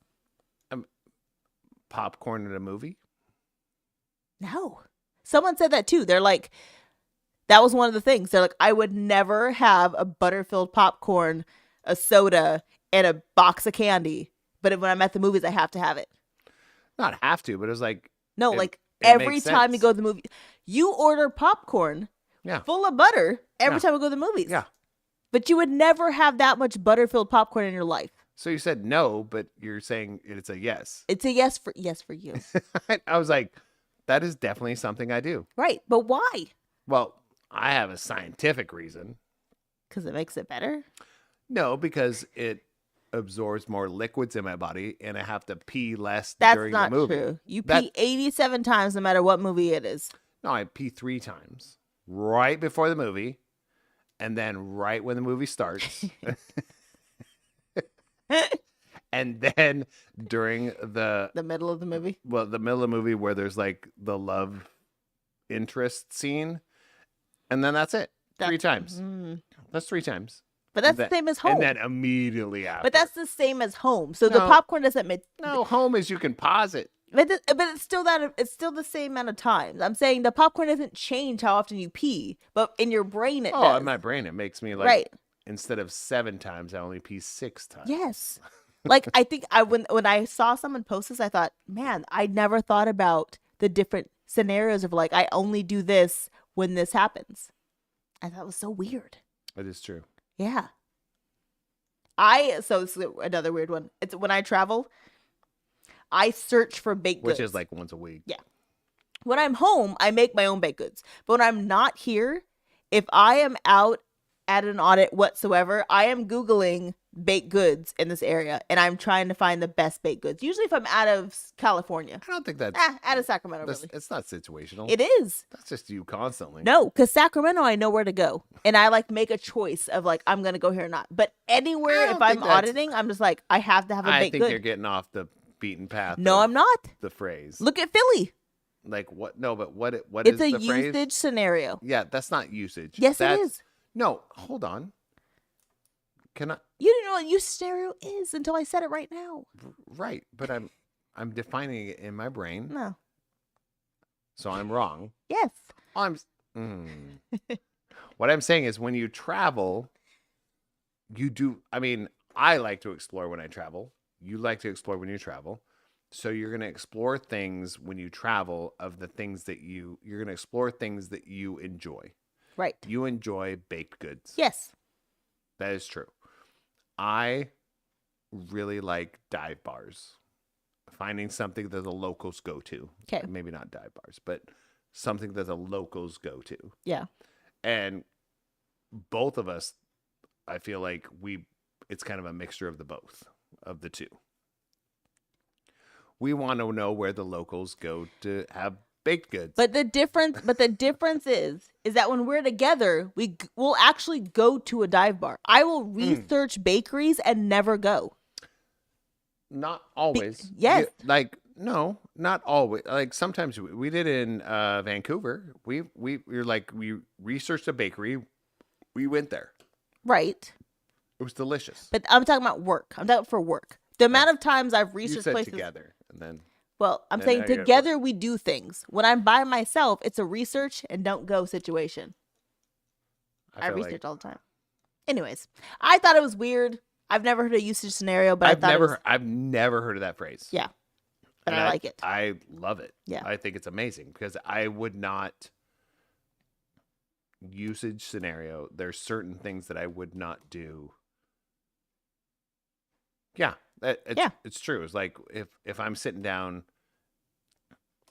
Popcorn in a movie? No. Someone said that too. They're like, that was one of the things. They're like, I would never have a butter-filled popcorn, a soda, and a box of candy. But when I'm at the movies, I have to have it. Not have to, but it was like. No, it every time you go to the movie, you order popcorn full of butter every time we go to the movies. Yeah. But you would never have that much butter-filled popcorn in your life. So you said no, but you're saying it's a yes. It's a yes for you. I was like, that is definitely something I do. Right. But why? Well, I have a scientific reason. Because it makes it better? No, because it absorbs more liquids in my body and I have to pee less during the movie. That's not true. You pee 87 times no matter what movie it is. No, I pee 3 times. Right before the movie and then right when the movie starts. And then during the middle of the movie? Well, the middle of the movie where there's like the love interest scene. And then that's it. 3 times. That's 3 times. But that's the same as home. And then immediately after. But that's the same as home. So the popcorn doesn't make... No, home is you can pause it. But it's still the same amount of times. I'm saying the popcorn doesn't change how often you pee. But in your brain it does. Oh, in my brain it makes me like... Instead of 7 times, I only pee 6 times. Yes. Like, I think when I saw someone post this, I thought, man, I never thought about the different scenarios of like, I only do this when this happens. I thought it was so weird. It is true. Yeah. So this is another weird one. It's when I travel, I search for baked goods. Which is like once a week. Yeah. When I'm home, I make my own baked goods. But when I'm not here, if I am out at an audit whatsoever, I am Googling baked goods in this area and I'm trying to find the best baked goods. Usually if I'm out of California. I don't think that's out of Sacramento, really. It's not situational. It is. That's just you constantly. No, because Sacramento, I know where to go. And I like make a choice of like, I'm going to go here or not. But anywhere, if I'm auditing, I'm just like, I have to have a baked good. I think you're getting off the beaten path. No, I'm not. The phrase. Look at Philly. Like what? No, but what is the phrase? It's a usage scenario. Yeah, that's not usage. Yes, it is. No, hold on. Can I? You didn't know what usage scenario is until I said it right now. Right, but I'm defining it in my brain. No. So I'm wrong. Yes. What I'm saying is when you travel, you do. I mean, I like to explore when I travel. You like to explore when you travel. So you're going to explore things when you travel of the things that you're going to explore things that you enjoy. Right. You enjoy baked goods. Yes. That is true. I really like dive bars. Finding something that the locals go to. Okay. Maybe not dive bars, but something that the locals go to. Yeah. And both of us, I feel like it's kind of a mixture of the two. We want to know where the locals go to have baked goods. But the difference is that when we're together, we'll actually go to a dive bar. I will research bakeries and never go. Not always. Yes. No, not always. Like sometimes we did in Vancouver. We researched a bakery. We went there. Right. It was delicious. But I'm talking about work. I'm talking for work. The amount of times I've researched You said places together, and then. Well, I'm And saying now you gotta together we do things. When I'm by myself, it's a research and don't go situation. I feel like- research all the time. Anyways, I thought it was weird. I've never heard a usage scenario, but I've never heard of that phrase. Yeah. But And I like it. I love it. Yeah. I think it's amazing because I would not usage scenario. There's certain things that I would not do. Yeah. It's true. It's like if I'm sitting down,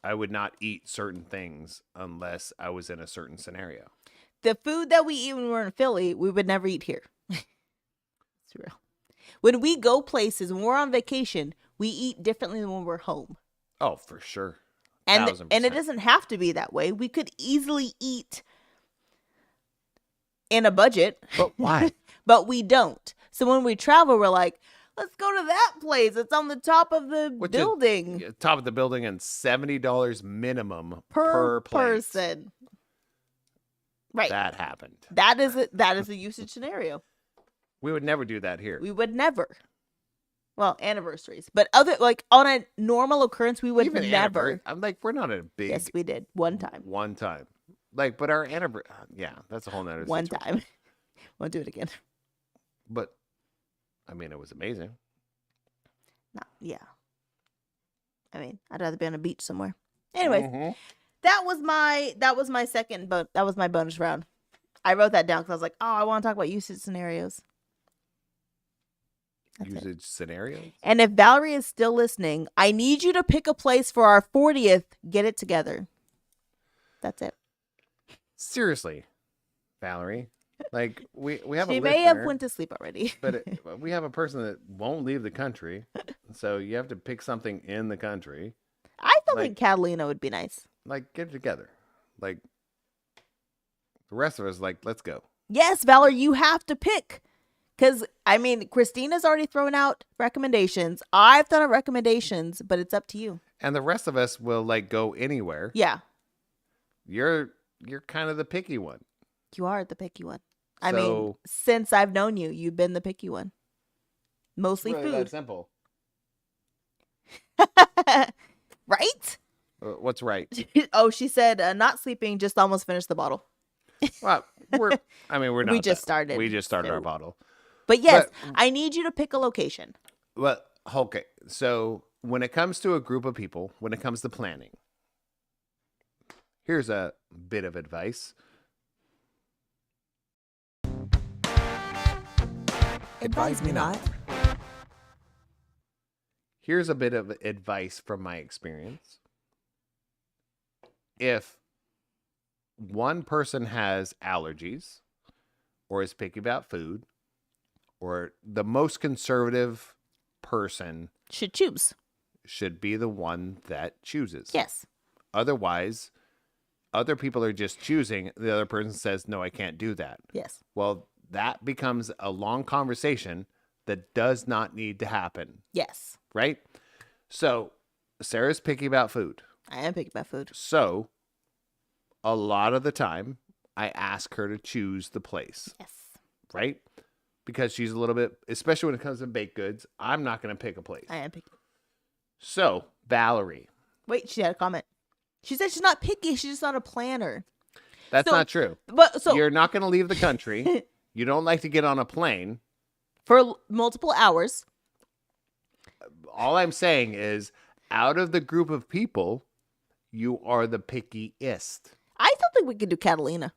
I would not eat certain things unless I was in a certain scenario. The food that we eat when we're in Philly, we would never eat here. It's real. When we go places, when we're on vacation, we eat differently than when we're home. Oh, for sure. And 1000%. it doesn't have to be that way. We could easily eat in a budget. But why? But we don't. So when we travel, we're like, let's go to that place. It's on the top of the building. Top of the building and $70 minimum Per plate. person. Right. That happened. That is a usage scenario. We would never do that here. We would never. Well, anniversaries. But on a normal occurrence, we would Even never. I'm like, we're not a big. Yes, we did. One time. One time. Like, but our anniversary. Yeah, that's a whole nother One situation. time. Won't do it again. But, I mean, it was amazing. No, yeah. I mean, I'd rather be on a beach somewhere. Anyways, Mhm. that was my second, but that was my bonus round. I wrote that down because I was like, oh, I want to talk about usage scenarios. That's it. Usage scenarios. And if Valerie is still listening, I need you to pick a place for our 40th. Get it together. That's it. Seriously, Valerie. Like, we have She a may have listener, went to sleep already. but we have a person that won't leave the country. So you have to pick something in the country. I still like- think Catalina would be nice. Like, get it together. Like, the rest of us, like, let's go. Yes, Valerie, you have to pick. Because, I mean, Christina's already thrown out recommendations. I've thrown out recommendations, but it's up to you. And the rest of us will, like, go anywhere. Yeah, You're kind of the picky one. you are the picky one. I mean, So- since I've known you, you've been the picky one. Mostly Really that food. simple. Right? What's right? Oh, she said not sleeping, just almost finished the bottle. Well, we're not. We just that- started, We just started our so- bottle. But yes, But- I need you to pick a location. Well, okay. So when it comes to a group of people, when it comes to planning, here's a bit of advice. Advise me not. Here's a bit of advice from my experience. If one person has allergies or is picky about food, or the most conservative person Should choose. should be the one that chooses. Yes. Otherwise, other people are just choosing. The other person says, no, I can't do that. Yes. Well, that becomes a long conversation that does not need to happen, Yes. right? So Sarah's picky about food. I am picky about food. So a lot of the time, I ask her to choose the place, Yes. right? Because she's a little bit, especially when it comes to baked goods, I'm not going to pick a place. I am picky. So, Valerie, Wait, she had a comment. She said she's not picky. She's just not a planner. that's So- not true. But so You're not going to leave the country. You don't like to get on a plane. for multiple hours. All I'm saying is out of the group of people, you are the pickiest. I still think we could do Catalina.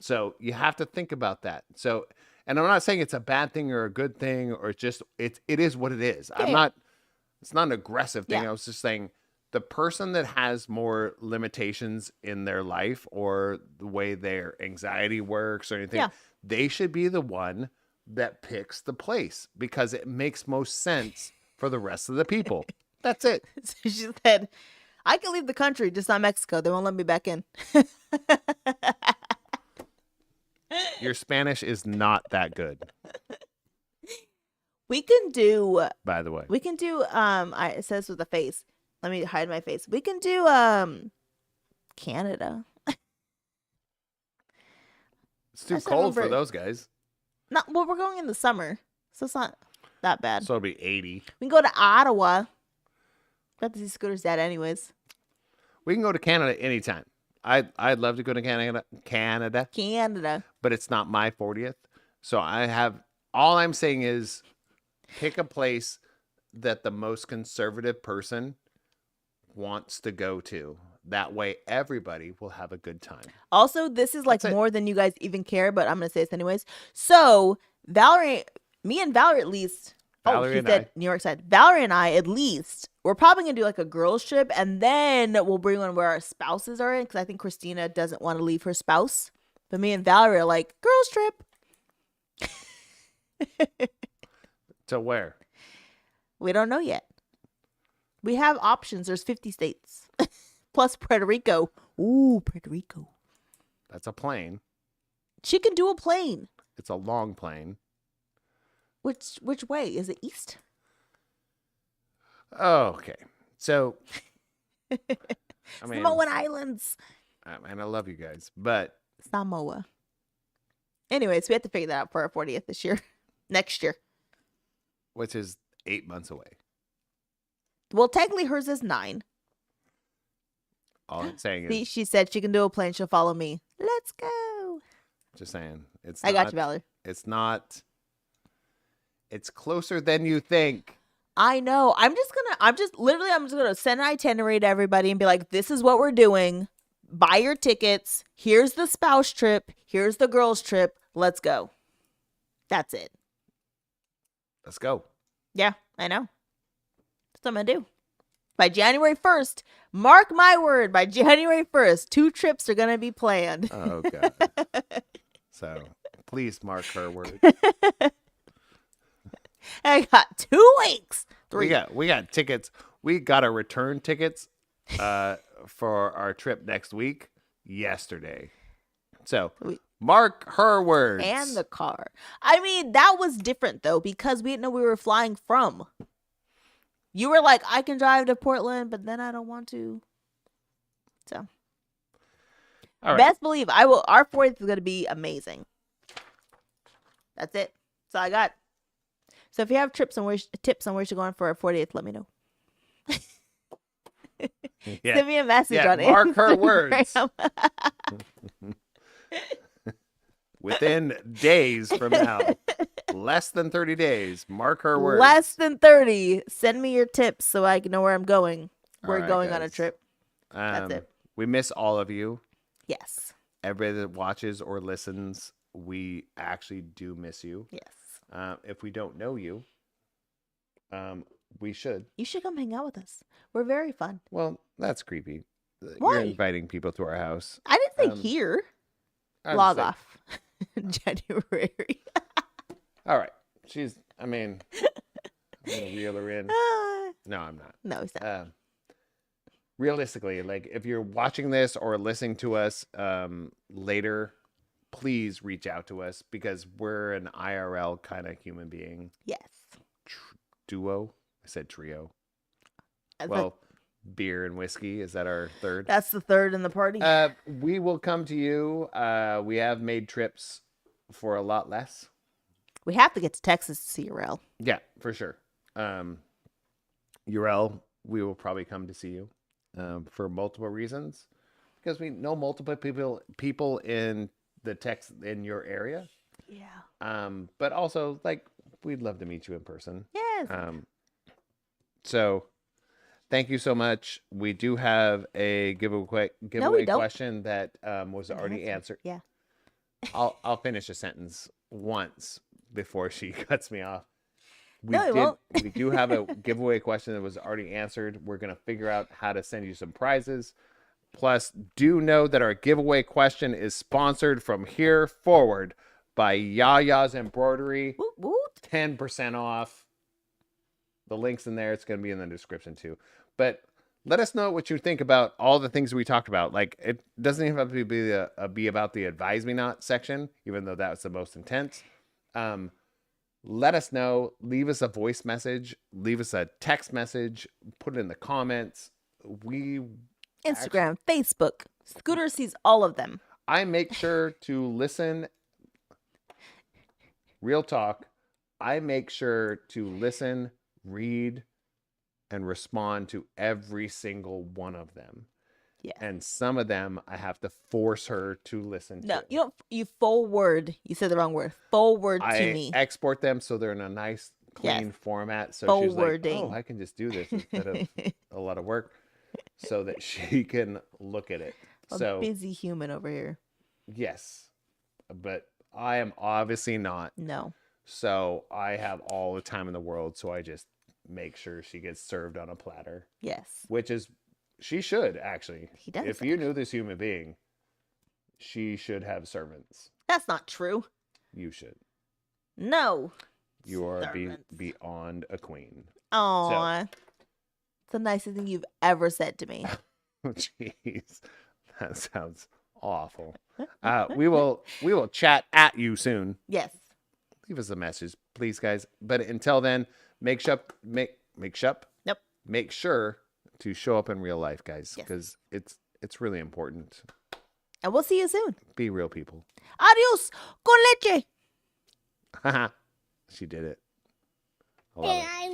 So you have to think about that. So, and I'm not saying it's a bad thing or a good thing, or it is what it is. Yeah. It's not an aggressive thing. Yeah. I was just saying the person that has more limitations in their life or the way their anxiety works or anything, they should be the one that picks the place because it makes most sense for the rest of the people. That's it. So she said, I can leave the country, just not Mexico. They won't let me back in. Your Spanish is not that good, We can do, by the way. it says with a face. Let me hide my face. We can do Canada. It's too I still cold for remember- those guys. Well, we're going in the summer, so it's not that bad. So it'll be 80. We can go to Ottawa. Got to see Scooter's dad anyways. We can go to Canada anytime. I'd love to go to Canada, Canada. but it's not my 40th. So all I'm saying is pick a place that the most conservative person wants to go to. That way everybody will have a good time. Also, this is like That's it. more than you guys even care, but I'm going to say this anyways. So, me and Valerie at least. Valerie she and said I. New York side. Valerie and I, at least, we're probably going to do like a girls' trip, and then we'll bring one where our spouses are in, because I think Christina doesn't want to leave her spouse. But me and Valerie are like, girls' trip. To where? We don't know yet. We have options. There's 50 states. Plus Puerto Rico. Ooh, Puerto Rico. That's a plane. She can do a plane. It's a long plane. Which way? Is it east? Oh, okay. So, I mean, Samoan Islands. and I love you guys, but Samoa. Anyways, we have to figure that out for our 40th this year. Next year. which is 8 months away. Well, technically hers is 9. All I'm saying See, is, she said she can do a plane. She'll follow me. Let's go. just saying, it's. I got you, Valerie. It's not. It's closer than you think. I know. I'm just gonna send an itinerary to everybody and be like, this is what we're doing. Buy your tickets. Here's the spouse trip. Here's the girls trip. Let's go. That's it. Let's go. Yeah, I know. That's what I'm gonna do. By January 1st, mark my word, by January 1st, 2 trips are gonna be planned. Oh God. So please mark her word. I got 2 weeks. 3. We got tickets. We got our return tickets for our trip next week yesterday. So mark her words. And the car. I mean, that was different though, because we didn't know we were flying from. You were like, I can drive to Portland, but then I don't want to. So, All right. best believe I will. Our 4th is going to be amazing. That's it. So I got. So if you have tips on where you should go on for our 40th, let me know. Yeah. Send me a message Yeah, on mark her Instagram. words. Within days from now. Less than 30 days. Mark her words. Less than 30. Send me your tips so I can know where I'm going. We're All right, going on a guys. trip. That's it. We miss all of you. Yes. Everybody that watches or listens, we actually do miss you. Yes. If we don't know you, we should. You should come hang out with us. We're very fun. Well, that's creepy. Why? You're inviting people to our house. I didn't say here. I'm Log saying- off. January. All right. I'm going to reel her in. No, I'm not. No, it's not. Realistically, like if you're watching this or listening to us later, please reach out to us because we're an IRL kind of human being Yes. duo. I said trio. That's Well, beer and whiskey. Is that our third? that's the 3rd in the party. We will come to you. We have made trips for a lot less. We have to get to Texas to see Urel. Yeah, for sure. Urel, we will probably come to see you for multiple reasons because we know multiple people in in your area. Yeah. But also like we'd love to meet you in person. Yes. So thank you so much. We do have a giveaway don't. question that was already answered. Yeah. I'll finish a sentence once before she cuts me off. No, it won't. We do have a giveaway question that was already answered. We're going to figure out how to send you some prizes. Plus, do know that our giveaway question is sponsored from here forward by Yaya's Embroidery. Woot, woot. 10% off. The link's in there. It's going to be in the description too. But let us know what you think about all the things we talked about. Like, it doesn't even have to be about the advise me not section, even though that's the most intense. Let us know. Leave us a voice message. Leave us a text message. Put it in the comments. Instagram, Facebook. Scooter sees all of them. I make sure to listen. Real talk. I make sure to listen, read, and respond to every single one of them. Yeah. And some of them I have to force her to listen to. No, you forward. You said the wrong word. Forward to me. I export them so they're in a nice, clean format. So she's like, Forwarding. oh, I can just do this instead of a lot of work, so that she can look at it. A busy human over here. Yes, but I am obviously not. No. So I have all the time in the world. So I just make sure she gets served on a platter. Yes. Which is, she should actually. He does. If you knew this human being, she should have servants. That's not true. You should. No. You are Servants. beyond a queen. Aw. It's the nicest thing you've ever said to me. Jeez, that sounds awful. We will chat at you soon. Yes. Leave us a message, please, guys. But until then, make sure to show up in real life, guys, because it's really important. And we'll see you soon. Be real people. Adios con leche. She did it. I love it. I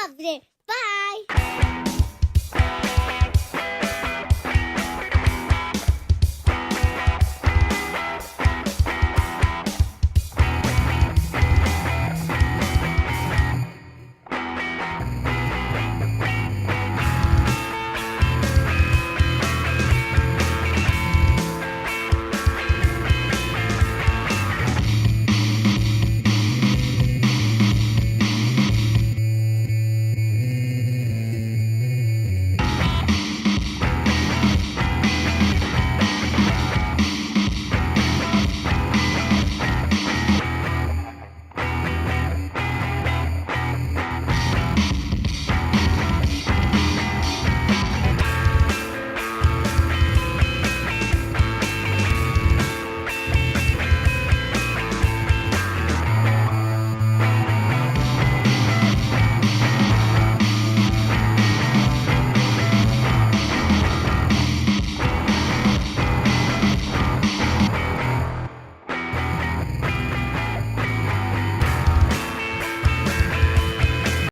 loved it. Bye.